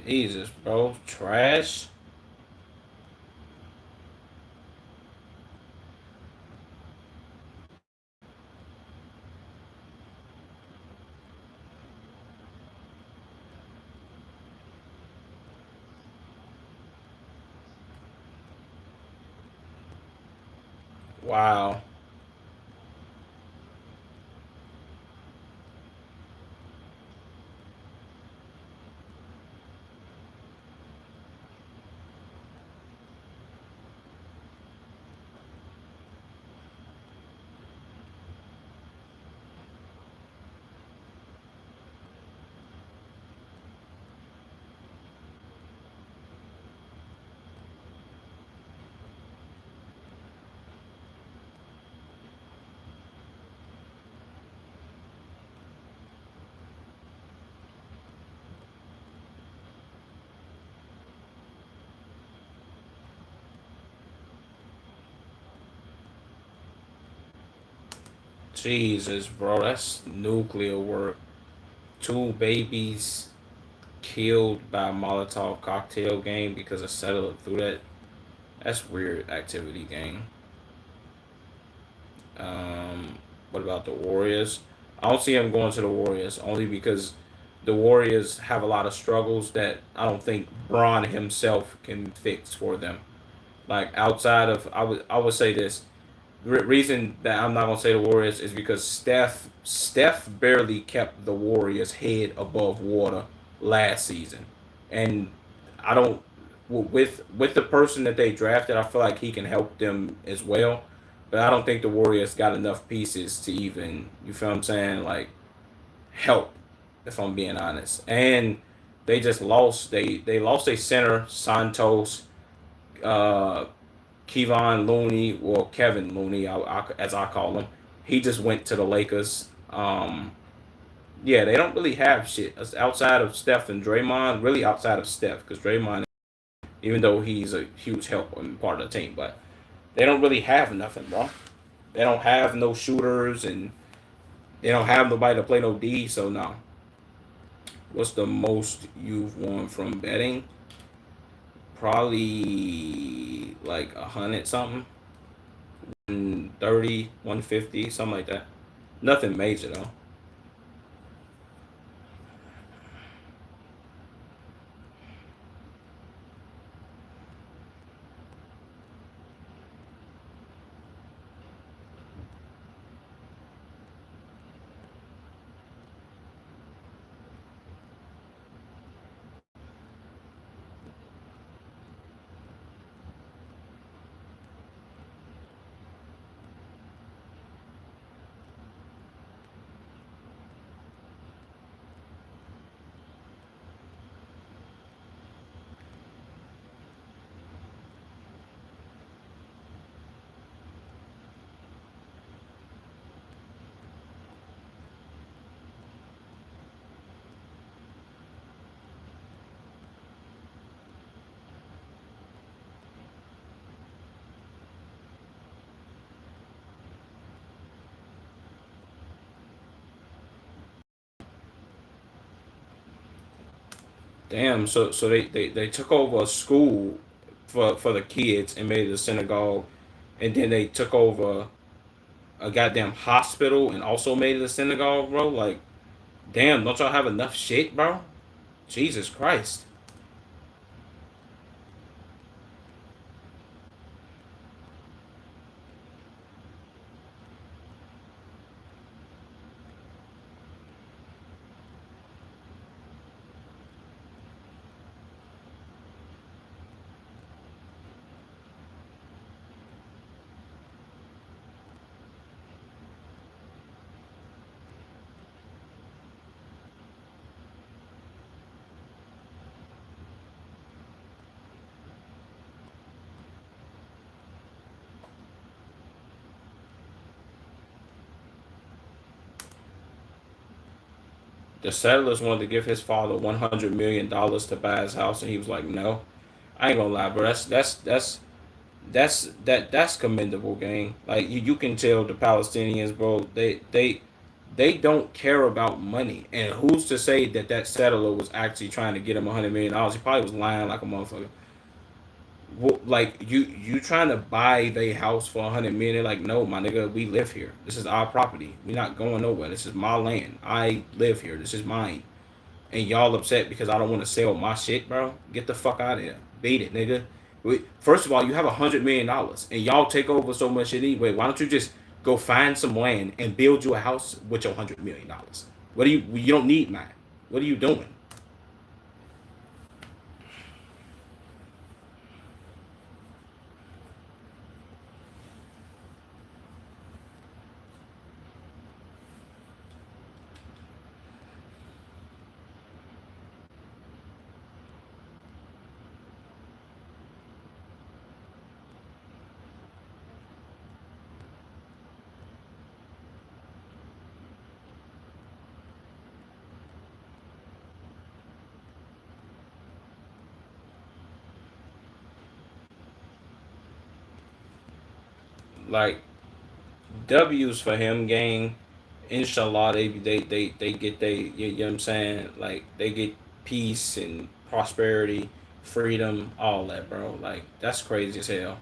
Jesus, bro, trash. Wow. Jesus, bro, that's nuclear work. Two babies killed by a Molotov cocktail gang because a settler threw that. That's weird activity, gang. Um, what about the Warriors? I don't see him going to the Warriors only because the Warriors have a lot of struggles that I don't think Braun himself can fix for them. Like outside of, I would say this. Reason that I'm not gonna say the Warriors is because Steph barely kept the Warriors head above water last season, and I don't with the person that they drafted, I feel like he can help them as well, but I don't think the Warriors got enough pieces to even, you feel what I'm saying, like help, if I'm being honest. And they just lost, they lost a center, Santos, uh Kevon Looney, or Kevin Looney, as I call him. He just went to the Lakers. Yeah, they don't really have shit outside of Steph and Draymond. Really, outside of Steph, because Draymond, even though he's a huge help and part of the team, but they don't really have nothing, bro. They don't have no shooters, and they don't have nobody to play no D. So no. What's the most you've won from betting? Probably like 100 something, 130, 150, something like that. Nothing major though. Damn, so they took over a school for the kids and made it a synagogue, and then they took over a goddamn hospital and also made it a synagogue, bro. Like, damn, don't y'all have enough shit, bro? Jesus Christ. The settlers wanted to give his father $100 million to buy his house, and he was like, "No, I ain't gonna lie, bro. That's commendable, gang. Like you can tell the Palestinians, bro. They don't care about money. And who's to say that that settler was actually trying to get him $100 million? He probably was lying like a motherfucker. Like you trying to buy the house for 100 million? Like, no, my nigga, we live here. This is our property. We're not going nowhere. This is my land. I live here. This is mine. And y'all upset because I don't want to sell my shit, bro. Get the fuck out of here. Beat it, nigga. First of all, you have $100 million, and y'all take over so much shit anyway. Why don't you just go find some land and build you a house with your $100 million? What do you don't need mine? What are you doing? Like W's for him, gang. Inshallah, they get you know what I'm saying? Like they get peace and prosperity, freedom, all that, bro. Like that's crazy as hell.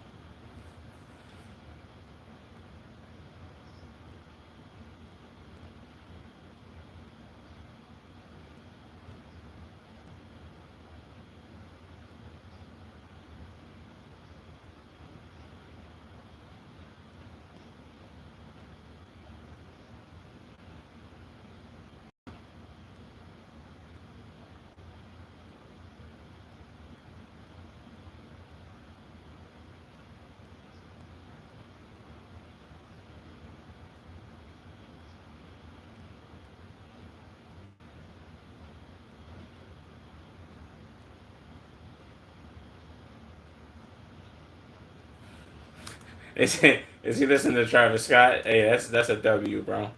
Is he listening to Travis Scott? Hey, that's a W, bro.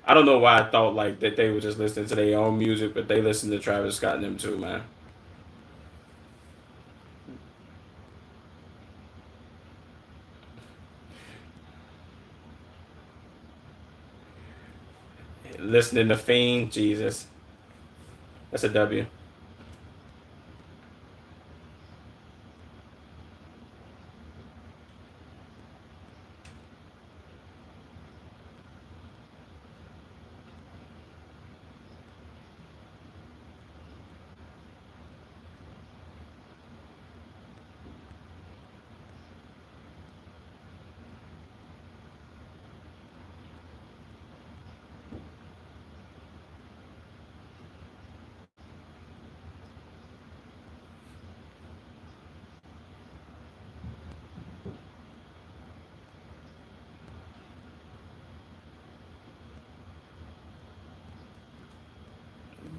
I don't know why I thought like that they were just listening to their own music, but they listen to Travis Scott and them too, man. Listening to Fiend, Jesus, that's a W.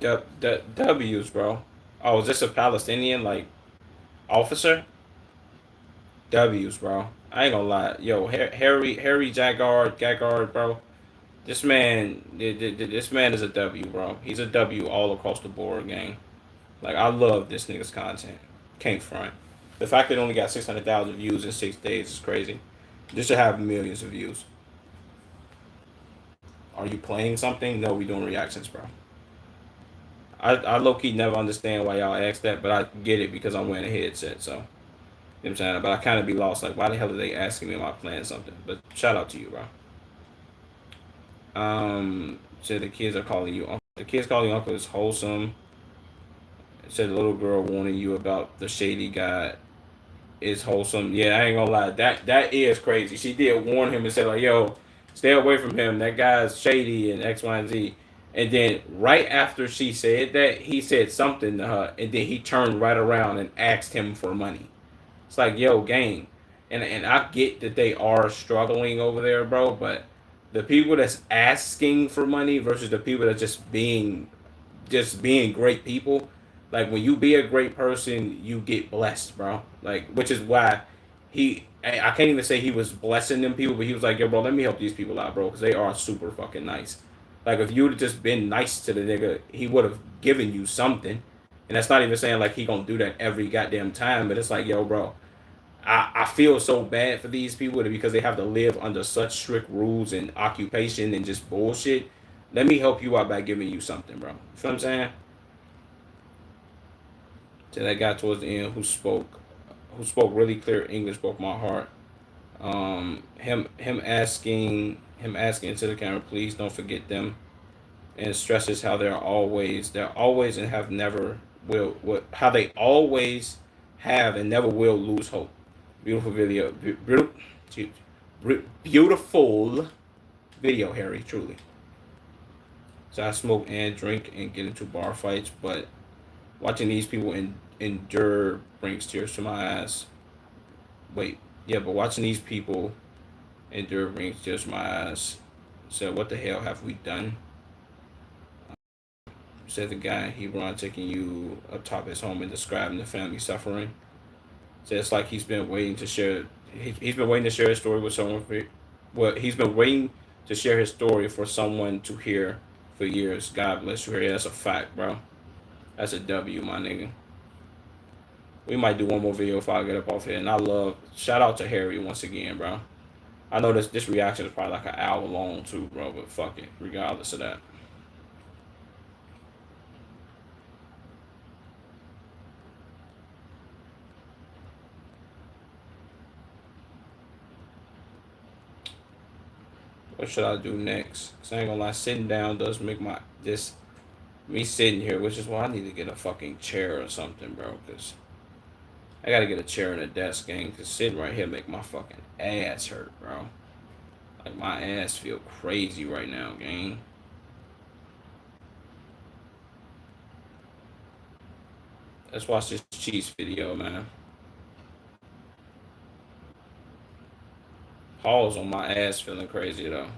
W's, bro. Oh, is this a Palestinian like officer? W's, bro. I ain't gonna lie, yo, Harry Jaggard, bro. This man is a W, bro. He's a W all across the board, gang. Like I love this nigga's content. Can't front. The fact that it only got 600,000 views in 6 days is crazy. This should have millions of views. Are you playing something? No, we doing reactions, bro. I low key never understand why y'all ask that, but I get it because I'm wearing a headset, so you know what I'm saying? But I kinda be lost, like why the hell are they asking me am I playing something? But shout out to you, bro. So the kids are calling you uncle. The kids calling you uncle is wholesome. Said the little girl warning you about the shady guy is wholesome. Yeah, I ain't gonna lie. That is crazy. She did warn him and said like, "Yo, stay away from him. That guy's shady and X, Y, and Z." And then right after she said that, he said something to her, and then he turned right around and asked him for money. It's like, yo, gang, and I get that they are struggling over there, bro. But the people that's asking for money versus the people that just being great people. Like when you be a great person, you get blessed, bro. Like which is why I can't even say he was blessing them people, but he was like, yo, bro, let me help these people out, bro, because they are super fucking nice. Like if you would have just been nice to the nigga, he would have given you something. And that's not even saying like he gonna do that every goddamn time, but it's like, yo, bro, I feel so bad for these people because they have to live under such strict rules and occupation and just bullshit. Let me help you out by giving you something, bro. You feel what I'm saying? To that guy towards the end who spoke really clear English broke my heart. Him asking into the camera, please don't forget them, and stresses how they're always and have never will how they always have and never will lose hope. Beautiful video, beautiful video, Harry. Truly. So I smoke and drink and get into bar fights, but watching these people endure brings tears to my eyes. Wait, yeah, but watching these people endure brings tears to my eyes. So what the hell have we done? Said the guy he run taking you up top of his home and describing the family suffering. So it's like he's been waiting to share. He's been waiting to share his story with someone for. Well, he's been waiting to share his story for someone to hear for years. God bless you. Harry. That's a fact, bro. That's a W, my nigga. We might do one more video if I get up off here. And I love shout out to Harry once again, bro. I know this reaction is probably like an hour long too, bro. But fuck it, regardless of that. What should I do next? Cause I ain't gonna lie, sitting down does make my just me sitting here, which is why I need to get a fucking chair or something, bro. Cause I gotta get a chair and a desk, gang. Cause sitting right here make my fucking ass hurt, bro. Like my ass feel crazy right now, gang. Let's watch this cheese video, man. Pause on my ass feeling crazy though.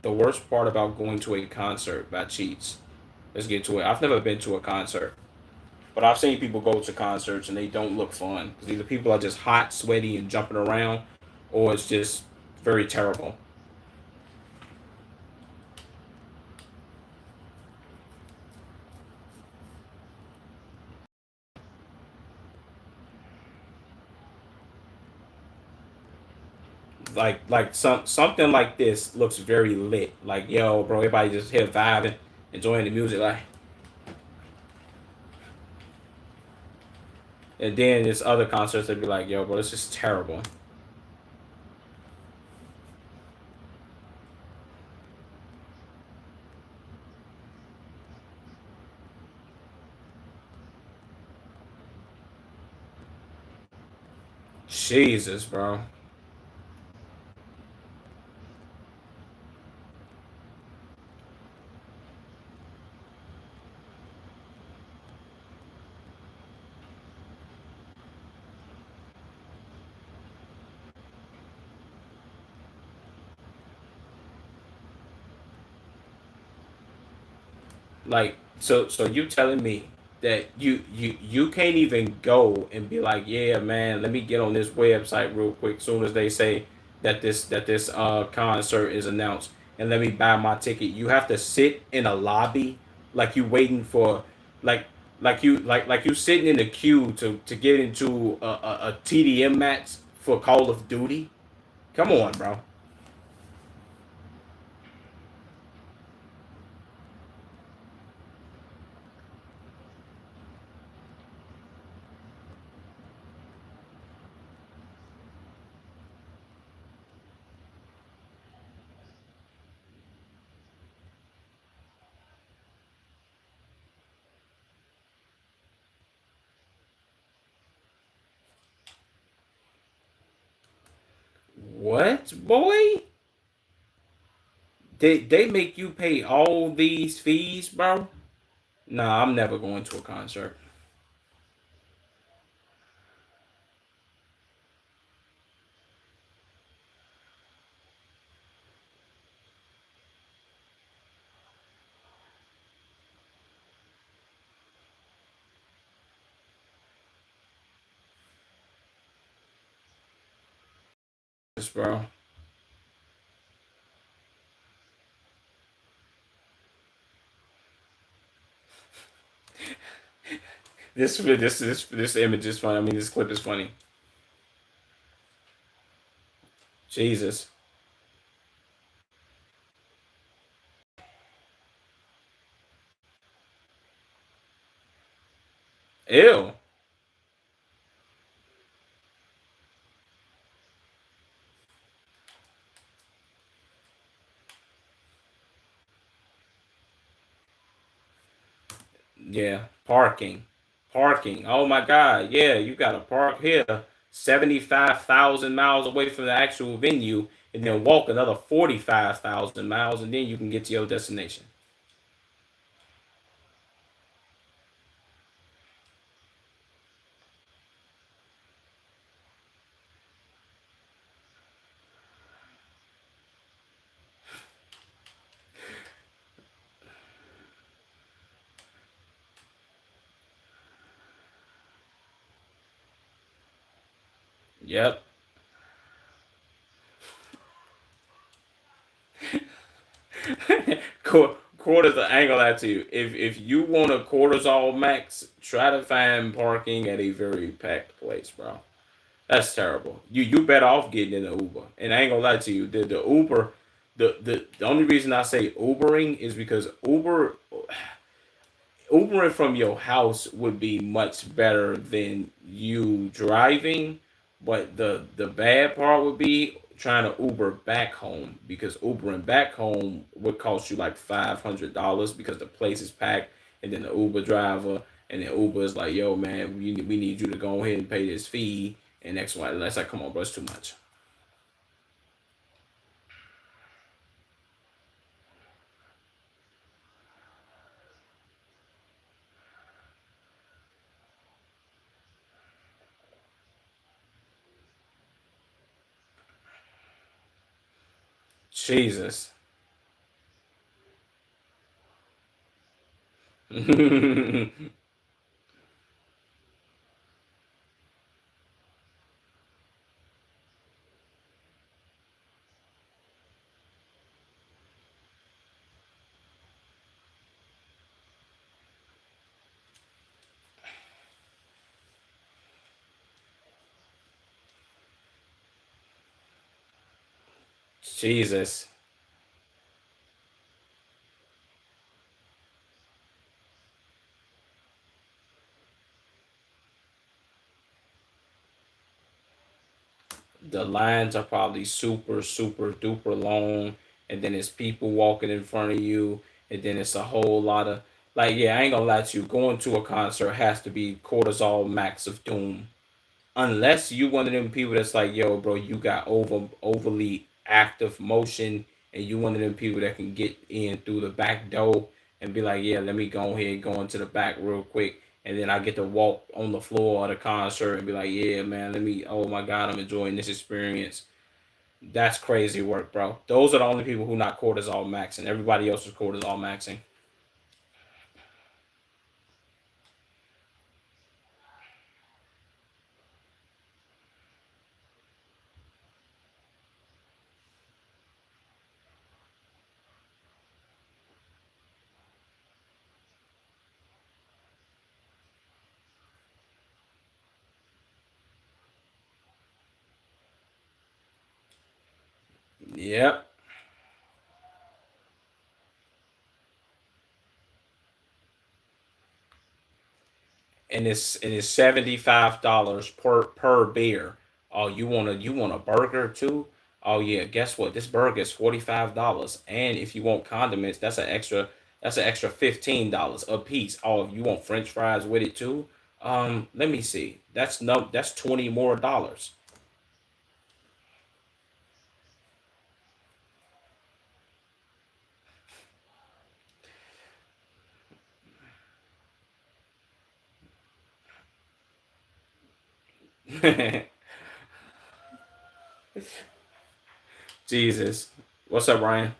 The worst part about going to a concert by Cheats. Let's get to it. I've never been to a concert, but I've seen people go to concerts and they don't look fun because either people are just hot, sweaty, and jumping around, or it's just very terrible. Like something like this looks very lit. Like yo, bro, everybody just here vibing, enjoying the music. Like, and then there's other concerts that be like, yo, bro, this is terrible. Jesus, bro. Like, so you telling me that you can't even go and be like, yeah, man, let me get on this website real quick. Soon as they say that this concert is announced, and let me buy my ticket. You have to sit in a lobby like you waiting for like like you sitting in the queue to get into a TDM match for Call of Duty. Come on, bro. What, boy? They make you pay all these fees, bro? Nah, I'm never going to a concert. Yes, bro. This image is funny. I mean, this clip is funny. Jesus. Ew. Yeah. Parking. Parking. Oh my God. Yeah, you gotta park here 75,000 miles away from the actual venue and then walk another 45,000 miles and then you can get to your destination. Yep. quarters. I ain't gonna lie to you. If you want a cortisol max, try to find parking at a very packed place, bro. That's terrible. You better off getting in the Uber. And I ain't gonna lie to you. The Uber, the only reason I say Ubering is because Ubering from your house would be much better than you driving, but the bad part would be trying to Uber back home because Ubering back home would cost you like $500 because the place is packed, and then the Uber driver and then Uber is like, "Yo, man, we need you to go ahead and pay this fee." And next one, that's like, "Come on, bro, it's too much." Jesus. Jesus. The lines are probably super, super duper long, and then it's people walking in front of you, and then it's a whole lot of like, yeah, I ain't gonna lie to you. Going to a concert has to be cortisol max of doom, unless you one of them people that's like, yo, bro, you got overly active motion, and you one of them people that can get in through the back door and be like, yeah, let me go ahead go into the back real quick, and then I get to walk on the floor of the concert and be like, yeah, man, let me. Oh my God, I'm enjoying this experience. That's crazy work, bro. Those are the only people who not cortisol maxing. Everybody else is cortisol maxing. Yep. And it's $75 per beer. Oh, you want a burger too? Oh yeah, guess what? This burger is $45. And if you want condiments, that's an extra $15 a piece. Oh, if you want French fries with it too? Let me see. That's 20 more dollars. Jesus. What's up, Ryan?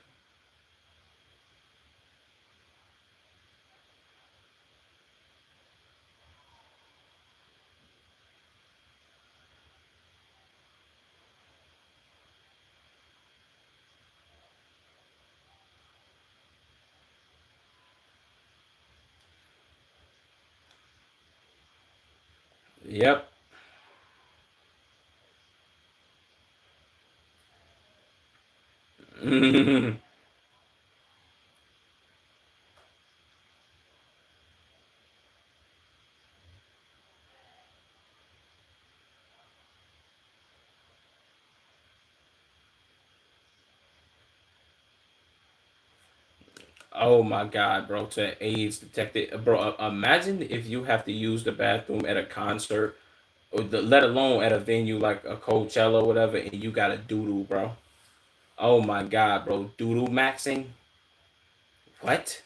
Yep. Oh my God, bro! To AIDS detected, bro. Imagine if you have to use the bathroom at a concert, let alone at a venue like a Coachella or whatever, and you got a doodle, bro. Oh my God, bro! Doodle maxing? What?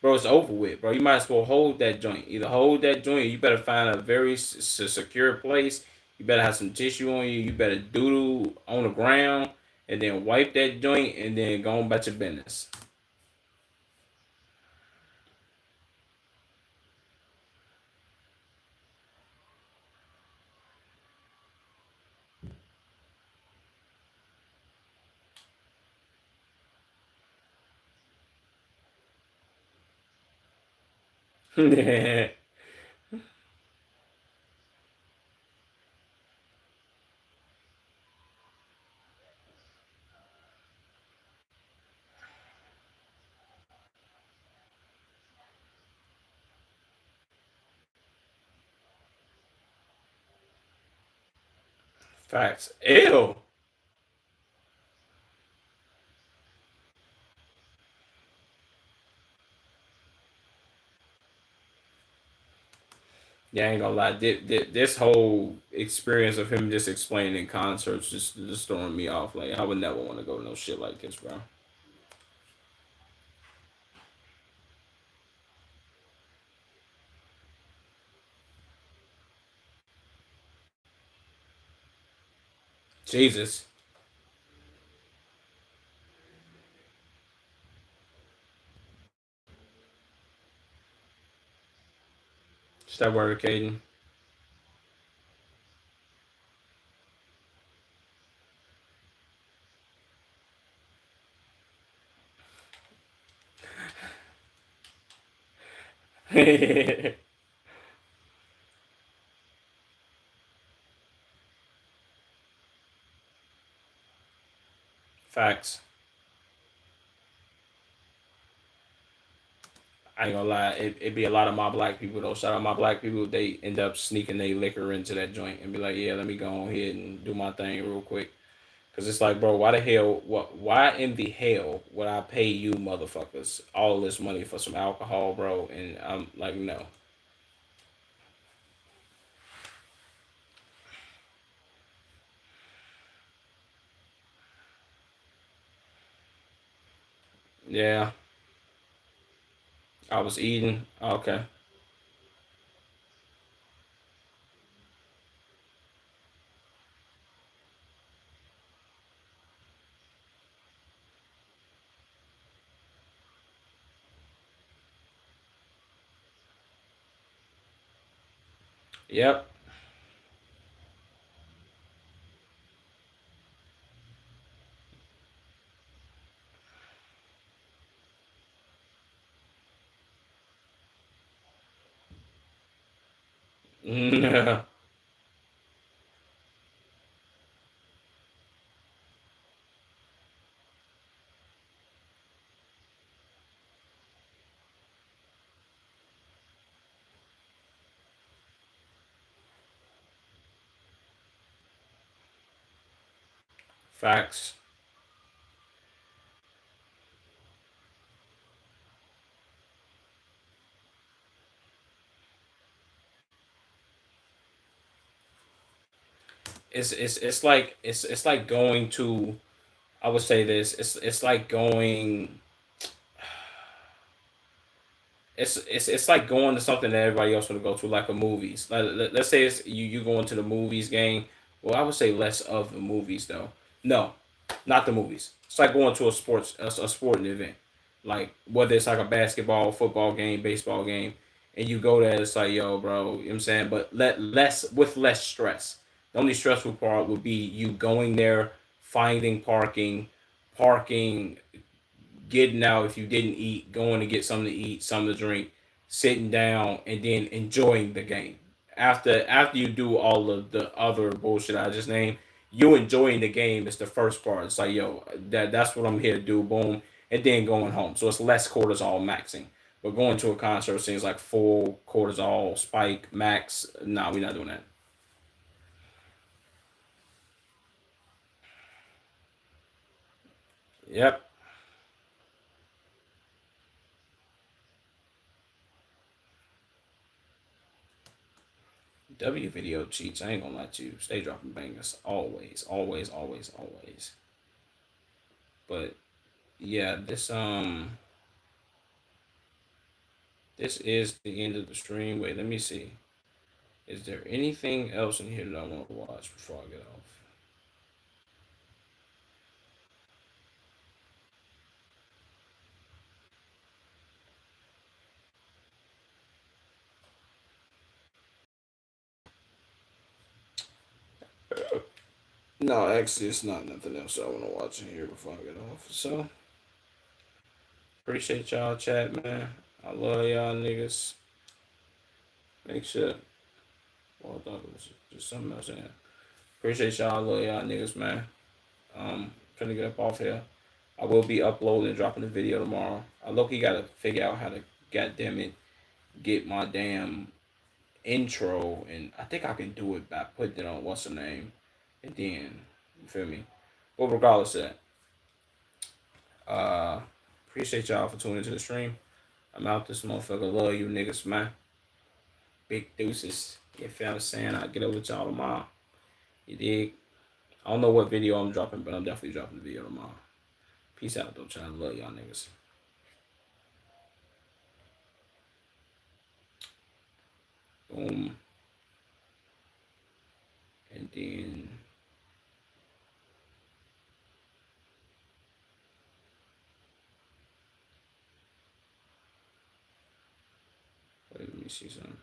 Bro, it's over with, bro. You might as well hold that joint. Either hold that joint, or you better find a very secure place. You better have some tissue on you. You better doodle on the ground, and then wipe that joint, and then go on about your business. Facts. Ew. Yeah, I ain't gonna lie. This whole experience of him just explaining in concerts just throwing me off. Like I would never want to go to no shit like this, bro. Jesus. Is that word, Caden? Facts. I ain't gonna lie. It be a lot of my black people though. Shout out my black people. They end up sneaking their liquor into that joint and be like, yeah, let me go on here and do my thing real quick. Cause it's like, bro, why the hell? What? Why in the hell would I pay you motherfuckers all this money for some alcohol, bro? And I'm like, no. Yeah, I was eating. Okay. Yep. Facts. It's like going to. I would say this. It's like going. It's like going to something that everybody else want to go to, like a movies. Let's say it's you going to the movies game. Well, I would say less of the movies though. No, not the movies. It's like going to a sporting event, like whether it's like a basketball, football game, baseball game, and you go there. It's like, yo, bro, you know what I'm saying, but less with less stress. The only stressful part would be you going there, finding parking, getting out if you didn't eat, going to get something to eat, something to drink, sitting down, and then enjoying the game. After you do all of the other bullshit I just named, you enjoying the game is the first part. It's like, yo, that's what I'm here to do, boom, and then going home. So it's less cortisol maxing. But going to a concert seems like full cortisol spike max. Nah, we're not doing that. Yep. W video cheats. I ain't gonna lie to you. Stay dropping bangers. Always, always, always, always. But yeah, this is the end of the stream. Wait, let me see. Is there anything else in here that I want to watch before I get off? No, actually, it's not nothing else I want to watch in here before I get off. So appreciate y'all chat, man. I love y'all niggas. make sure. Well, I thought it was just something else in there. Appreciate y'all. Love y'all niggas, man. Trying to get up off here. I will be uploading and dropping the video tomorrow. I low-key gotta figure out how to, goddamn it, get my damn intro, and I think I can do it by putting it on what's the name, and then you feel me. But regardless of that, appreciate y'all for tuning into the stream. I'm out this motherfucker. Love you niggas, man. Big deuces. You feel what I'm saying? I'll get up with y'all tomorrow. You dig? I don't know what video I'm dropping, but I'm definitely dropping the video tomorrow. Peace out, though, child. Love y'all niggas. Boom. And then let me see something.